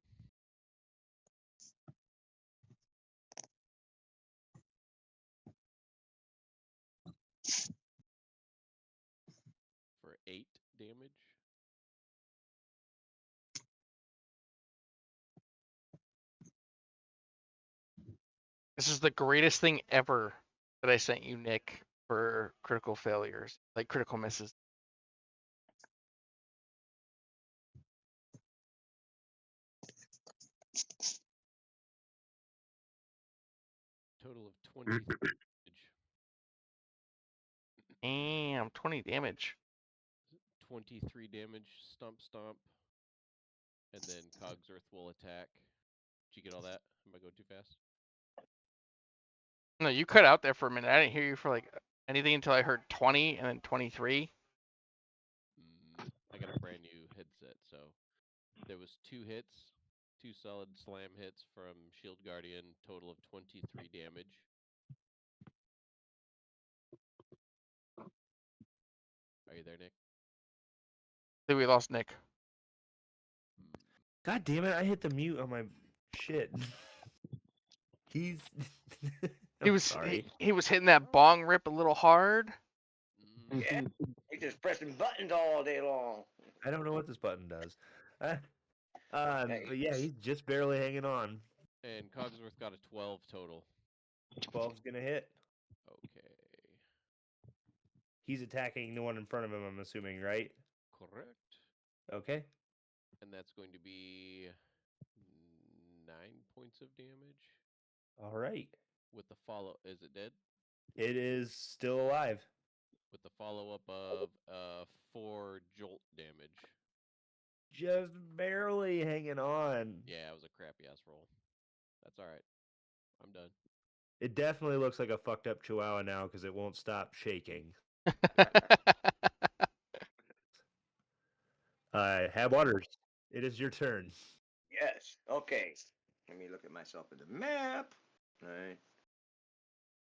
For 8 damage. This is the greatest thing ever that I sent you, Nick, for critical failures, like critical misses. Total of 20 damage. Damn, 20 damage. 23 damage, stomp, stomp. And then Cogsworth will attack. Did you get all that? Am I going too fast? No, you cut out there for a minute. I didn't hear you for like anything until I heard 20 and then 23. I got a brand new headset, so there was 2 hits, 2 solid slam hits from Shield Guardian, total of 23 damage. Are you there, Nick? I think we lost Nick. God damn it! I hit the mute on my shit. He's. He I'm was sorry. he was hitting that bong rip a little hard. Yeah. He just pressing buttons all day long. I don't know what this button does. Hey. But yeah, he's just barely hanging on. And Cogsworth got a 12 total. 12's gonna hit. Okay. He's attacking the one in front of him. I'm assuming, right? Correct. Okay. And that's going to be 9 points of damage. All right. With the follow, is it dead? It is still alive. With the follow up of 4 jolt damage. Just barely hanging on. Yeah, it was a crappy ass roll. That's all right. I'm done. It definitely looks like a fucked up chihuahua now because it won't stop shaking. Hab Waters, it is your turn. Yes. Okay. Let me look at myself in the map. All right.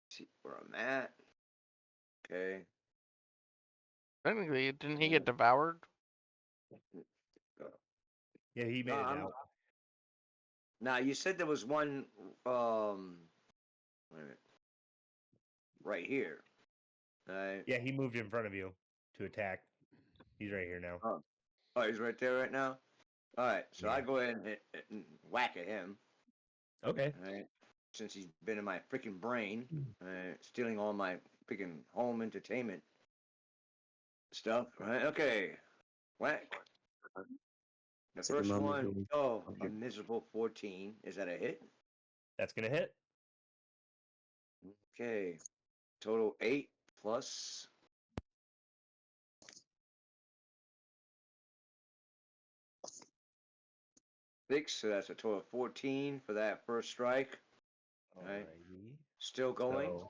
See where I'm at. Okay. Technically, didn't he get devoured? Yeah, he made it I'm- out. Now you said there was one. Wait a minute. Right here. Right. Yeah, he moved in front of you to attack. He's right here now. Oh, he's right there right now. All right. So I Yeah. go ahead and, and whack at him. Okay. All right. Since he's been in my freaking brain, stealing all my freaking home entertainment stuff. Right. Okay. Whack. The Second first round one, moving. oh, a miserable 14. Is that a hit? That's gonna hit. Okay. Total 8 plus. Six, so that's a total of 14 for that first strike. Right. Alrighty. Still going. So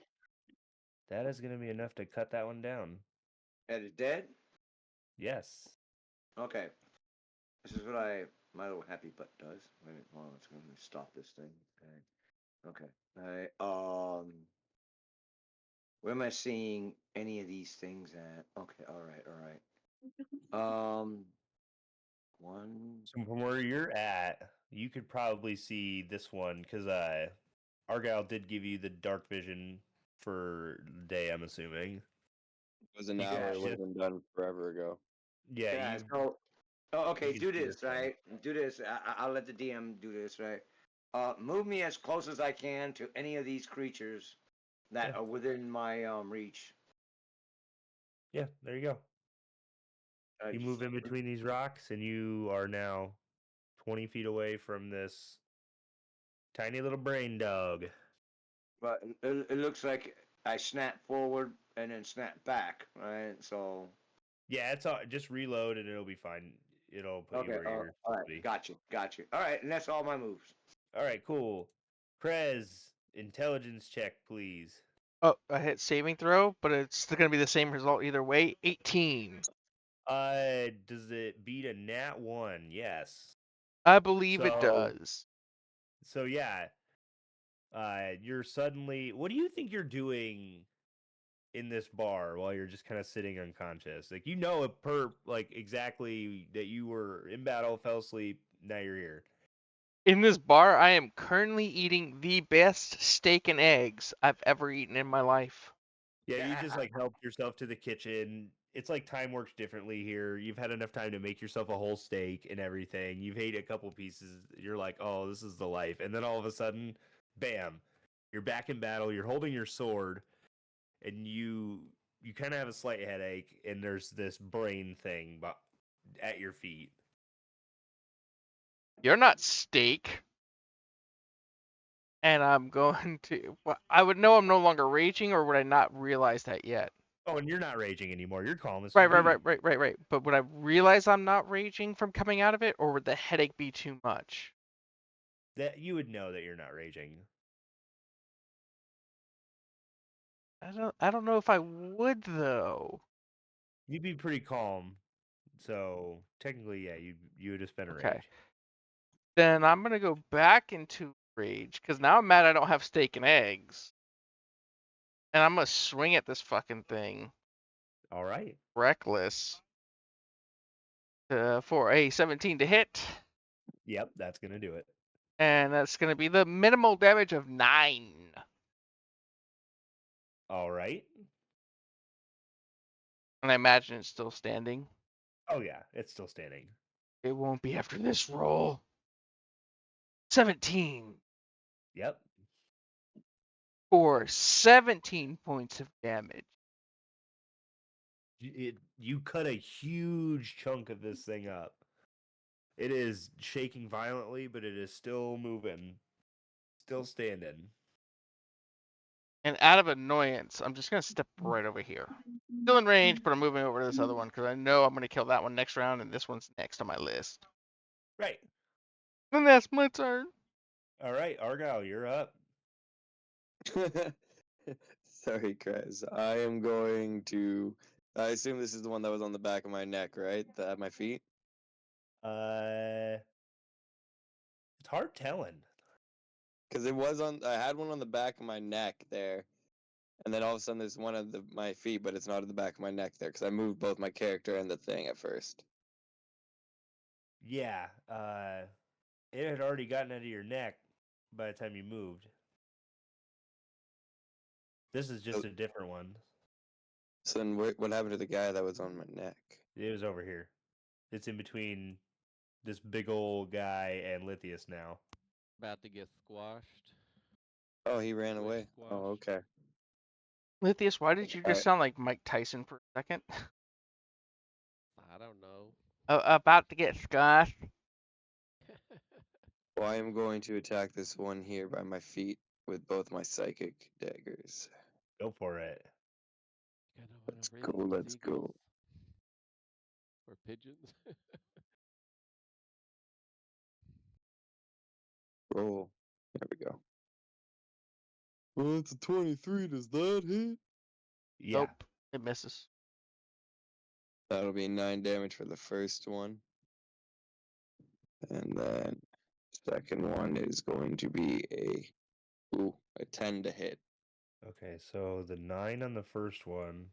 that is gonna be enough to cut that one down. That is dead. Yes. Okay. This is what my little happy butt does. Wait a minute, hold on, let's go and stop this thing. Okay. Okay. Alright. Where am I seeing any of these things at? Okay, alright. One. So from where you're at, you could probably see this one because Argyle did give you the dark vision for the day. I'm assuming. It was an You hour. guys It would have just- been done forever ago. Yeah. Yeah, You, so, okay, can do see this, this one. right? Do this. I'll let the DM do this, right? Move me as close as I can to any of these creatures that Yeah. are within my reach. Yeah. There you go. You move in between these rocks, and you are now 20 feet away from this tiny little brain dog. But it looks like I snap forward and then snap back, right? So Yeah, it's all. Just reload, and it'll be fine. It'll put you okay, where you're all supposed to be. right, got you. All right, and that's all my moves. All right, cool. Prez, intelligence check, please. Oh, I hit saving throw, but it's still gonna be the same result either way. 18. Does it beat a nat 1? Yes. I believe it So- does. So yeah, you're suddenly. What do you think you're doing in this bar while you're just kind of sitting unconscious? Like exactly that you were in battle, fell asleep. Now you're here. In this bar, I am currently eating the best steak and eggs I've ever eaten in my life. Yeah, you just like helped yourself to the kitchen. It's like time works differently here. You've had enough time to make yourself a whole steak and everything. You've ate a couple pieces. You're like, oh, this is the life. And then all of a sudden, bam, you're back in battle. You're holding your sword, and you kind of have a slight headache. And there's this brain thing at your feet. You're not steak. And I'm going to. I would know I'm no longer raging, or would I not realize that yet? Oh, and you're not raging anymore. You're calm as Right, can right, be. right, right, right, right. But would I realize I'm not raging from coming out of it, or would the headache be too much? That you would know that you're not raging. I don't know if I would though. You'd be pretty calm. So technically, yeah, you would have spent a Okay. rage. Then I'm gonna go back into rage because now I'm mad I don't have steak and eggs, and I'm gonna swing at this fucking thing, All right. reckless, for a 17 to hit, Yep, that's gonna do it. and that's gonna be the minimal damage of 9. All right. And I imagine it's still standing. Oh yeah, it's still standing. It won't be after this roll. 17 Yep. for 17 points of damage. You cut a huge chunk of this thing up. It is shaking violently, but it is still moving, still standing. And out of annoyance, I'm just gonna step right over here. Still in range, but I'm moving over to this other one because I know I'm gonna kill that one next round, and this one's next on my list. Right. And that's my turn. All right, Argyle, you're up. Sorry, Chris. I am going to. I assume this is the one that was on the back of my neck, right? At my feet. It's hard telling. Because it was on. I had one on the back of my neck there, and then all of a sudden there's one at my feet, but it's not at the back of my neck there because I moved both my character and the thing at first. Yeah. It had already gotten out of your neck by the time you moved. This is just So- a different one. So then, what happened to the guy that was on my neck? It was over here. It's in between this big old guy and Lithius now. About to get squashed. Oh, he ran Quick away. squash. Oh, okay. Lithius, why did you just Alright. sound like Mike Tyson for a second? I don't know. About to get squashed. Well, I am going to attack this one here by my feet with both my psychic daggers. Go for it. Gotta know how Let's to raise go. them Let's go. seagulls. Or pigeons. Roll. There we go. Well, it's a 23. Does that hit? Yeah. Nope, it misses. That'll be 9 damage for the first one. And then second one is going to be a 10 to hit. Okay, so the 9 on the first one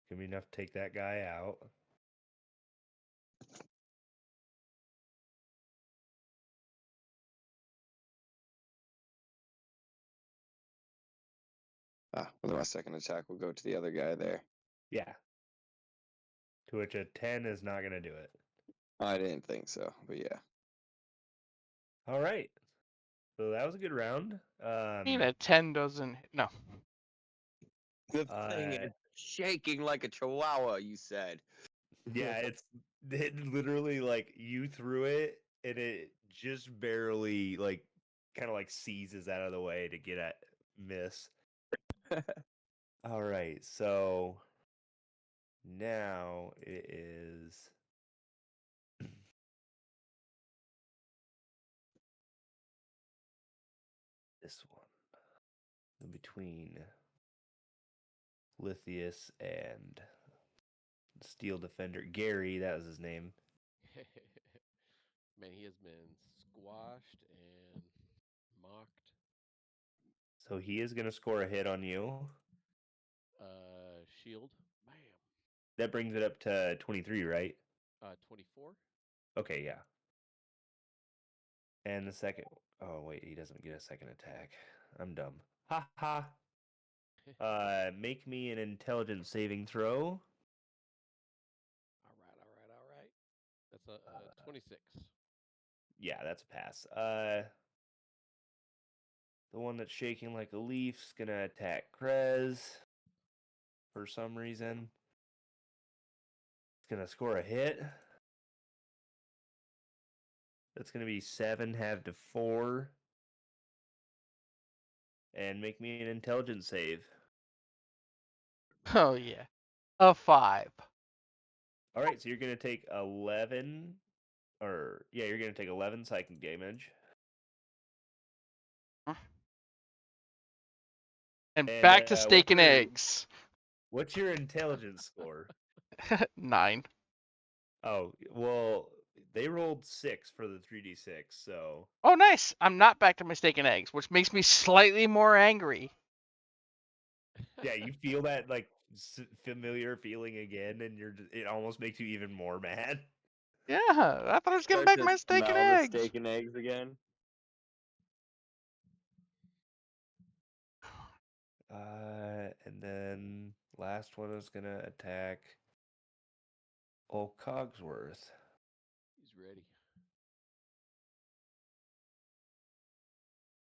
can be enough to take that guy out. Well, then my second attack will go to the other guy there. Yeah. To which a 10 is not going to do it. I didn't think so, but yeah. All right. So that was a good round. I mean, a 10 doesn't. No. The thing is shaking like a chihuahua, you said. Yeah, it literally like you threw it and it just barely like kind of like seizes out of the way to get at miss. All right, so now it is this one in between Lithius and Steel Defender. Gary, that was his name. Man, he has been squashed and mocked. So he is going to score a hit on you. Shield. Bam. That brings it up to 23, right? 24. Okay, yeah. And the second. Oh, wait, he doesn't get a second attack. I'm dumb. Ha ha. Make me an intelligence saving throw. All right. That's a 26. Yeah, that's a pass. The one that's shaking like a leaf's gonna attack Krez for some reason. It's gonna score a hit. That's gonna be 7 halved to 4. And make me an intelligence save. Oh yeah. A 5. All right, so you're gonna take 11, or yeah, you're gonna take 11 psychic damage. And And back to steak and eggs. what's your intelligence score? 9. Oh, well, they rolled 6 for the 3d6, so Oh, nice. I'm not back to my steak and eggs, which makes me slightly more angry. yeah, you feel that like familiar feeling again, and it almost makes you even more mad. Yeah, I thought I was getting Start back to my steak and smell the eggs. steak and eggs again. And then last one is gonna attack old Cogsworth. He's ready.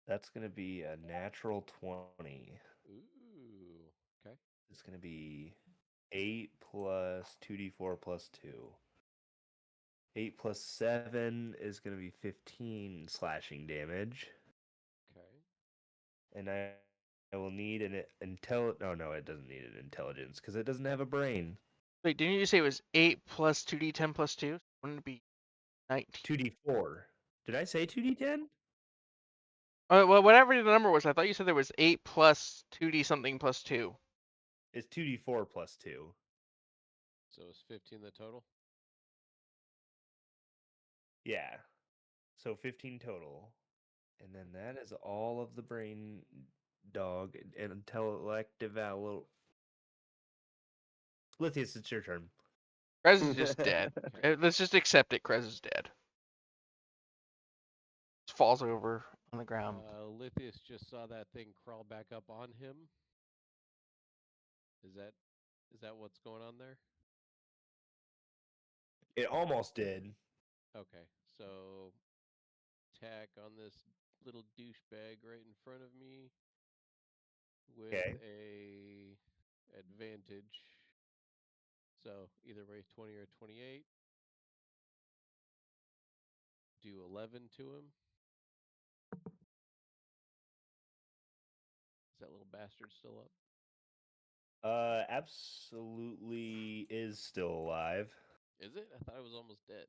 That's gonna be a natural 20. Ooh. Okay. It's gonna be 8 plus 2d4 plus 2. 8 plus 7 is gonna be 15 slashing damage. Okay. And I will need an no, it doesn't need an intelligence because it doesn't have a brain. Wait, didn't you say it was 8 plus 2d10 plus 2? Wouldn't it be 19? 2d4. Did I say 2d10? Well, whatever the number was, I thought you said there was 8 plus 2d something plus 2. It's 2d4 plus 2. So it's 15 the total. Yeah. So 15 total. And then that is all of the brain dog and intellective valor. Lithius, it's your turn. Krez is just dead. Okay. Let's just accept it. Krez is dead. Just falls over on the ground. Lithius just saw that thing crawl back up on him. Is that what's going on there? It almost did. Okay, so attack on this little douchebag right in front of me with Okay. a advantage. So either way, 20 or 28. Do 11 to him. Is that little bastard still up? Absolutely is still alive. Is it? I thought it was almost dead.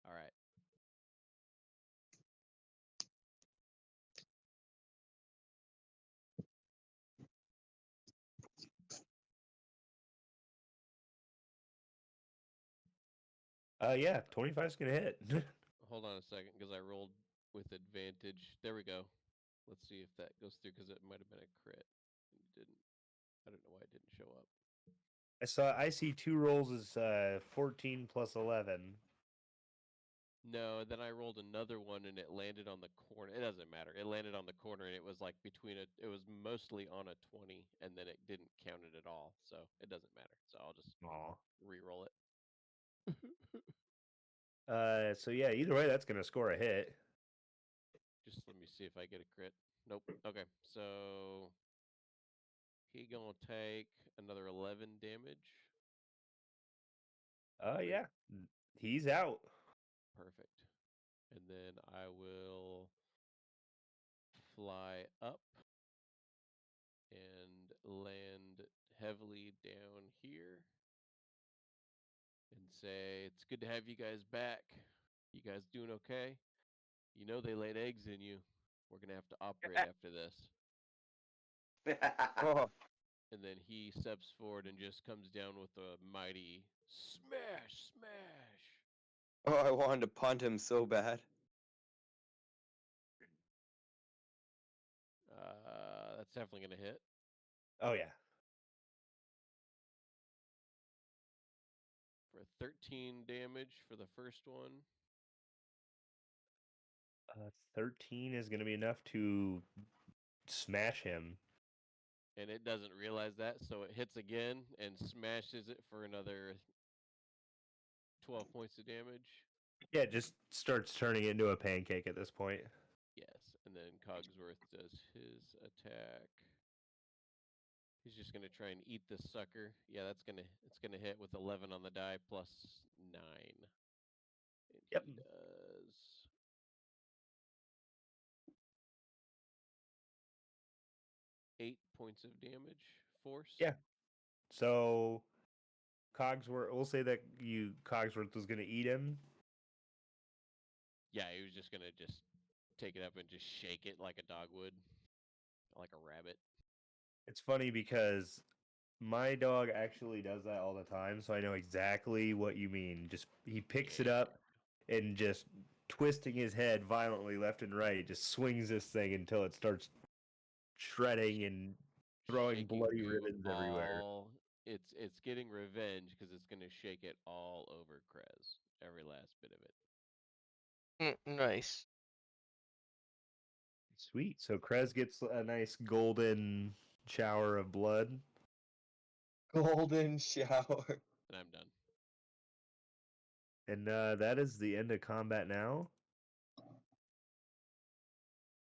All right. Yeah, 25 is gonna hit. Hold on a second, because I rolled with advantage. There we go. Let's see if that goes through, because it might have been a crit. It didn't. I don't know why it didn't show up. I see 2 rolls as 14 plus 11. No, then I rolled another one and it landed on the corner. It doesn't matter. It landed on the corner and it was like between it was mostly on a 20 and then it didn't count it at all. So it doesn't matter. So I'll just Aw. re-roll it. So yeah, either way, that's gonna score a hit. Just let me see if I get a crit. Nope. Okay. So he gonna take another 11 damage. Yeah, he's out. Perfect. And then I will fly up and land heavily down here and say, "It's good to have you guys back. You guys doing okay? You know they laid eggs in you. We're going to have to operate after this." Oh, And then he steps forward and just comes down with a mighty smash, smash. oh, I wanted to punt him so bad. That's definitely going to hit. Oh yeah. For 13 damage for the first one. 13 is gonna be enough to smash him. And it doesn't realize that, so it hits again and smashes it for another 12 points of damage. Yeah, it just starts turning into a pancake at this point. Yes, and then Cogsworth does his attack. He's just gonna try and eat this sucker. Yeah, it's gonna hit with 11 on the die plus 9. And Yep. he does 8 points of damage. Force. Yeah. So Cogsworth, we'll say that Cogsworth was gonna eat him. Yeah, he was just gonna just take it up and just shake it like a dog would, like a rabbit. It's funny because my dog actually does that all the time, so I know exactly what you mean. Just he picks it Yeah. up and just twisting his head violently left and right, just swings this thing until it starts shredding and throwing Shaking bloody goo ribbons everywhere. all. It's getting revenge because it's gonna shake it all over Krez, every last bit of it. Nice. Sweet. So Krez gets a nice golden shower of blood. Golden shower. And I'm done. And that is the end of combat now.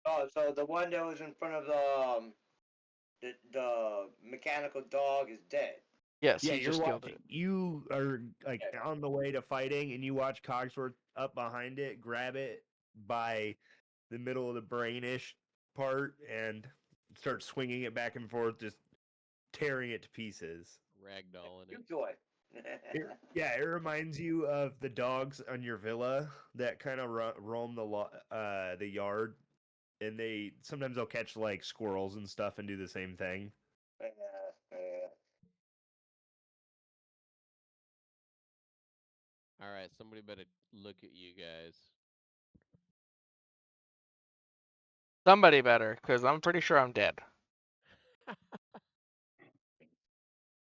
Oh, so the one that was in front of the mechanical dog is dead. Yes, Yeah, he you're just killed watching. it. You are like Yeah. on the way to fighting, and you watch Cogsworth up behind it, grab it by the middle of the brainish part, and start swinging it back and forth, just tearing it to pieces. Ragdolling You it. do it. Yeah, it reminds you of the dogs on your villa that kind of roam the yard, and sometimes they'll catch like squirrels and stuff and do the same thing. All right, somebody better look at you guys. Somebody better, because I'm pretty sure I'm dead.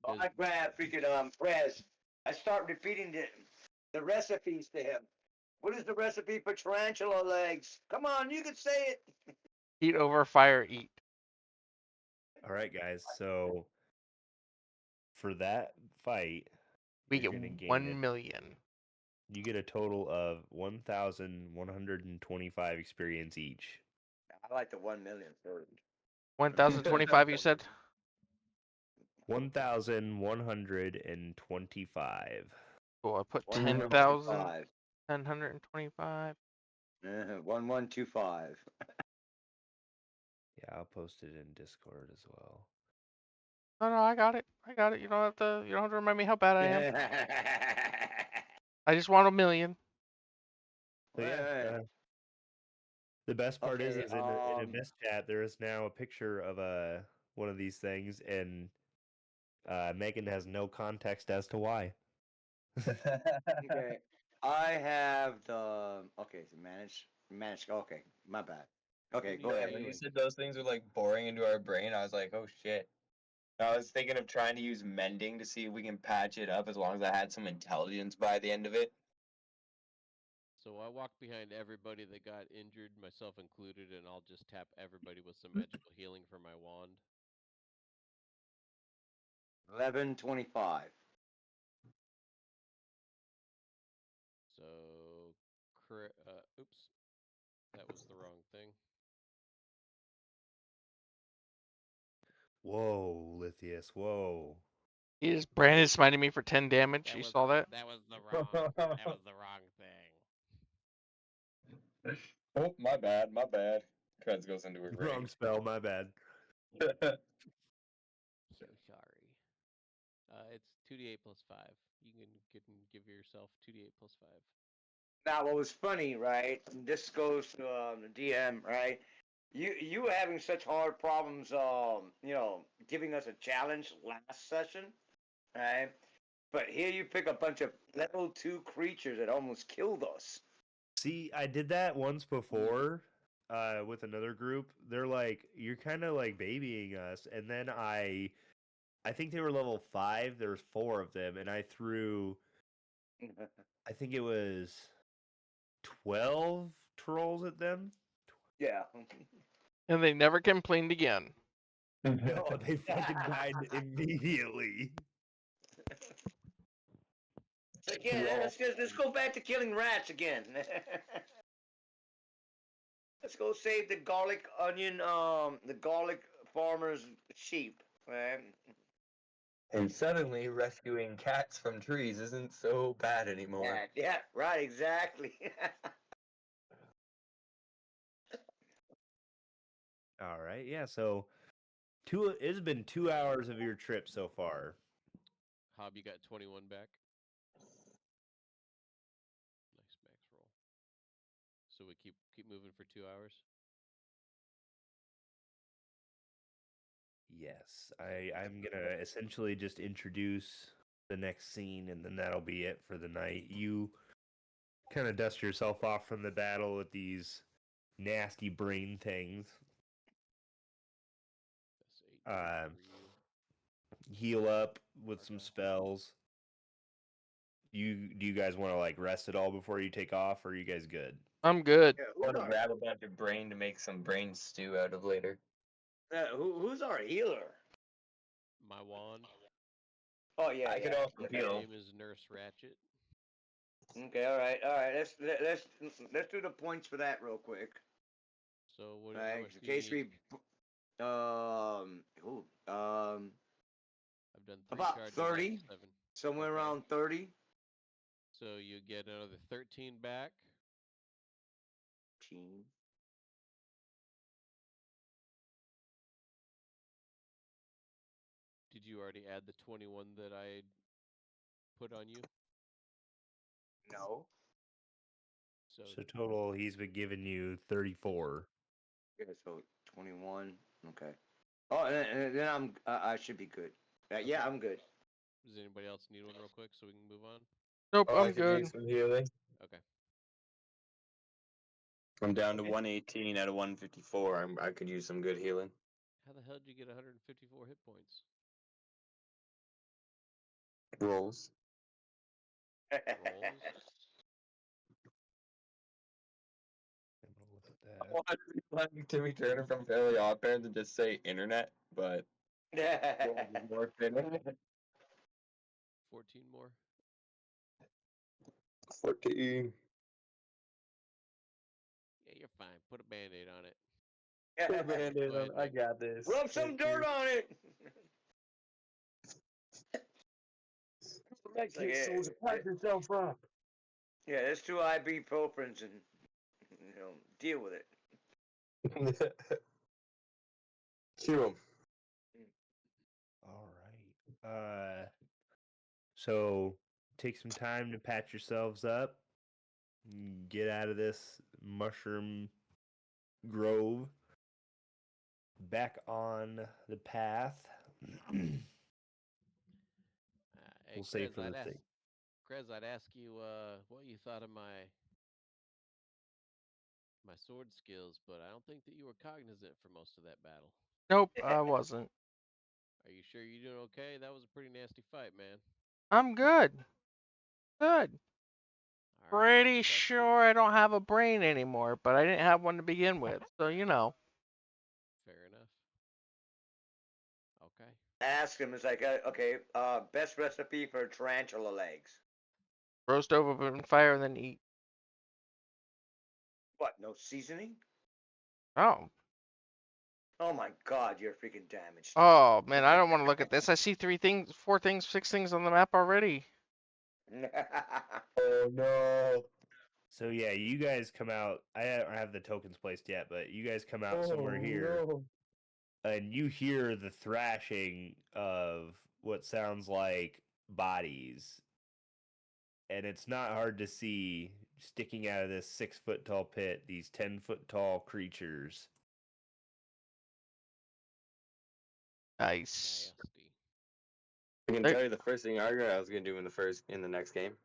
Oh, I grab freaking Prez. I start repeating the recipes to him. What is the recipe for tarantula legs? Come on, you can say it. Heat over fire, eat. All right, guys. So for that fight, We you're get gonna gain 1 million. You get a total of 1,125 experience each. I like the 1 million first. 1,025, you said? 1,125. Cool, I put 125. 10,125. 1125. Yeah, I'll post it in Discord as well. No, I got it. I got it. You don't have to remind me how bad I am. I just want 1 million. So yeah, Right. the best part is Okay, in a mess chat there is now a picture of one of these things, and Megan has no context as to why. Okay. I have the so manage. Okay, my bad. Okay, go Yeah, ahead. when you Louis. said those things were like boring into our brain, I was like, oh shit. I was thinking of trying to use mending to see if we can patch it up as long as I had some intelligence by the end of it. So I walk behind everybody that got injured, myself included, and I'll just tap everybody with some magical healing from my wand. 1125. So, oops, that was the wrong thing. Whoa, Lithius, whoa. He just Brandon smiting me for 10 damage. You saw that? That was the wrong. That was the wrong thing. Oh, my bad, my bad. Kreds goes into a Wrong rage. spell, my bad. So sorry. It's 2d8 plus 5. You can give yourself 2d8 plus 5. Now, what was funny, right? This goes to the DM, right? You were having such hard problems, giving us a challenge last session, right? But here you pick a bunch of level 2 creatures that almost killed us. See, I did that once before with another group. They're like, you're kind of like babying us. And then I think they were level 5. There was 4 of them, and I threw, I think it was 12 trolls at them. Yeah. And they never complained again. No, they fucking died immediately. Again, let's go back to killing rats again. Let's go save the garlic onion, the garlic farmer's sheep, right? And suddenly, rescuing cats from trees isn't so bad anymore. Yeah, right, exactly. All right, yeah. So it's been 2 hours of your trip so far. Hob, you got 21 back. Nice max roll. So we keep moving for 2 hours. Yes, I'm gonna essentially just introduce the next scene, and then that'll be it for the night. You kind of dust yourself off from the battle with these nasty brain things. That's 8 damage Um, for you. Heal up with some spells. Do you guys want to like rest at all before you take off, or are you guys good? I'm good. Yeah, I want to grab a bunch of brain to make some brain stew out of later. who's our healer? My wand. Oh yeah, I could yeah. also Her heal. name is Nurse Ratchet. Okay, all right, all right. Let's do the points for that real quick. So what? All How right, much in do you case need? I've done 3 about charges. 30, Like 7. somewhere Okay. around 30. So you get another 13 back. Team. Did you already add the 21 that I put on you? No. So So total, he's been giving you 34. Yeah, so 21. Okay. Oh, and then I should be good. Yeah, Okay. I'm good. Does anybody else need one real quick so we can move on? Nope, Oh, I I'm could good. use some healing. Okay. I'm down to 118 out of 154. I could use some good healing. How the hell did you get 154 hit points? Rolls. Rolls? I'm gonna look at I that. wanted to be like Timmy Turner from Fairly Odd Parents and just say internet, but rolls is more fitting. 14 more? 14. Yeah, you're fine. Put a band-aid on it. Put a Band-Aid Go ahead, on. I Nick. got this. Rub some Thank dirt you. on it. That Like, kid soldier, pack yourself up. Yeah, there's 2 ibuprofens and deal with it. Cue him. All right. So take some time to patch yourselves up. Get out of this mushroom grove. Back on the path. Hey, We'll save Krez, for the thing. I'd ask you what you thought of my sword skills, but I don't think that you were cognizant for most of that battle. Nope, I wasn't. Are you sure you're doing okay? That was a pretty nasty fight, man. I'm good. Good. All right. Pretty Trust you. sure I don't have a brain anymore, but I didn't have one to begin with, so you know. Fair enough. Okay. Ask him. It's like, okay, best recipe for tarantula legs. Roast over in fire and then eat. What? No seasoning? Oh. Oh my God, you're freaking damaged. Oh man, I don't want to look at this. I see 3 things, 4 things, 6 things on the map already. Oh no. So yeah, you guys come out. I don't have the tokens placed yet, but you guys come out somewhere here, No. and you hear the thrashing of what sounds like bodies. And it's not hard to see sticking out of this 6-foot tall pit these 10-foot tall creatures. Nice. Nasty. I can Hey. tell you the first thing I was gonna do in the next game.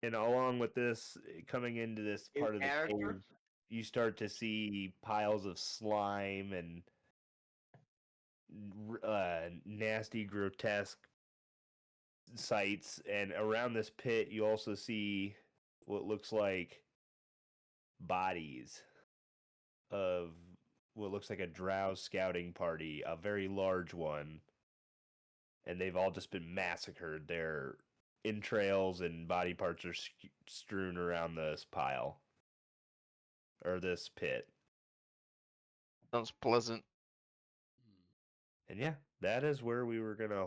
And along with this, coming into this New part of the character? cave, you start to see piles of slime and nasty, grotesque sights. And around this pit, you also see what looks like bodies of what looks like a drow scouting party, a very large one. And they've all just been massacred. Their entrails and body parts are strewn around this pile or this pit. Sounds pleasant. And yeah, that is where we were going to